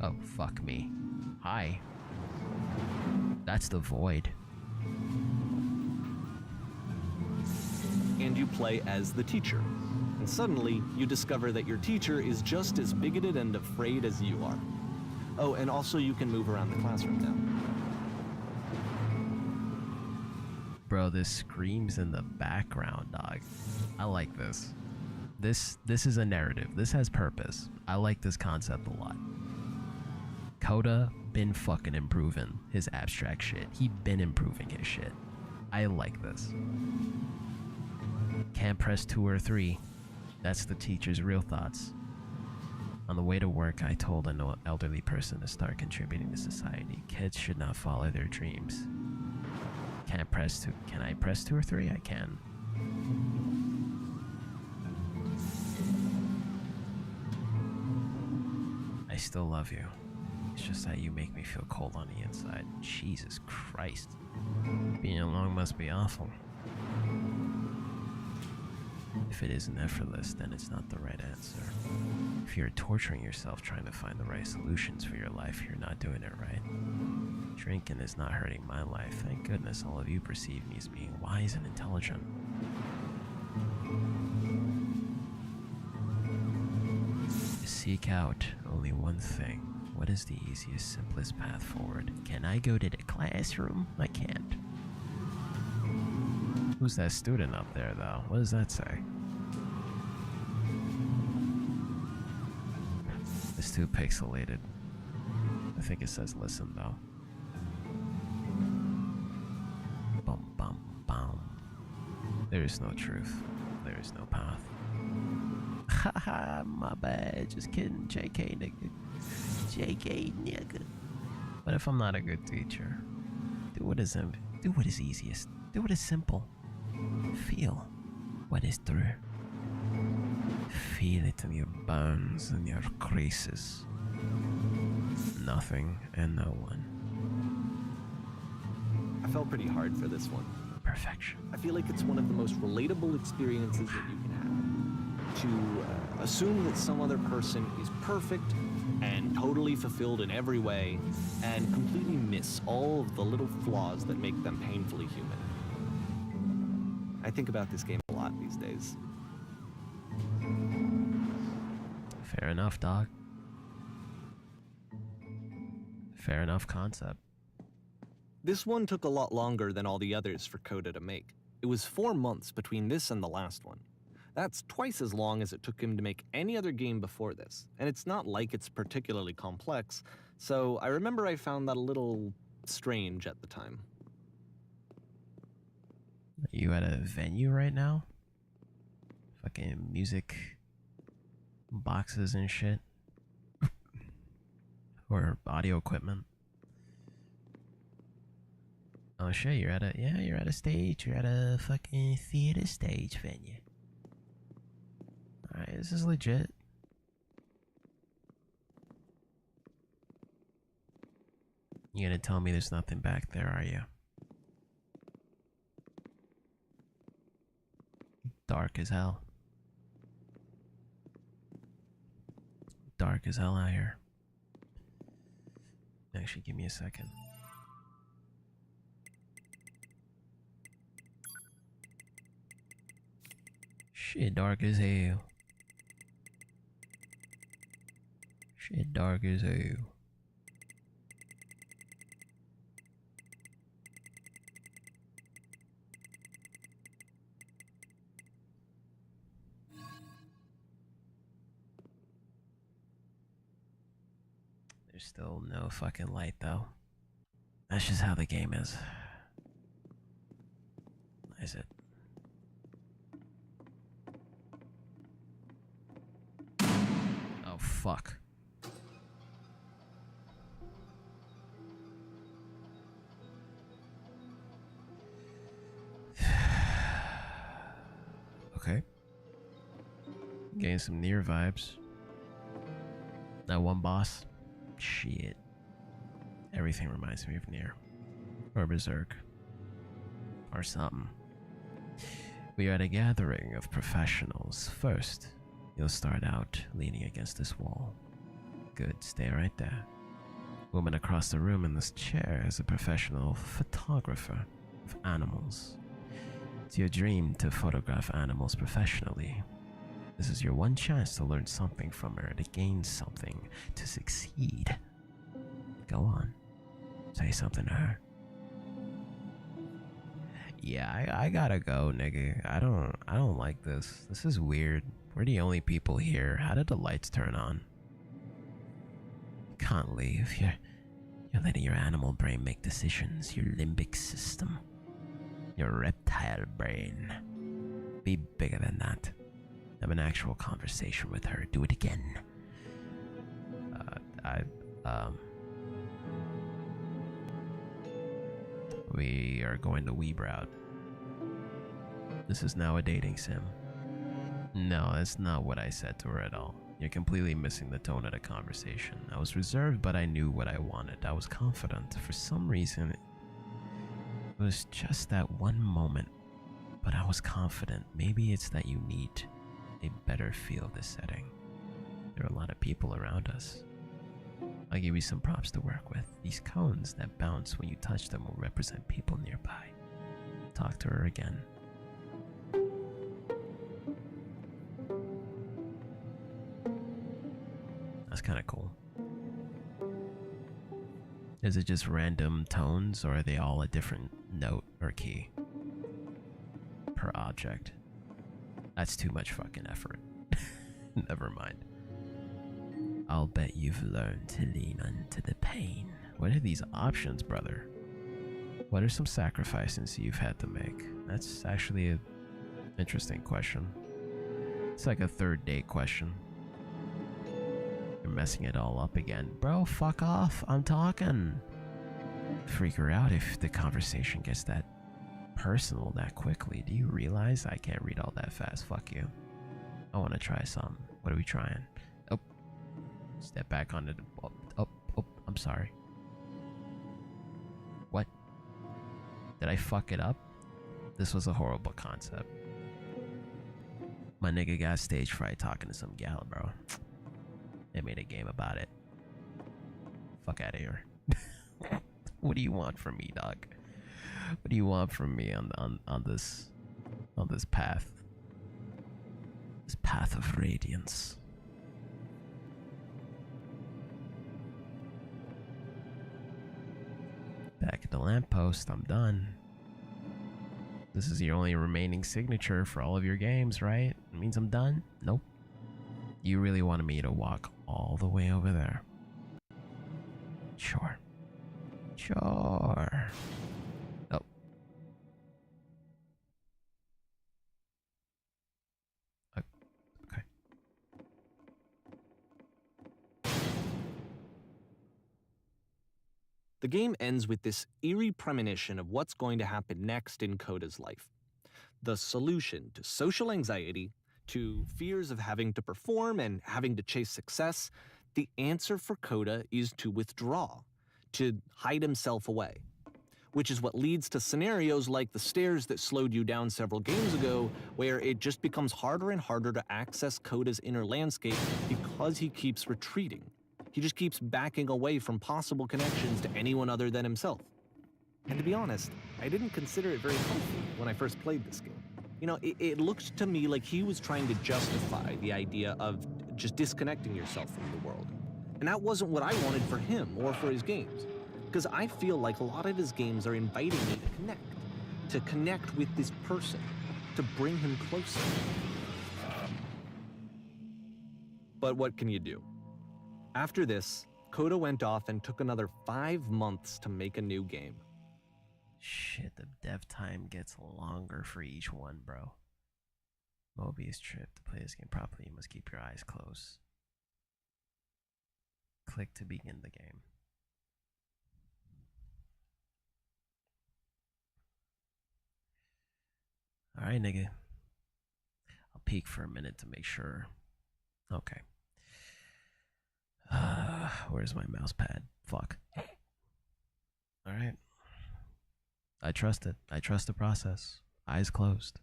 Oh, fuck me. Hi. That's the void. And you play as the teacher. And suddenly, you discover that your teacher is just as bigoted and afraid as you are. Oh, and also you can move around the classroom now. Bro, this screams in the background, dog. I like this. This is a narrative. This has purpose. I like this concept a lot. Coda been fucking improving his abstract shit. He been improving his shit. I like this. Can't press 2 or 3. That's the teacher's real thoughts. On the way to work, I told an elderly person to start contributing to society. Kids should not follow their dreams. Can't press 2. Can I press 2 or 3? I can. I still love you. It's just that you make me feel cold on the inside. Jesus Christ. Being alone must be awful. If it isn't effortless, then it's not the right answer. If you're torturing yourself trying to find the right solutions for your life, you're not doing it right. Drinking is not hurting my life. Thank goodness all of you perceive me as being wise and intelligent. Seek out only one thing. What is the easiest, simplest path forward? Can I go to the classroom? I can't. Who's that student up there, though? What does that say? It's too pixelated. I think it says listen, though. Bum, bum, bum. There is no truth. There is no path. Haha, my bad. Just kidding. JK, nigga. JK, nigga. But if I'm not a good teacher, do what is easiest. Do what is simple. Feel what is true. feel it in your bones and your creases. Nothing and no one. I felt pretty hard for this one. Perfection. I feel like it's one of the most relatable experiences that you can have. To assume that some other person is perfect and totally fulfilled in every way, and completely miss all of the little flaws that make them painfully human. I think about this game a lot these days. Fair enough, dog. Fair enough concept. This one took a lot longer than all the others for Coda to make. It was 4 months between this and the last one. That's twice as long as it took him to make any other game before this, and it's not like it's particularly complex, so I remember I found that a little strange at the time. Are you at a venue right now? Fucking music boxes and shit? Or audio equipment? Oh shit, you're at a stage, you're at a fucking theater stage venue. Alright, this is legit. You gonna tell me there's nothing back there, are you? Dark as hell. Dark as hell out here. Actually, give me a second. Shit dark as hell. Shit dark as hell. There's still no fucking light though. That's just how the game is. Is it? Oh fuck. Okay. Getting some near vibes. That one boss. Shit. Everything reminds me of Nier. Or Berserk. Or something. We are at a gathering of professionals. First, you'll start out leaning against this wall. Good, stay right there. Woman across the room in this chair is a professional photographer of animals. It's your dream to photograph animals professionally. This is your one chance to learn something from her, to gain something, to succeed. Go on. Say something to her. Yeah, I gotta go, nigga. I don't like this. This is weird. We're the only people here. How did the lights turn on? Can't leave. You're letting your animal brain make decisions. Your limbic system. Your reptile brain. Be bigger than that. Have an actual conversation with her. Do it again. We are going to Weebrout. This is now a dating sim. No, that's not what I said to her at all. You're completely missing the tone of the conversation. I was reserved, but I knew what I wanted. I was confident. For some reason, it was just that one moment. But I was confident. Maybe it's that you need a better feel of the setting. There are a lot of people around us. I'll give you some props to work with. These cones that bounce when you touch them will represent people nearby. Talk to her again. That's kind of cool. Is it just random tones, or are they all a different note or key per object? That's too much fucking effort. Never mind. I'll bet you've learned to lean into the pain. What are these options, brother? What are some sacrifices you've had to make? That's actually an interesting question. It's like a third date question. You're messing it all up again. Bro, fuck off. I'm talking. Freak her out if the conversation gets that personal that quickly. Do you realize I can't read all that fast? Fuck you. I want to try some. What are we trying? Oh, step back onto the. Oh, I'm sorry. What? Did I fuck it up? This was a horrible concept. My nigga got stage fright talking to some gal, bro. They made a game about it. Fuck out of here. What do you want from me, dog? What do you want from me on this path? This path of radiance. Back at the lamppost, I'm done. This is your only remaining signature for all of your games, right? It means I'm done? Nope. You really wanted me to walk all the way over there. Sure. Sure. Oh. Okay. The game ends with this eerie premonition of what's going to happen next in Coda's life. The solution to social anxiety, to fears of having to perform and having to chase success, the answer for Coda is to withdraw, to hide himself away. Which is what leads to scenarios like the stairs that slowed you down several games ago, where it just becomes harder and harder to access Coda's inner landscape because he keeps retreating. He just keeps backing away from possible connections to anyone other than himself. And to be honest, I didn't consider it very healthy when I first played this game. You know, it looked to me like he was trying to justify the idea of just disconnecting yourself from the world. And that wasn't what I wanted for him or for his games. Because I feel like a lot of his games are inviting me to connect with this person, to bring him closer. But what can you do? After this, Coda went off and took another 5 months to make a new game. Shit, the dev time gets longer for each one, bro. Mobius trip. To play this game properly, you must keep your eyes closed. Click to begin the game. Alright, nigga. I'll peek for a minute to make sure. Okay. Where's my mouse pad? Fuck. Alright. I trust it. I trust the process. Eyes closed.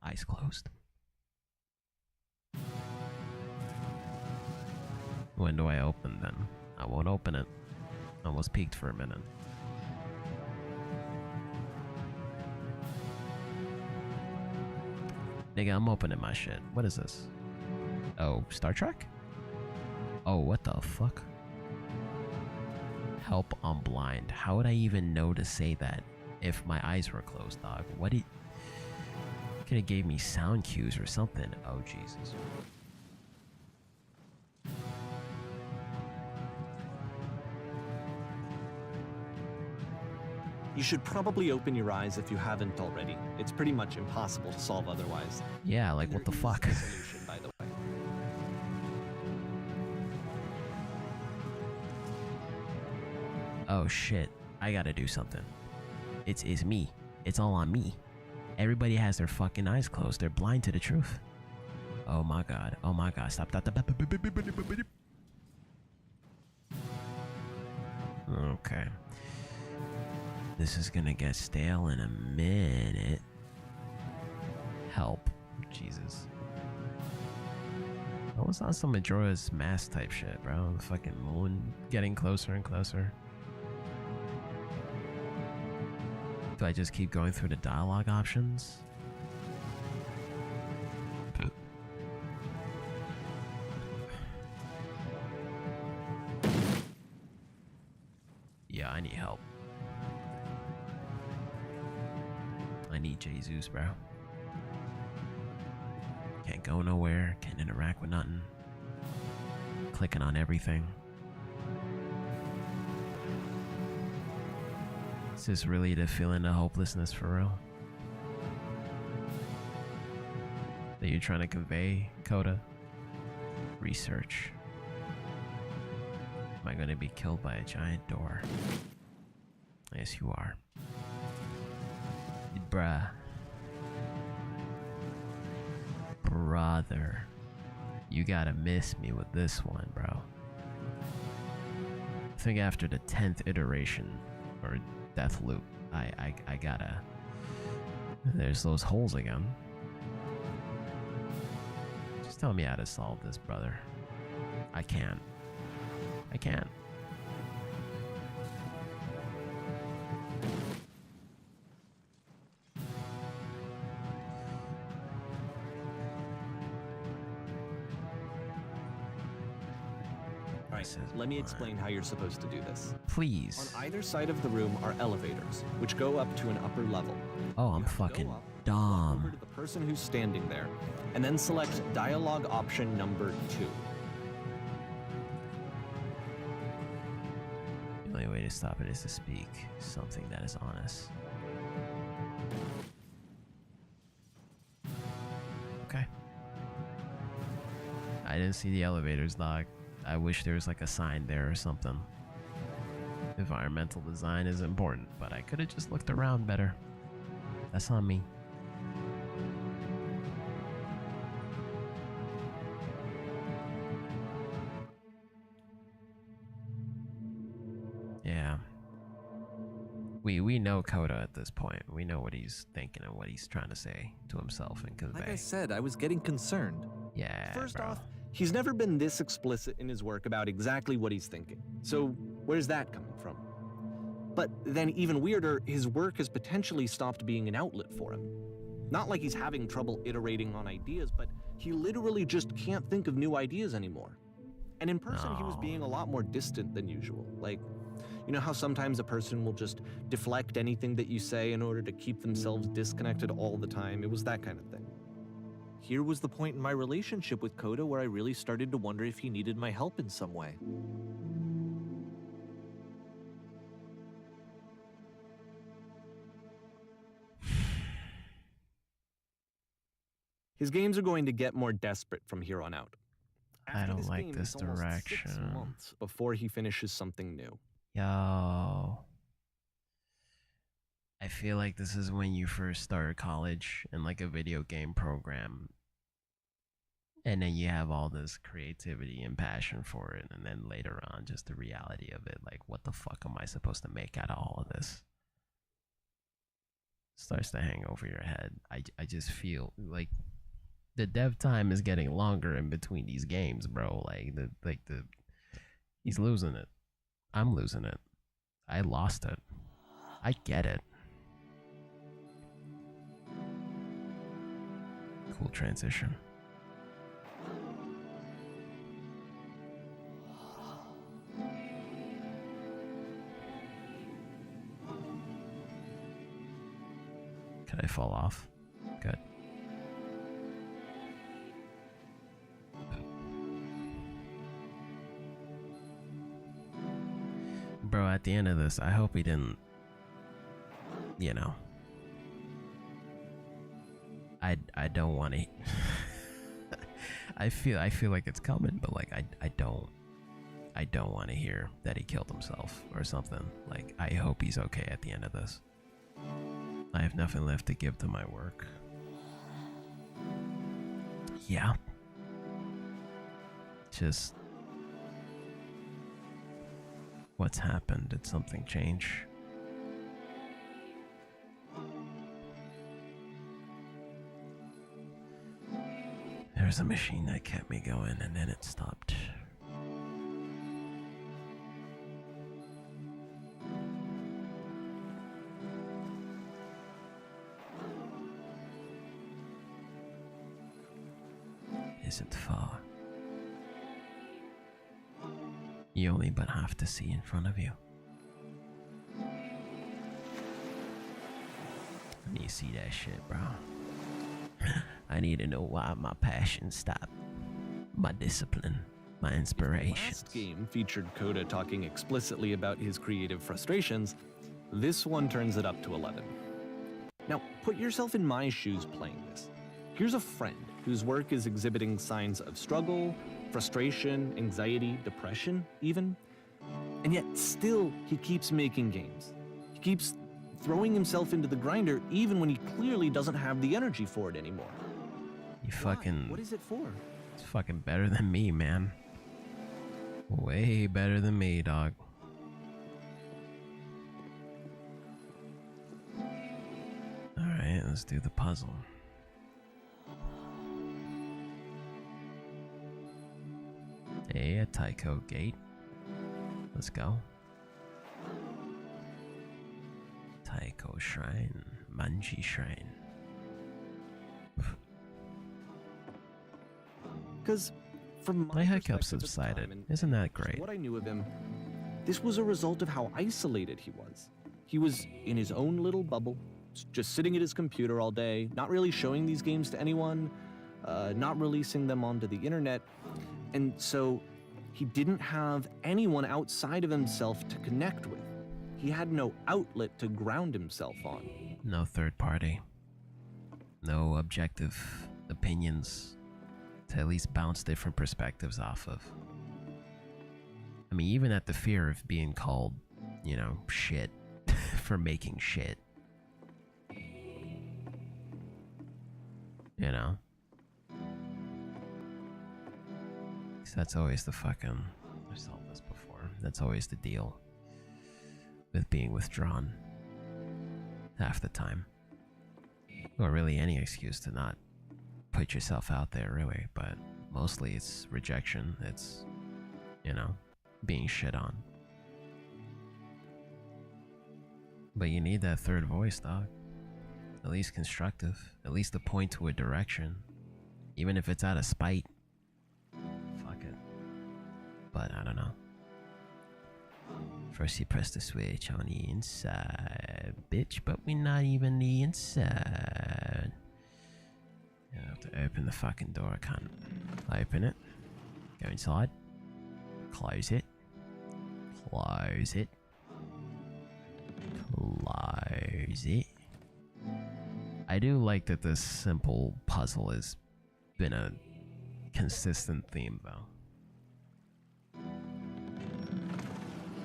Eyes closed. When do I open them? I won't open it. Almost peeked for a minute. Nigga, I'm opening my shit. What is this? Oh, Star Trek? Oh, what the fuck? Help, I'm blind. How would I even know to say that if my eyes were closed, dog? What did... Could have gave me sound cues or something. Oh, Jesus. You should probably open your eyes if you haven't already. It's pretty much impossible to solve otherwise. Yeah, like what the fuck? There is a solution, by the way. Oh shit, I gotta do something. It's me. It's all on me. Everybody has their fucking eyes closed. They're blind to the truth. Oh my god. Oh my god. Stop. Okay. This is gonna get stale in a minute. Help. Jesus. I was on some Majora's Mask type shit, bro. The fucking moon getting closer and closer. Do I just keep going through the dialogue options? Yeah, I need help. I need Jesus, bro. Can't go nowhere, can't interact with nothing. Clicking on everything. Is this really the feeling of hopelessness for real? That you're trying to convey, Coda? Research. Am I gonna be killed by a giant door? Yes, you are. Bruh. brother, you gotta miss me with this one, bro. I think after the 10th iteration, or death loop, I gotta... There's those holes again. Just tell me how to solve this, brother. I can't. I can't. Let me explain how you're supposed to do this. Please. On either side of the room are elevators, which go up to an upper level. Oh, I'm You have to fucking go up, walk dumb. over to the person who's standing there, and then select dialogue option number 2. The only way to stop it is to speak something that is honest. Okay. I didn't see the elevators, dog. I wish there was like a sign there or something. Environmental design is important, but I could have just looked around better. That's on me. Yeah. We know Coda at this point. We know what he's thinking and what he's trying to say to himself and convey. Like I said, I was getting concerned. Yeah, First bro. off, he's never been this explicit in his work about exactly what he's thinking. So where's that coming from? But then even weirder, his work has potentially stopped being an outlet for him. Not like he's having trouble iterating on ideas, but he literally just can't think of new ideas anymore. And in person, he was being a lot more distant than usual. Like, you know how sometimes a person will just deflect anything that you say in order to keep themselves disconnected all the time? It was that kind of thing. Here was the point in my relationship with Coda where I really started to wonder if he needed my help in some way. His games are going to get more desperate from here on out. I don't like game, this it's almost 6 direction. months before he finishes something new. Yo. I feel like this is when you first start college in like a video game program. And then you have all this creativity and passion for it. And then later on, just the reality of it. Like, what the fuck am I supposed to make out of all of this? Starts to hang over your head. I just feel like the dev time is getting longer in between these games, bro. He's losing it. I'm losing it. I lost it. I get it. Cool transition. Can I fall off? Good. Bro, at the end of this, I hope he didn't, you know. I don't want to. I feel like it's coming, but like I don't want to hear that he killed himself or something. Like, I hope he's okay at the end of this. I have nothing left to give to my work. Yeah. Just... what's happened? Did something change? There was a machine that kept me going and then it stopped. Isn't far. You only but have to see in front of you. I need to see that shit, bro. I need to know why my passion stopped. My discipline, my inspiration. The last game featured Coda talking explicitly about his creative frustrations. This one turns it up to 11. Now, put yourself in my shoes playing this. Here's a friend whose work is exhibiting signs of struggle, frustration, anxiety, depression, even. And yet, still, he keeps making games. He keeps throwing himself into the grinder even when he clearly doesn't have the energy for it anymore. You Why? fucking... What is it for? It's fucking better than me, man. Way better than me, dog. Alright, let's do the puzzle. Hey, a Taiko gate. Let's go. Taiko Shrine. Manji Shrine. Because from My my hiccups perspective at the subsided. time, and Isn't that great? what I knew of him, this was a result of how isolated he was. He was in his own little bubble, just sitting at his computer all day, not really showing these games to anyone, not releasing them onto the internet. And so he didn't have anyone outside of himself to connect with. He had no outlet to ground himself on. No third party. No objective opinions to at least bounce different perspectives off of. I mean, even at the fear of being called, you know, shit for making shit. You know? 'Cause that's always the fucking... I've solved this before. That's always the deal with being withdrawn. Half the time. Or really any excuse to not put yourself out there, really. But mostly it's rejection. It's, you know, being shit on. But you need that third voice, dog. At least constructive. At least to point to a direction. Even if it's out of spite. Fuck it. But I don't know. First you press the switch on the inside, bitch, but we're not even the inside. You have to open the fucking door, I can't open it. Go inside. Close it. Close it. Close it. I do like that this simple puzzle has been a consistent theme, though.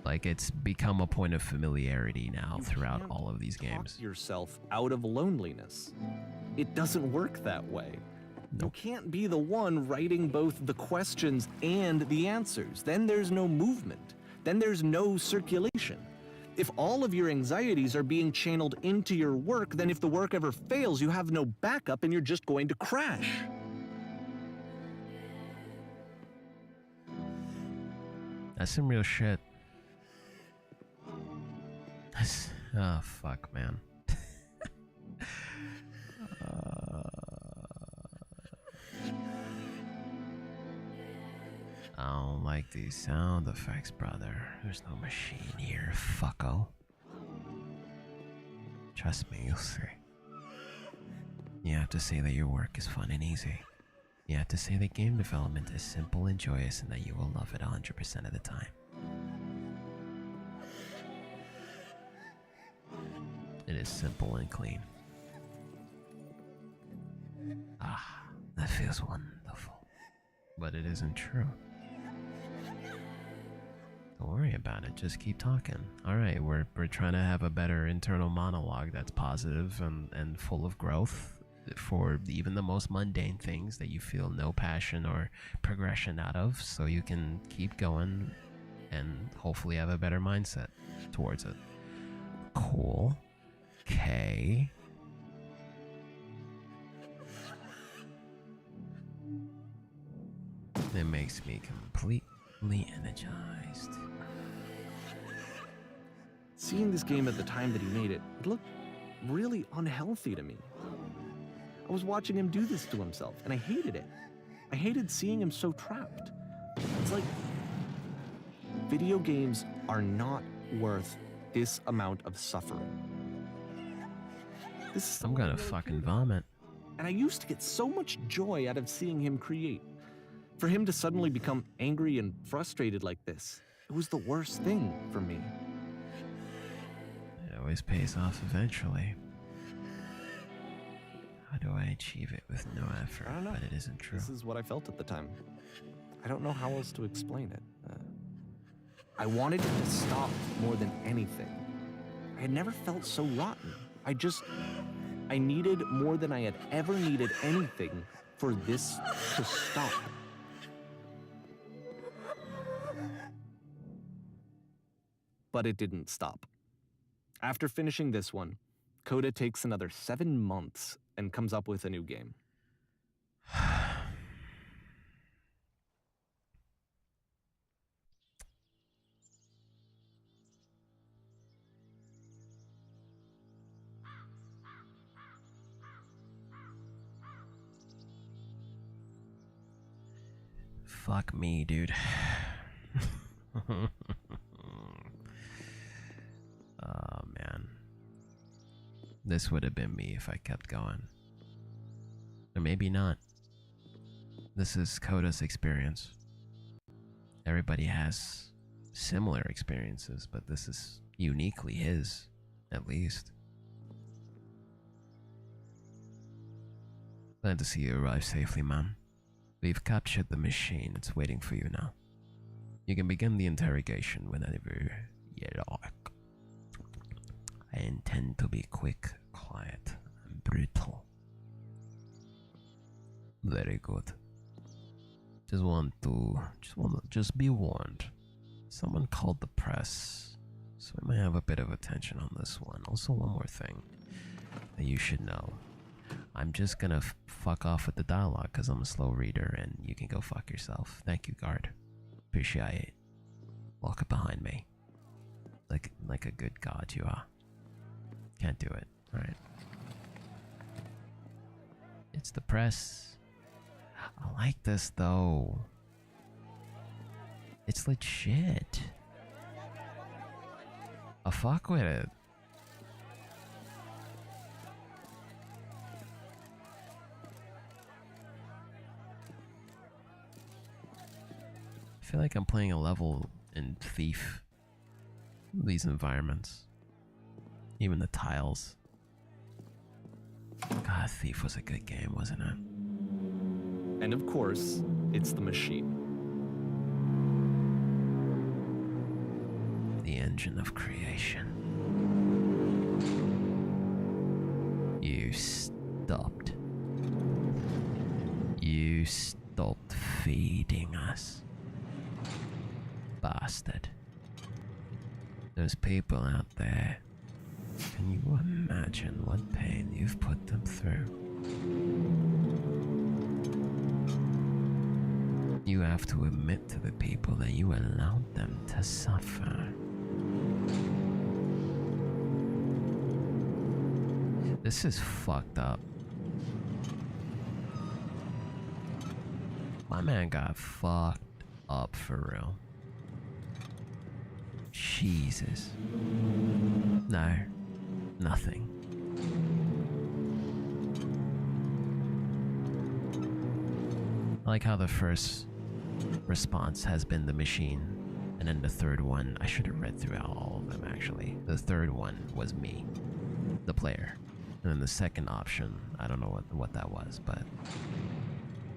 Like, it's become a point of familiarity now throughout all of these games. Talk yourself out of loneliness. It doesn't work that way. You can't be the one writing both the questions and the answers. Then there's no movement. Then there's no circulation. If all of your anxieties are being channeled into your work, then if the work ever fails, you have no backup and you're just going to crash. That's some real shit. Oh, fuck, man. I don't like these sound effects, brother. There's no machine here, fucko. Trust me, you'll see. You have to say that your work is fun and easy. You have to say that game development is simple and joyous and that you will love it 100% of the time. It is simple and clean. Ah, that feels wonderful. But it isn't true. Don't worry about it, just keep talking. Alright, we're trying to have a better internal monologue that's positive and full of growth for even the most mundane things that you feel no passion or progression out of, so you can keep going and hopefully have a better mindset towards it. Cool. Okay. It makes me completely energized. Seeing this game at the time that he made it, it looked really unhealthy to me. I was watching him do this to himself, and I hated it. I hated seeing him so trapped. It's like, video games are not worth this amount of suffering. This is I'm gonna fucking vomit. And I used to get so much joy out of seeing him create. For him to suddenly become angry and frustrated like this, it was the worst thing for me. It always pays off eventually. How do I achieve it with no effort? I don't know. But it isn't true. This is what I felt at the time. I don't know how else to explain it. I wanted it to stop more than anything. I had never felt so rotten. I needed more than I had ever needed anything for this to stop. But it didn't stop. After finishing this one, Coda takes another 7 months and comes up with a new game. Fuck me, dude. Oh, man. This would have been me if I kept going. Or maybe not. This is Coda's experience. Everybody has similar experiences, but this is uniquely his, at least. Glad to see you arrive safely, man. We've captured the machine. It's waiting for you now. You can begin the interrogation whenever you like. I intend to be quick, quiet, and brutal. Very good. Just be warned. Someone called the press, so we may have a bit of attention on this one. Also, one more thing that you should know. I'm just gonna fuck off with the dialogue because I'm a slow reader and you can go fuck yourself. Thank you, guard. Appreciate it. Walk up behind me. Like a good god you are. Can't do it. Alright. It's the press. I like this though. It's legit. I fuck with it. I feel like I'm playing a level in Thief. These environments. Even the tiles. God, Thief was a good game, wasn't it? And of course, it's the machine. The engine of creation. You stopped. You stopped feeding us. Bastard. Those people out there. Can you imagine what pain you've put them through? You have to admit to the people that you allowed them to suffer. This is fucked up. My man got fucked up for real. Jesus. No. Nothing. I like how the first response has been the machine, and then the third one, I should have read through all of them actually. The third one was me, the player. And then the second option, I don't know what that was, but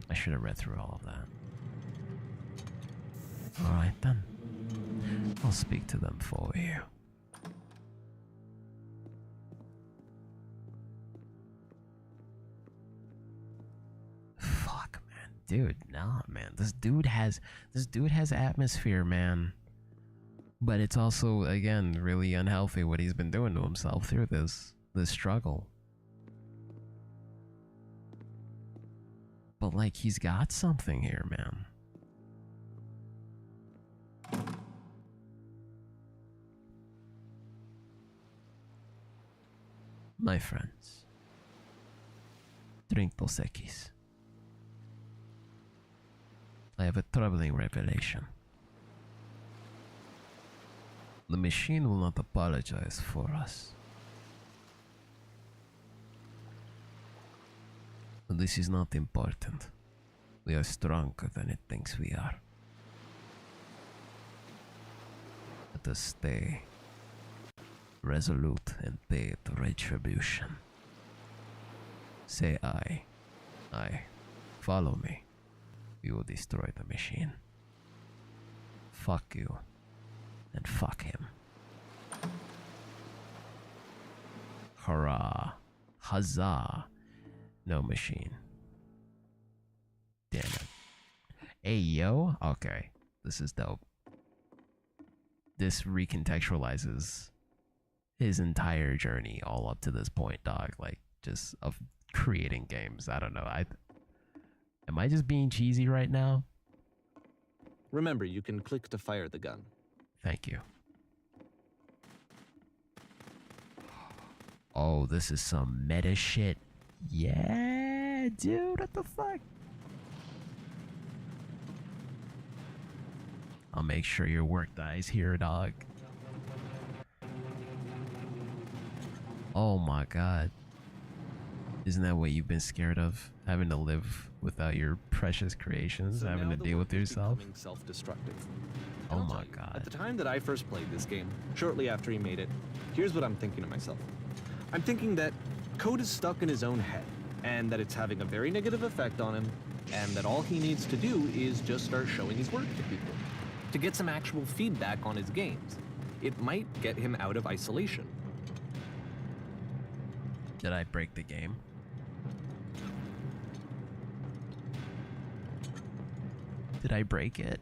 I should have read through all of that. Alright then. I'll speak to them for you. Fuck, man. Dude, nah, man. This dude has atmosphere, man. But it's also, again, really unhealthy what he's been doing to himself through this struggle. But like, he's got something here, man. My friends, drink Dos Equis. I have a troubling revelation. The machine will not apologize for us. This is not important. We are stronger than it thinks we are. Let us stay resolute and pay it retribution. Say aye. Aye. Follow me. We will destroy the machine. Fuck you. And fuck him. Hurrah. Huzzah. No machine. Damn it. Hey, yo? Okay. This is dope. This recontextualizes his entire journey all up to this point, dog. Like, just of creating games. I don't know. Am I just being cheesy right now? Remember, you can click to fire the gun. Thank you. Oh, this is some meta shit. Yeah, dude, what the fuck? I'll make sure your work dies here, dog. Oh my god. Isn't that what you've been scared of? Having to live without your precious creations, So having now to the deal work with is yourself? becoming self-destructive. Oh I'll my tell you, god. At the time that I first played this game, shortly after he made it, here's what I'm thinking to myself. I'm thinking that code is stuck in his own head, and that it's having a very negative effect on him, and that all he needs to do is just start showing his work to people, to get some actual feedback on his games. It might get him out of isolation. Did I break the game? Did I break it?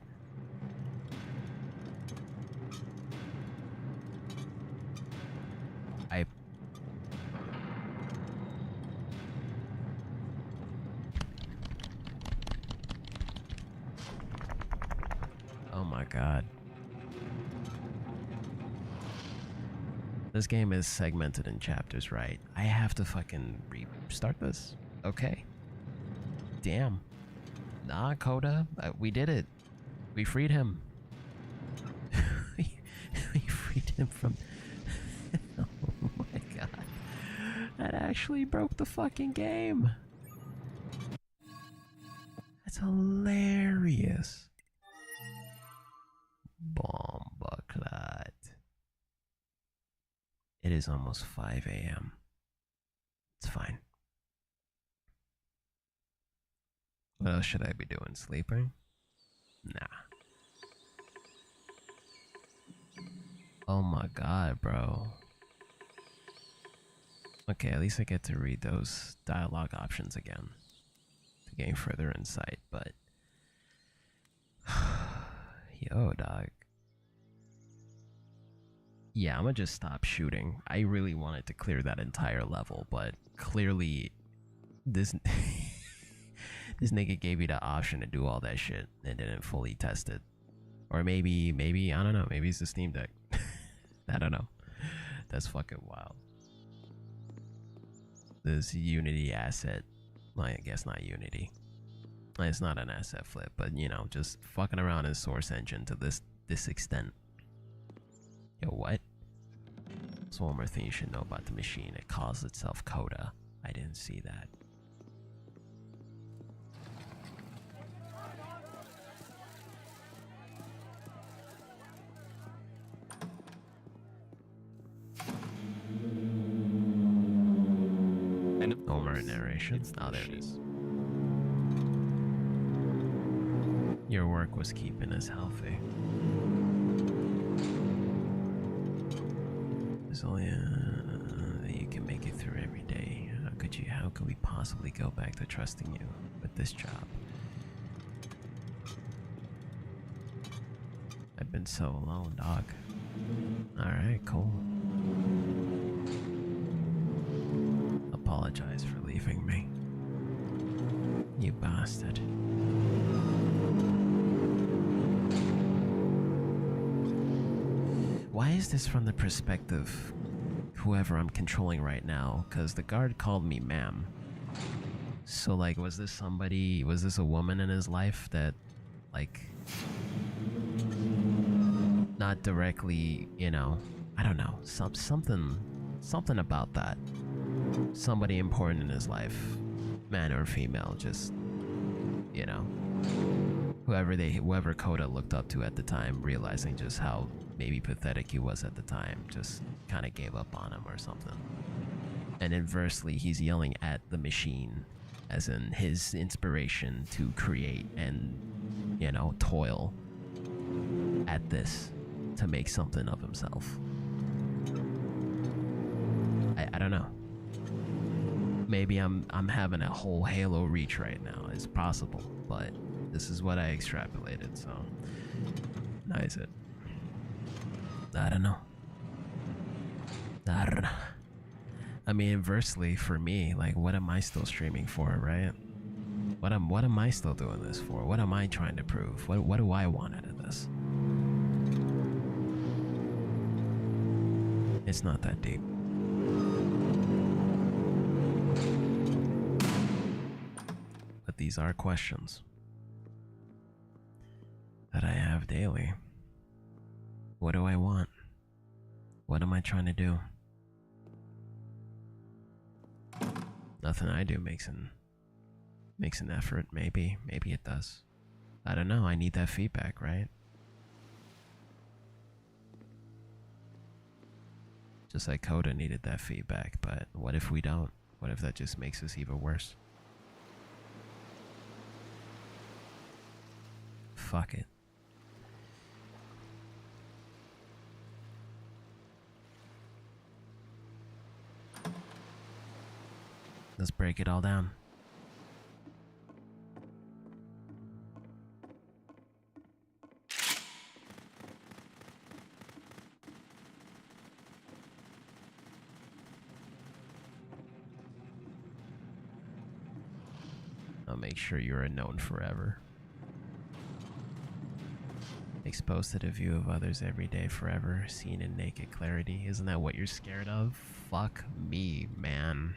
I... Oh my god. This game is segmented in chapters, right? I have to fucking restart this? Okay. Damn. Nah, Coda, we did it. We freed him. we freed him from... Oh my god. That actually broke the fucking game. That's hilarious. Bomba clat. It is almost 5 a.m. It's fine. What else should I be doing? Sleeping? Nah. Oh my god, bro. Okay, at least I get to read those dialogue options again to gain further insight, but... Yo, dog. Yeah, I'm gonna just stop shooting. I really wanted to clear that entire level, but clearly this this nigga gave you the option to do all that shit and didn't fully test it. Or maybe, I don't know, maybe it's the Steam Deck. I don't know. That's fucking wild. This Unity asset, well, I guess not Unity. It's not an asset flip, but you know, just fucking around in Source Engine to this extent. Yo, what? So one more thing you should know about the machine. It calls itself Coda. I didn't see that. And of No more course, narration. it's the Oh, there it machine. is. Your work was keeping us healthy. There's only that you can make it through every day. How could we possibly go back to trusting you with this job? I've been so alone, dog. Alright, cool. Apologize for leaving me. You bastard. Why is this from the perspective whoever I'm controlling right now? Because the guard called me ma'am. So like, was this a woman in his life that, like, not directly, you know, I don't know, something about that. Somebody important in his life, man or female, just, you know, whoever Coda looked up to at the time, realizing just how maybe pathetic he was at the time, just kind of gave up on him or something. And inversely, he's yelling at the machine, as in his inspiration to create and, you know, toil at this to make something of himself. I don't know. Maybe I'm having a whole Halo reach right now. It's possible, but this is what I extrapolated, so nice it. I don't know. I don't know. I mean, inversely for me, like, what am I still streaming for, right? What am I still doing this for? What am I trying to prove? What do I want out of this? It's not that deep. But these are questions that I have daily. What do I want? What am I trying to do? Nothing I do makes an effort. Maybe it does. I don't know. I need that feedback, right? Just like Coda needed that feedback, but what if we don't? What if that just makes us even worse? Fuck it. Let's break it all down. I'll make sure you are known forever. Exposed to the view of others every day forever, seen in naked clarity. Isn't that what you're scared of? Fuck me, man.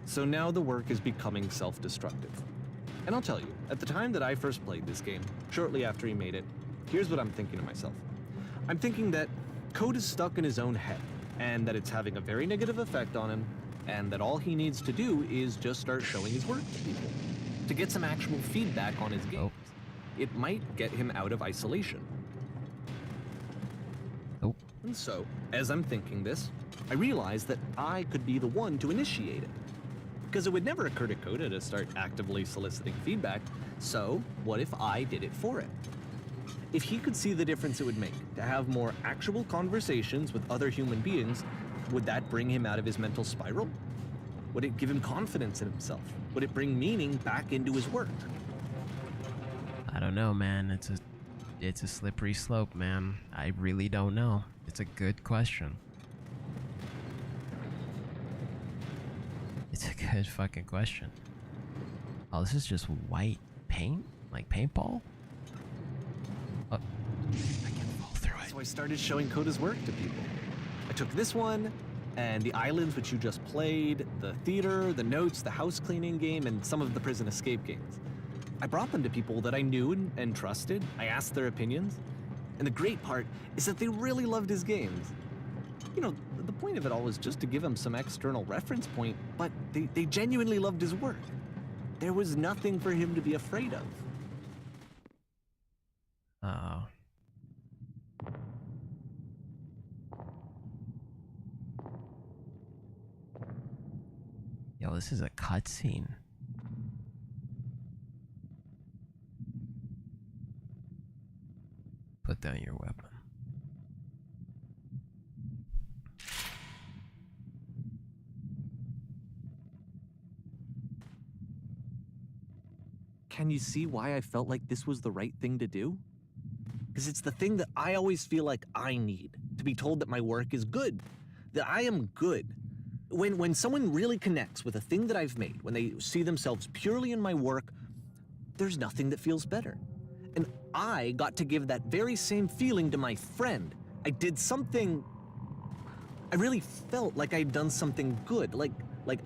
So now the work is becoming self-destructive. And I'll tell you, at the time that I first played this game, shortly after he made it, here's what I'm thinking to myself. I'm thinking that Code is stuck in his own head, and that it's having a very negative effect on him, and that all he needs to do is just start showing his work to people, to get some actual feedback on his games. It might get him out of isolation. And so, as I'm thinking this, I realize that I could be the one to initiate it. Because it would never occur to Coda to start actively soliciting feedback, so what if I did it for him? If he could see the difference it would make to have more actual conversations with other human beings, would that bring him out of his mental spiral? Would it give him confidence in himself? Would it bring meaning back into his work? I don't know, man. It's a slippery slope, man. I really don't know. It's a good question. It's a good fucking question. Oh, this is just white paint? Like paintball? Oh, I can fall through it. So I started showing Coda's work to people. I took this one, and the islands which you just played, the theater, the notes, the house cleaning game, and some of the prison escape games. I brought them to people that I knew and trusted. I asked their opinions. And the great part is that they really loved his games. You know, the point of it all was just to give him some external reference point, but they genuinely loved his work. There was nothing for him to be afraid of. Uh-oh. Yo, this is a cutscene. Put down your weapon. Can you see why I felt like this was the right thing to do? Because it's the thing that I always feel like I need, to be told that my work is good, that I am good. When someone really connects with a thing that I've made, when they see themselves purely in my work, there's nothing that feels better. And I got to give that very same feeling to my friend. I did something, I really felt like I'd done something good, like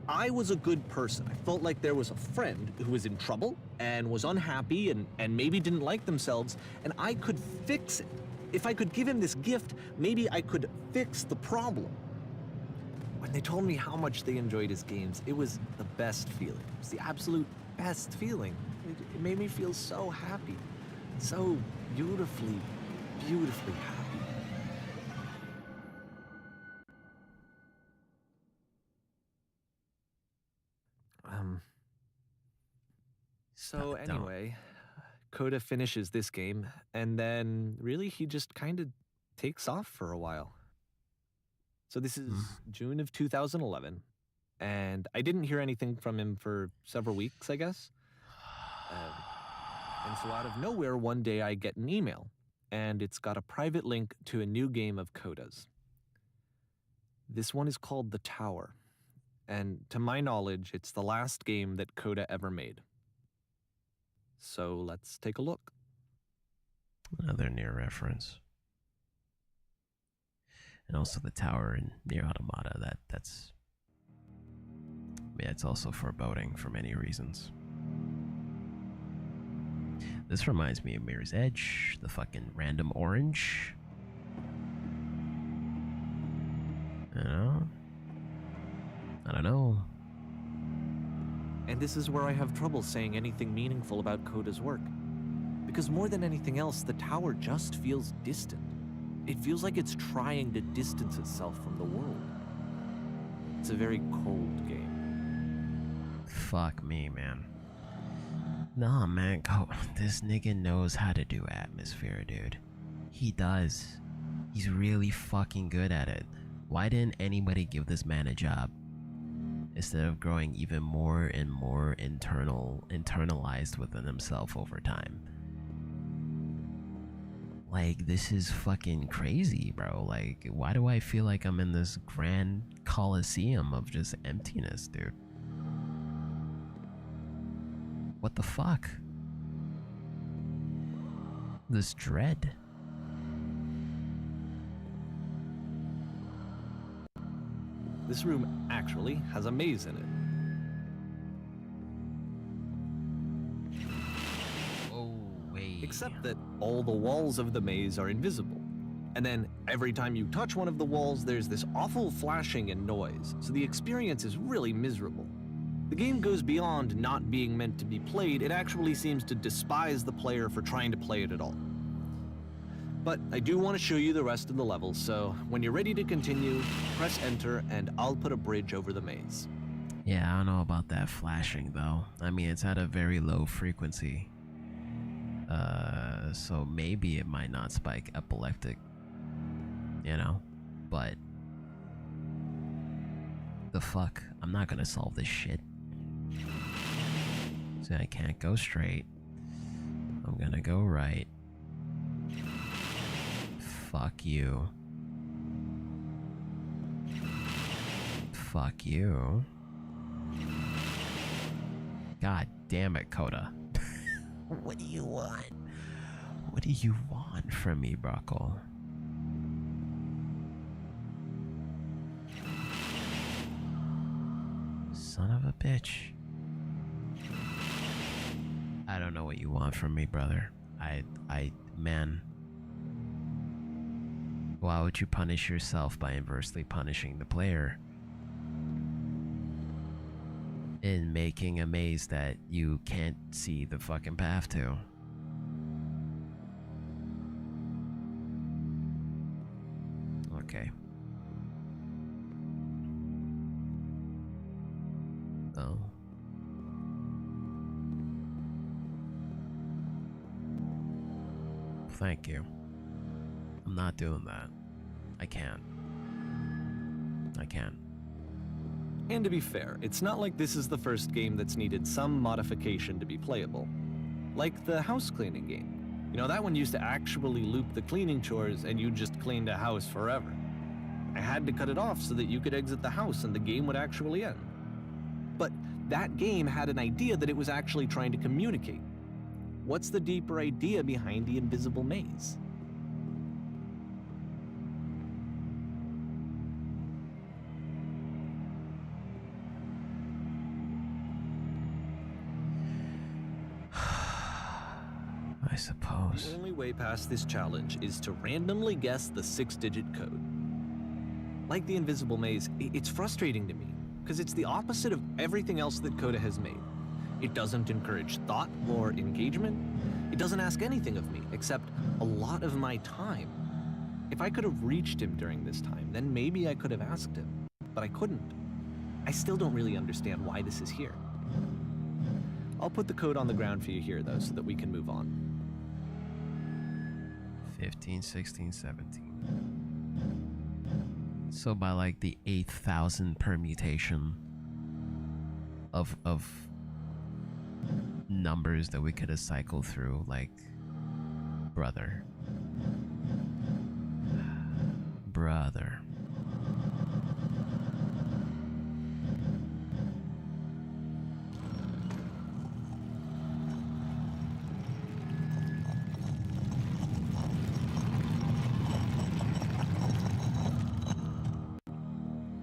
I was a good person. I felt like there was a friend who was in trouble and was unhappy and maybe didn't like themselves, and I could fix it. If I could give him this gift, maybe I could fix the problem. When they told me how much they enjoyed his games, it was the best feeling. It was the absolute best feeling. It made me feel so happy. So beautifully, beautifully happy. So anyway, Coda finishes this game, and then really he just kind of takes off for a while. So this is June of 2011. and I didn't hear anything from him for several weeks, I guess. And so out of nowhere, one day I get an email, and it's got a private link to a new game of Coda's. This one is called The Tower, and to my knowledge, it's the last game that Coda ever made. So let's take a look. Another near reference. And also the tower in near Automata, that's yeah, it's also foreboding for many reasons. This reminds me of Mirror's Edge, the fucking random orange. You know? I don't know. And this is where I have trouble saying anything meaningful about Coda's work. Because more than anything else, the tower just feels distant. It feels like it's trying to distance itself from the world. It's a very cold game. Fuck me, man. Nah, man, this nigga knows how to do atmosphere, dude. He does. He's really fucking good at it. Why didn't anybody give this man a job? Instead of growing even more and more internalized within himself over time. Like, this is fucking crazy, bro. Like, why do I feel like I'm in this grand coliseum of just emptiness, dude? What the fuck? This dread. This room actually has a maze in it. Oh, wait. Except that all the walls of the maze are invisible. And then every time you touch one of the walls, there's this awful flashing and noise, so the experience is really miserable. The game goes beyond not being meant to be played, it actually seems to despise the player for trying to play it at all. But I do want to show you the rest of the levels, so when you're ready to continue, press enter and I'll put a bridge over the maze. Yeah, I don't know about that flashing though. I mean, it's at a very low frequency. So maybe it might not spike epileptic, you know? But the fuck? I'm not gonna solve this shit. So I can't go straight. I'm gonna go right. Fuck you. Fuck you. God damn it, Coda. What do you want? What do you want from me, Brockle? Son of a bitch. I don't know what you want from me, brother. Man. Why would you punish yourself by inversely punishing the player? In making a maze that you can't see the fucking path to. Okay. Oh. Thank you. I'm not doing that. I can't. And to be fair, it's not like this is the first game that's needed some modification to be playable. Like the house cleaning game. You know, that one used to actually loop the cleaning chores and you just cleaned a house forever. I had to cut it off so that you could exit the house and the game would actually end. But that game had an idea that it was actually trying to communicate. What's the deeper idea behind the invisible maze? I suppose. The only way past this challenge is to randomly guess the 6-digit code. Like the invisible maze, it's frustrating to me, because it's the opposite of everything else that Coda has made. It doesn't encourage thought or engagement. It doesn't ask anything of me, except a lot of my time. If I could have reached him during this time, then maybe I could have asked him, but I couldn't. I still don't really understand why this is here. I'll put the code on the ground for you here, though, so that we can move on. 15, 16, 17. So by like the 8,000 permutation, of numbers that we could have cycled through, like brother. Brother.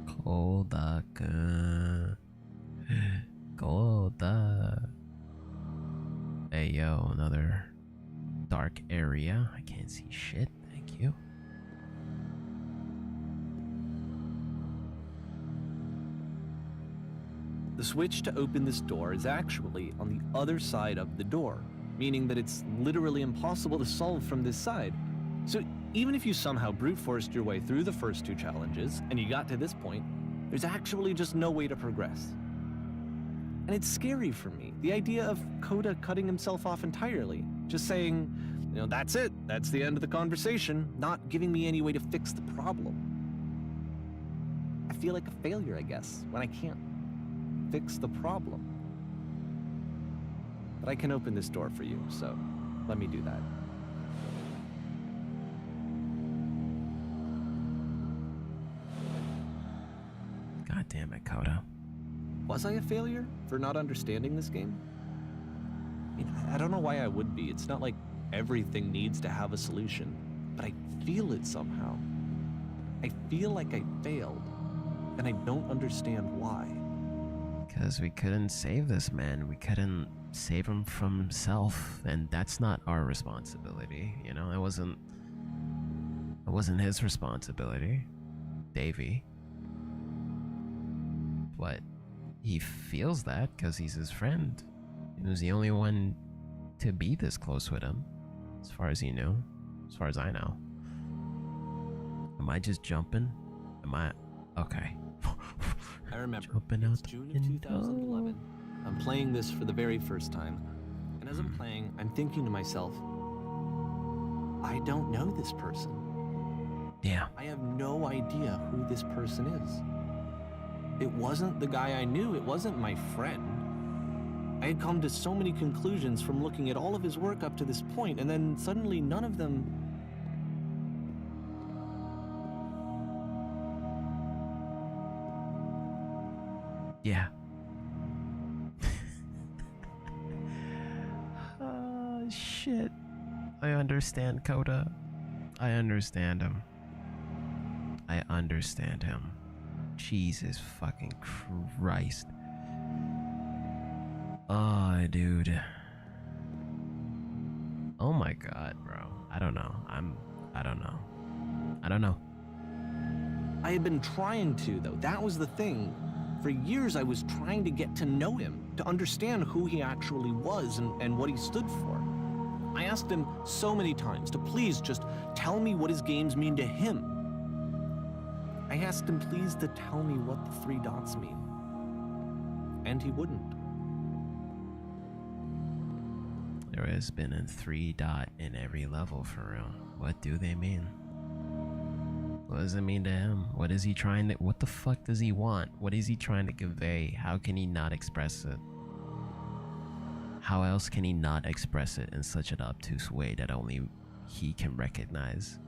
Kodaka. Koda. Hey yo, another dark area. I can't see shit. Thank you. The switch to open this door is actually on the other side of the door, meaning that it's literally impossible to solve from this side. So even if you somehow brute forced your way through the first two challenges and you got to this point, there's actually just no way to progress. And it's scary for me, the idea of Koda cutting himself off entirely, just saying, you know, that's it, that's the end of the conversation, not giving me any way to fix the problem. I feel like a failure, I guess, when I can't fix the problem. But I can open this door for you, so let me do that. God damn it, Koda. Was I a failure for not understanding this game? I mean, I don't know why I would be. It's not like everything needs to have a solution, but I feel it somehow. I feel like I failed, and I don't understand why. Because we couldn't save this man. We couldn't save him from himself, and that's not our responsibility. You know, it wasn't his responsibility, Davey. But he feels that because he's his friend. He was the only one to be this close with him, as far as he knew, as far as I know. Am I just jumping? Am I? Okay. I remember, Jumping out it's June of 2011. I'm playing this for the very first time. And as I'm playing, I'm thinking to myself, I don't know this person. Yeah. I have no idea who this person is. It wasn't the guy I knew, it wasn't my friend. I had come to so many conclusions from looking at all of his work up to this point, and then suddenly none of them... Yeah. Oh, shit. I understand Koda. I understand him. I understand him. Jesus fucking Christ. Oh, dude. Oh my god, bro. I don't know. I don't know. I don't know. I had been trying to, though. That was the thing. For years, I was trying to get to know him, to understand who he actually was and what he stood for. I asked him so many times to please just tell me what his games mean to him. I asked him please to tell me what the 3 dots mean. And he wouldn't. There has been a 3 dot in every level for real. What do they mean? What does it mean to him? What is he trying to... What the fuck does he want? What is he trying to convey? How can he not express it? How else can he not express it in such an obtuse way that only he can recognize?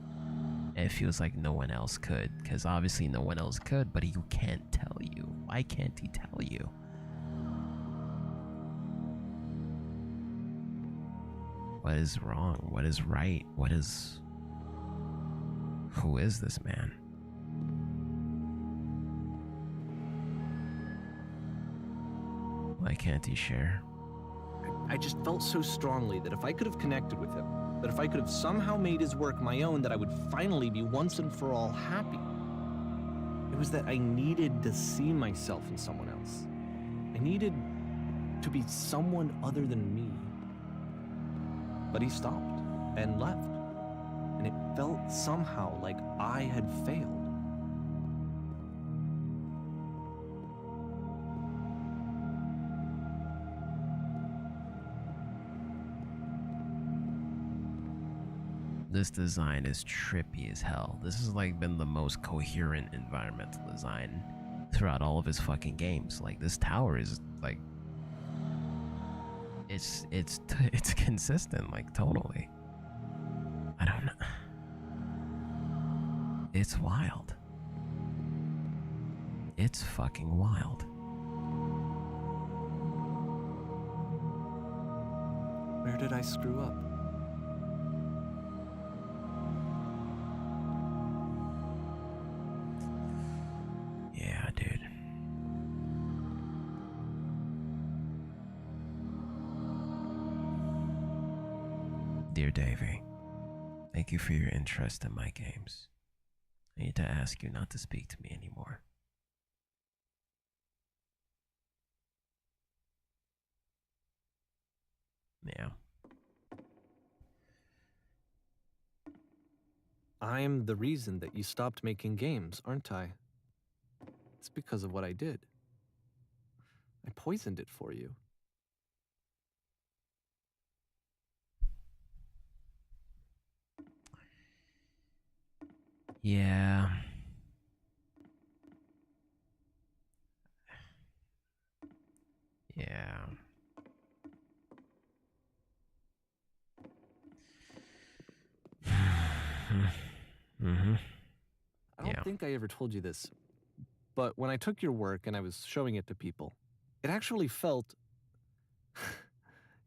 It feels like no one else could, because obviously no one else could, but he can't tell you. Why can't he tell you? What is wrong? What is right? What is... Who is this man? Why can't he share? I just felt so strongly that if I could have connected with him, that if I could have somehow made his work my own, that I would finally be once and for all happy. It was that I needed to see myself in someone else. I needed to be someone other than me. But he stopped and left. And it felt somehow like I had failed. This design is trippy as hell. This has like been the most coherent environmental design throughout all of his fucking games. Like this tower is Like, it's consistent, like totally. I don't know. It's wild. It's fucking wild. Where did I screw up? Yeah, dude. Dear Davey, thank you for your interest in my games. I need to ask you not to speak to me anymore. Yeah. I'm the reason that you stopped making games, aren't I? It's because of what I did. I poisoned it for you. Yeah. Yeah. Mm-hmm. I don't think I ever told you this, but when I took your work and I was showing it to people, it actually felt.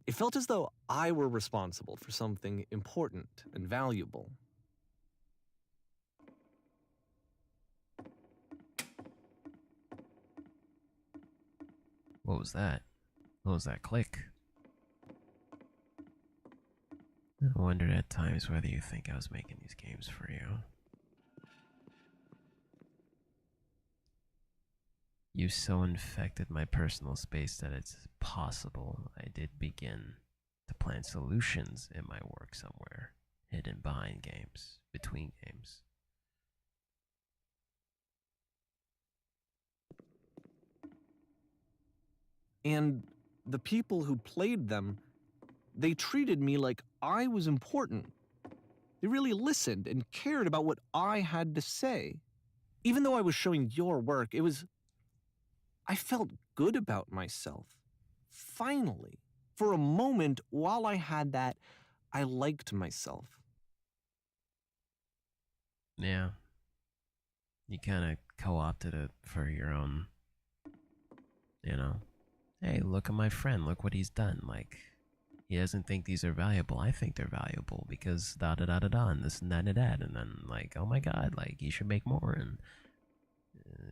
It felt as though I were responsible for something important and valuable. What was that? What was that click? I wondered at times whether you think I was making these games for you. You so infected my personal space that it's possible I did begin to plant solutions in my work somewhere, hidden behind games, between games. And the people who played them, they treated me like I was important. They really listened and cared about what I had to say. Even though I was showing your work, I felt good about myself. Finally, for a moment while I had that, I liked myself. Yeah. You kind of co opted it for your own, you know? Hey, look at my friend. Look what he's done. Like, he doesn't think these are valuable. I think they're valuable because da da da da da and this and that and that. And then, like, oh my god, like, he should make more. And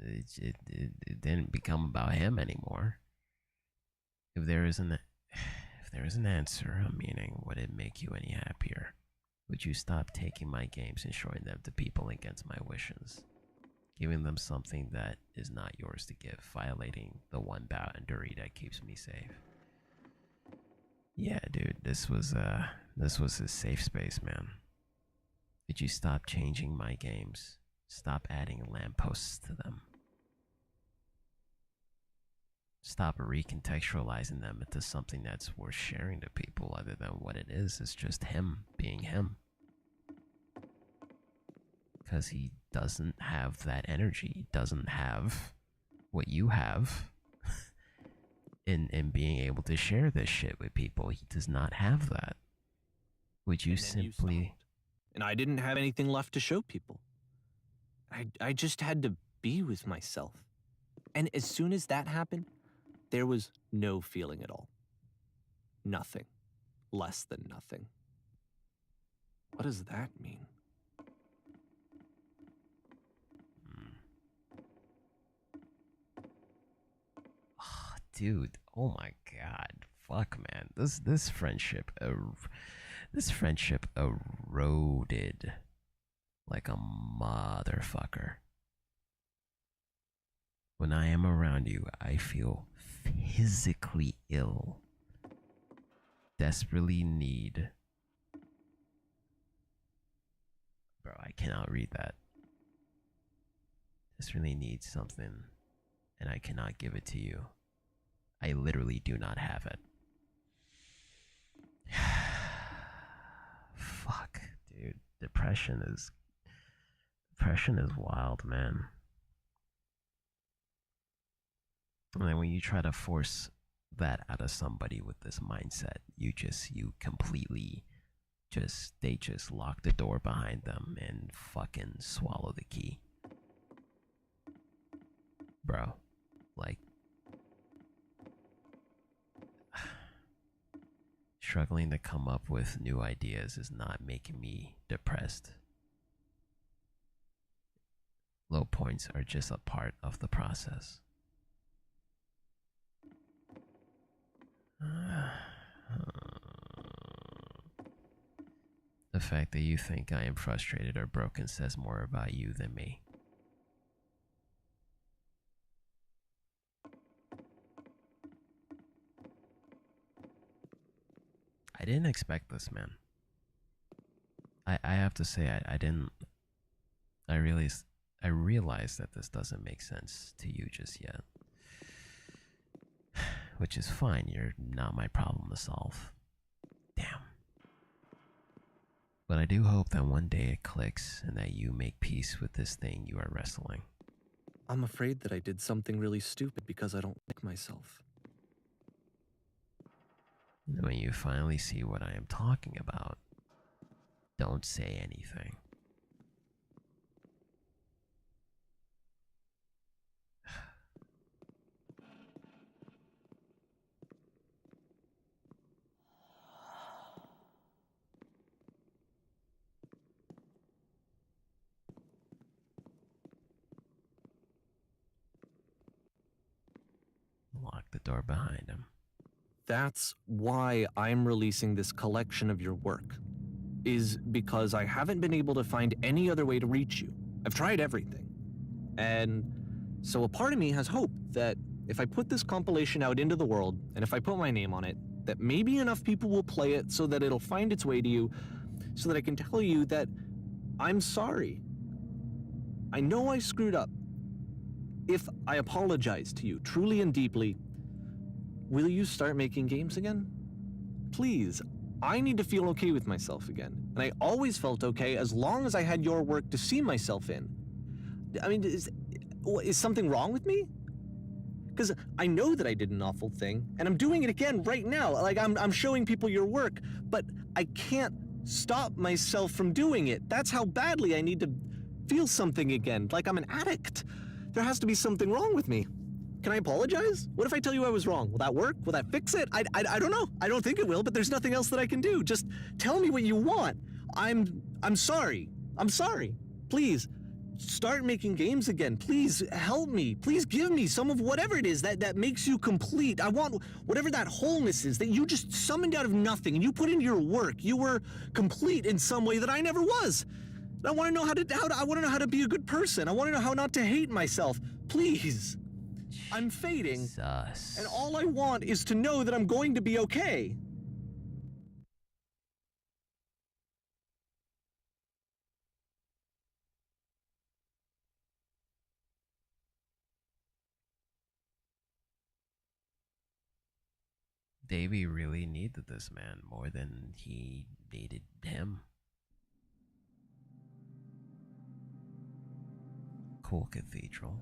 it didn't become about him anymore. If there is an if there is an answer, a meaning, would it make you any happier? Would you stop taking my games and showing them to people against my wishes? Giving them something that is not yours to give, violating the one boundary that keeps me safe. Yeah, dude, this was a safe space, man. Did you stop changing my games? Stop adding lampposts to them. Stop recontextualizing them into something that's worth sharing to people other than what it is. It's just him being him. Because he doesn't have that energy. He doesn't have what you have in being able to share this shit with people. He does not have that. Would you simply... And I didn't have anything left to show people. I just had to be with myself. And as soon as that happened, there was no feeling at all. Nothing. Less than nothing. What does that mean? Oh, dude, oh my god. Fuck, man. This friendship eroded like a motherfucker. When I am around you, I feel physically ill. Desperately need. Bro, I cannot read that. Desperately need something, and I cannot give it to you. I literally do not have it. Fuck, dude. Depression is wild, man. And then when you try to force that out of somebody with this mindset, you completely they just lock the door behind them and fucking swallow the key. Bro, like, struggling to come up with new ideas is not making me depressed. Low points are just a part of the process. The fact that you think I am frustrated or broken says more about you than me. I didn't expect this, man. I have to say, I didn't. I realized that this doesn't make sense to you just yet. Which is fine, you're not my problem to solve. Damn. But I do hope that one day it clicks and that you make peace with this thing you are wrestling. I'm afraid that I did something really stupid because I don't like myself. When you finally see what I am talking about, don't say anything. Lock the door behind him. That's why I'm releasing this collection of your work, is because I haven't been able to find any other way to reach you. I've tried everything. And so a part of me has hope that if I put this compilation out into the world, and if I put my name on it, that maybe enough people will play it so that it'll find its way to you, so that I can tell you that I'm sorry. I know I screwed up. If I apologize to you truly and deeply, will you start making games again? Please, I need to feel okay with myself again. And I always felt okay as long as I had your work to see myself in. I mean, is something wrong with me? Because I know that I did an awful thing, and I'm doing it again right now. Like, I'm showing people your work, but I can't stop myself from doing it. That's how badly I need to feel something again, like I'm an addict. There has to be something wrong with me. Can I apologize? What if I tell you I was wrong? Will that work? Will that fix it? I don't know. I don't think it will, but there's nothing else that I can do. Just tell me what you want. I'm sorry. I'm sorry. Please, start making games again. Please help me. Please give me some of whatever it is that makes you complete. I want whatever that wholeness is that you just summoned out of nothing and you put into your work. You were complete in some way that I never was. I want to know I want to know how to be a good person. I want to know how not to hate myself. Please. I'm fading, Jesus. and all I want is to know that I'm going to be okay. Davey really needed this man more than he needed him. Cool cathedral.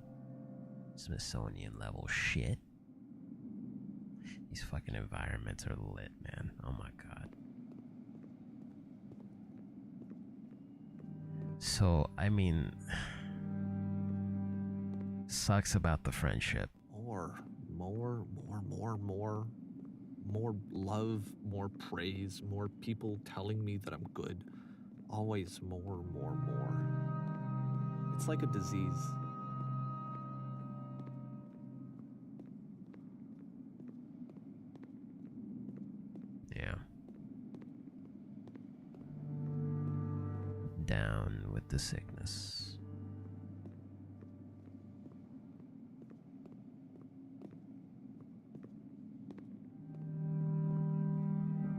Smithsonian level shit. These fucking environments are lit, man. Oh my god. So, I mean, sucks about the friendship. More love, more praise, more people telling me that I'm good. Always more. It's like a disease. Yeah. Down with the sickness.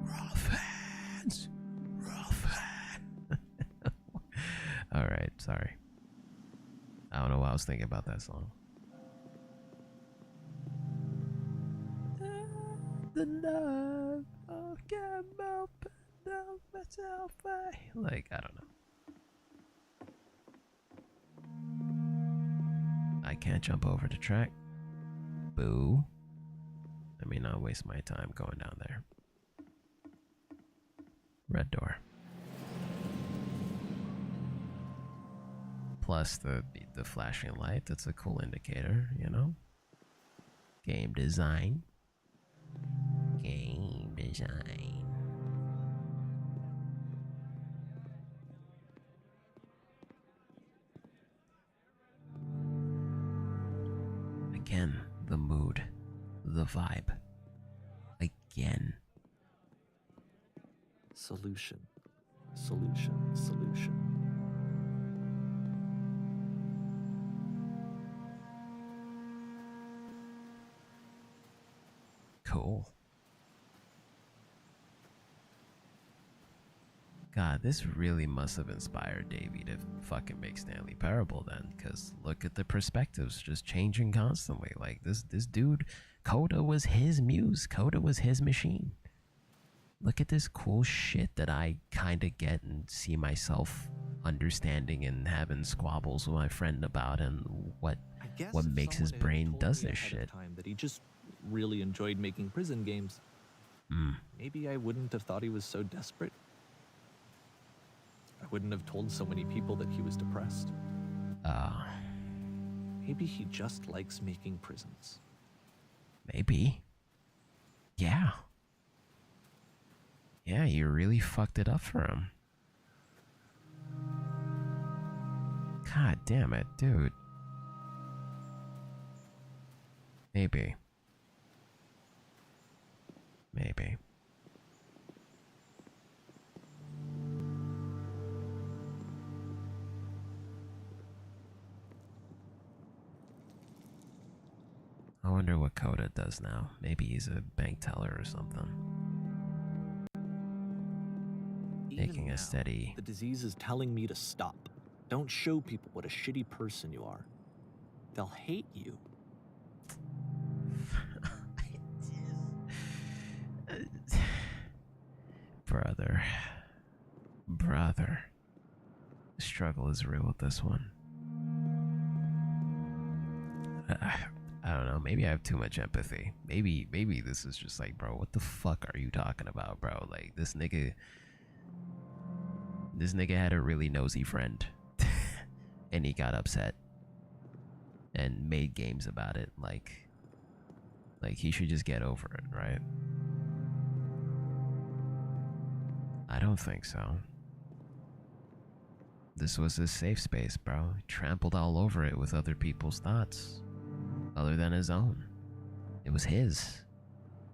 Rough hands. Alright, sorry. I don't know why I was thinking about that song. The love, myself, like, I don't know. I can't jump over the track, Boo. Let me not waste my time going down there. Red door. Plus the flashing light, that's a cool indicator, you know? Game design. Game design. Again, the mood, the vibe. Again. Solution. Solution. Solution. Cool. God, this really must have inspired Davey to fucking make Stanley Parable then, because look at the perspectives just changing constantly. Like this dude, Coda was his muse. Coda was his machine. Look at this cool shit that I kind of get and see myself understanding and having squabbles with my friend about, and what makes his brain does this shit. That he just really enjoyed making prison games. Maybe I wouldn't have thought he was so desperate. I wouldn't have told so many people that he was depressed. Maybe he just likes making prisons. Maybe. Yeah. Yeah, you really fucked it up for him. God damn it, dude. Maybe. Maybe. I wonder what Coda does now. Maybe he's a bank teller or something. Making a steady... The disease is telling me to stop. Don't show people what a shitty person you are. They'll hate you. Brother. The struggle is real with this one. I don't know, maybe I have too much empathy. Maybe this is just like, bro, what the fuck are you talking about, bro? Like, this nigga had a really nosy friend. And he got upset. And made games about it. Like he should just get over it, right? I don't think so. This was his safe space, bro. He trampled all over it with other people's thoughts. Other than his own. It was his.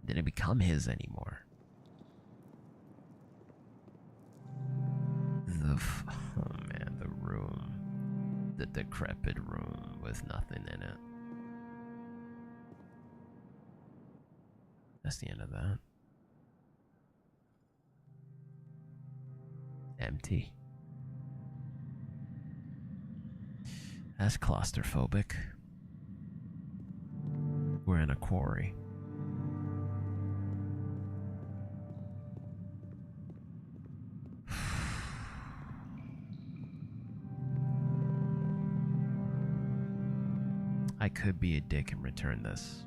It didn't become his anymore. Oh man, the room. The decrepit room with nothing in it. That's the end of that. Empty. That's claustrophobic. We're in a quarry. I could be a dick and return this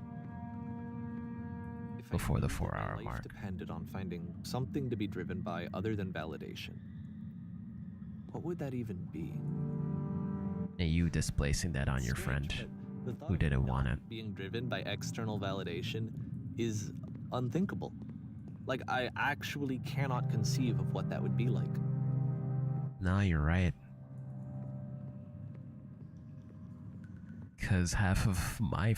before the 4-hour mark. Depended on finding something to be driven by other than validation. What would that even be? And you displacing that on your friend who didn't want it. Being driven by external validation is unthinkable. Like, I actually cannot conceive of what that would be like. No, you're right. Because half of my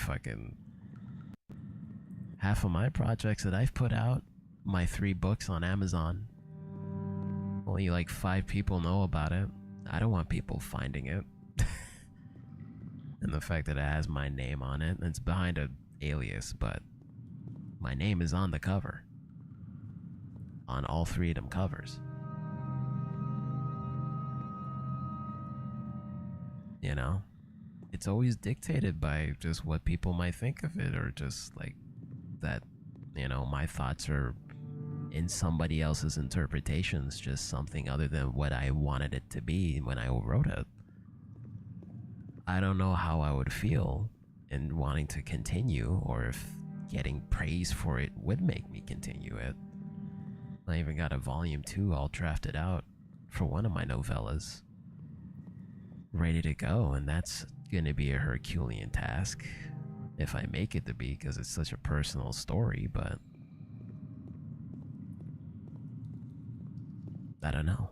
projects that I've put out, my 3 books on Amazon, only like 5 people know about it. I don't want people finding it. And the fact that it has my name on it, it's behind an alias, but my name is on the cover. On all 3 of them covers. You know? It's always dictated by just what people might think of it, or just like that, you know, my thoughts are in somebody else's interpretations, just something other than what I wanted it to be when I wrote it. I don't know how I would feel and wanting to continue, or if getting praise for it would make me continue it. I even got a volume 2 all drafted out for one of my novellas, ready to go, and that's gonna be a Herculean task if I make it to be, because it's such a personal story, but I don't know.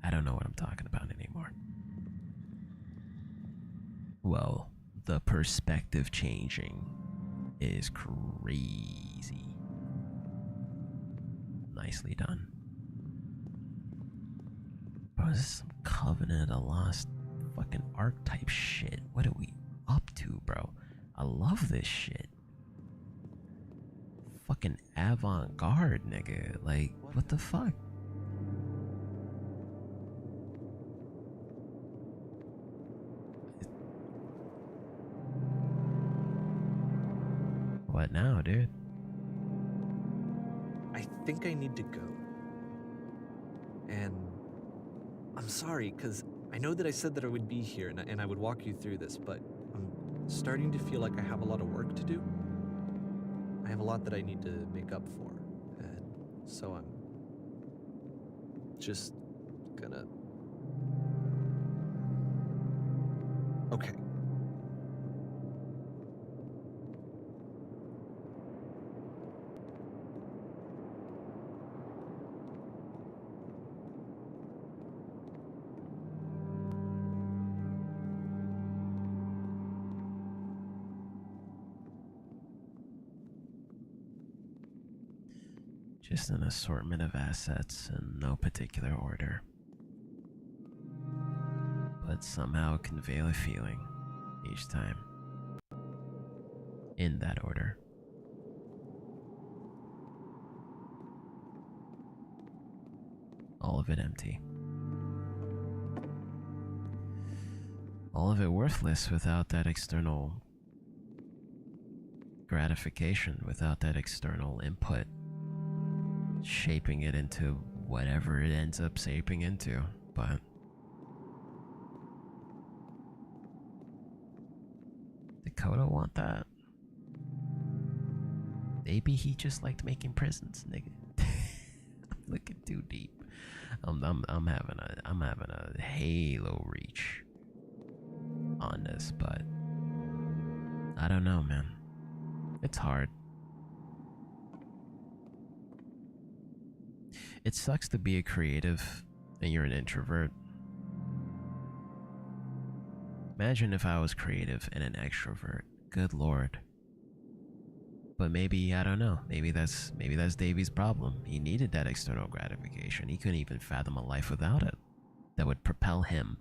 I don't know what I'm talking about anymore. Well, the perspective changing is crazy. Nicely done. Bro, this is some Covenant of Lost fucking archetype shit. What are we up to, bro? I love this shit. Fucking avant-garde, nigga. Like, what the fuck? What now, dude? I think I need to go. And I'm sorry, because I know that I said that I would be here and I would walk you through this, but I'm starting to feel like I have a lot of work to do. I have a lot that I need to make up for. And so I'm just gonna... Okay. Just an assortment of assets in no particular order, but somehow convey a feeling each time in that order. All of it empty. All of it worthless without that external gratification, without that external input shaping it into whatever it ends up shaping into. But Dakota want that? Maybe he just liked making prisons, nigga. I'm looking too deep. I'm having a Halo reach on this, but I don't know, man. It's hard. It sucks to be a creative and you're an introvert. Imagine if I was creative and an extrovert. Good lord. But maybe, I don't know, maybe that's Davy's problem. He needed that external gratification. He couldn't even fathom a life without it that would propel him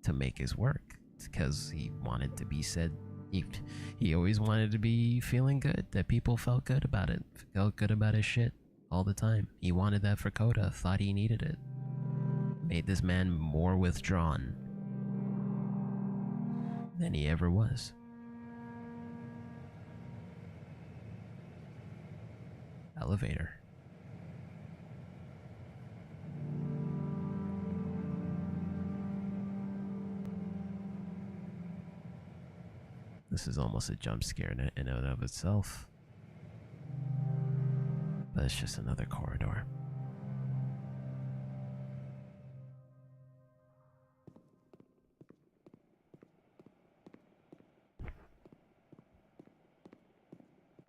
to make his work, because he wanted to be said. He always wanted to be feeling good, that people felt good about it, felt good about his shit all the time. He wanted that for Coda, thought he needed it. Made this man more withdrawn than he ever was. Elevator. This is almost a jump scare in and of itself. But it's just another corridor.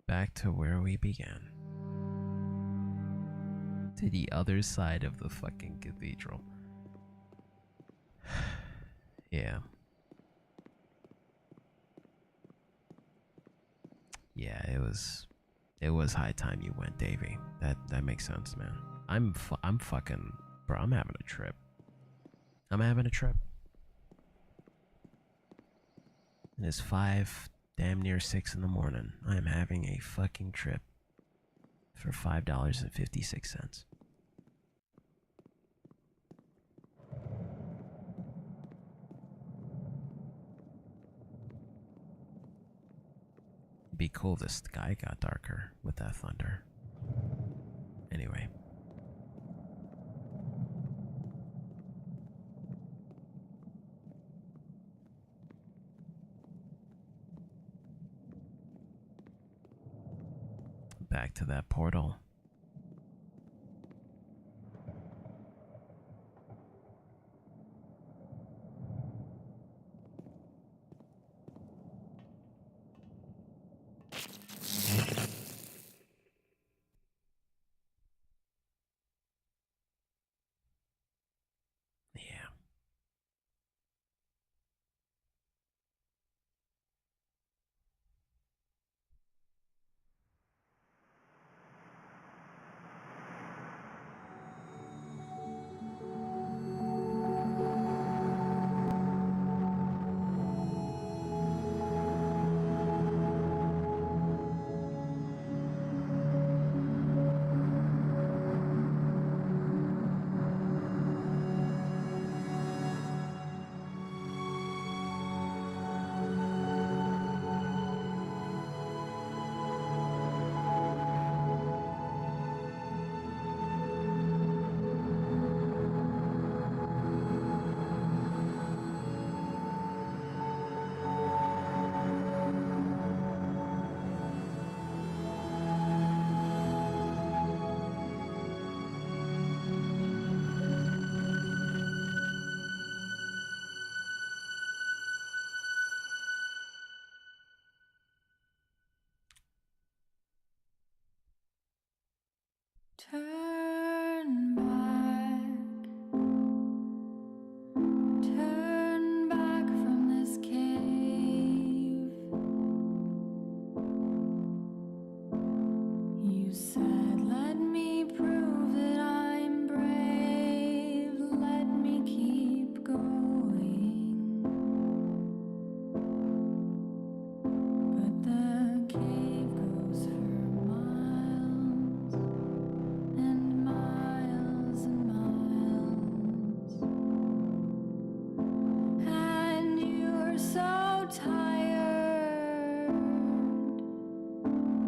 Back to where we began. To the other side of the fucking cathedral. Yeah. Yeah, it was high time you went, Davey. That makes sense, man. I'm fucking, bro, I'm having a trip. I'm having a trip. And it's 5, damn near 6 in the morning. I am having a fucking trip for $5.56. Be cool if the sky got darker with that thunder. Anyway. back to that portal. Yeah. Turn back from this cave. You said, let me prove that I'm brave. Let me keep going. But the cave goes for miles and miles and miles. And you're so tired,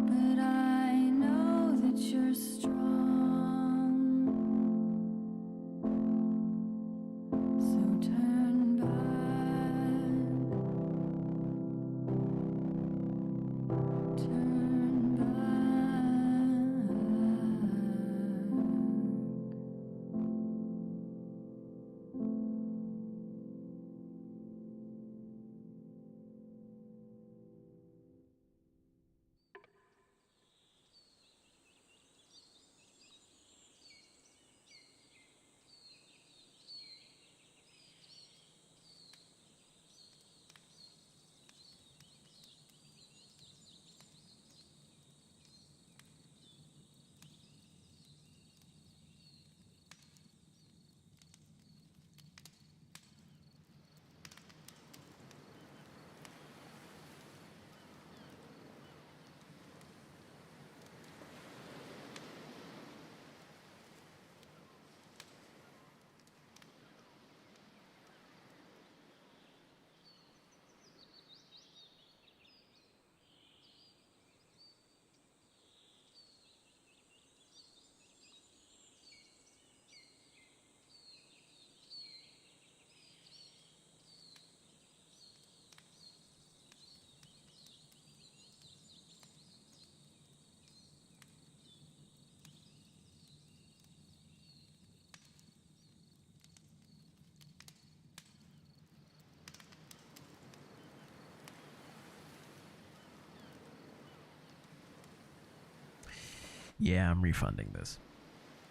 but I know that you're strong. So turn back, turn back. Yeah, I'm refunding this.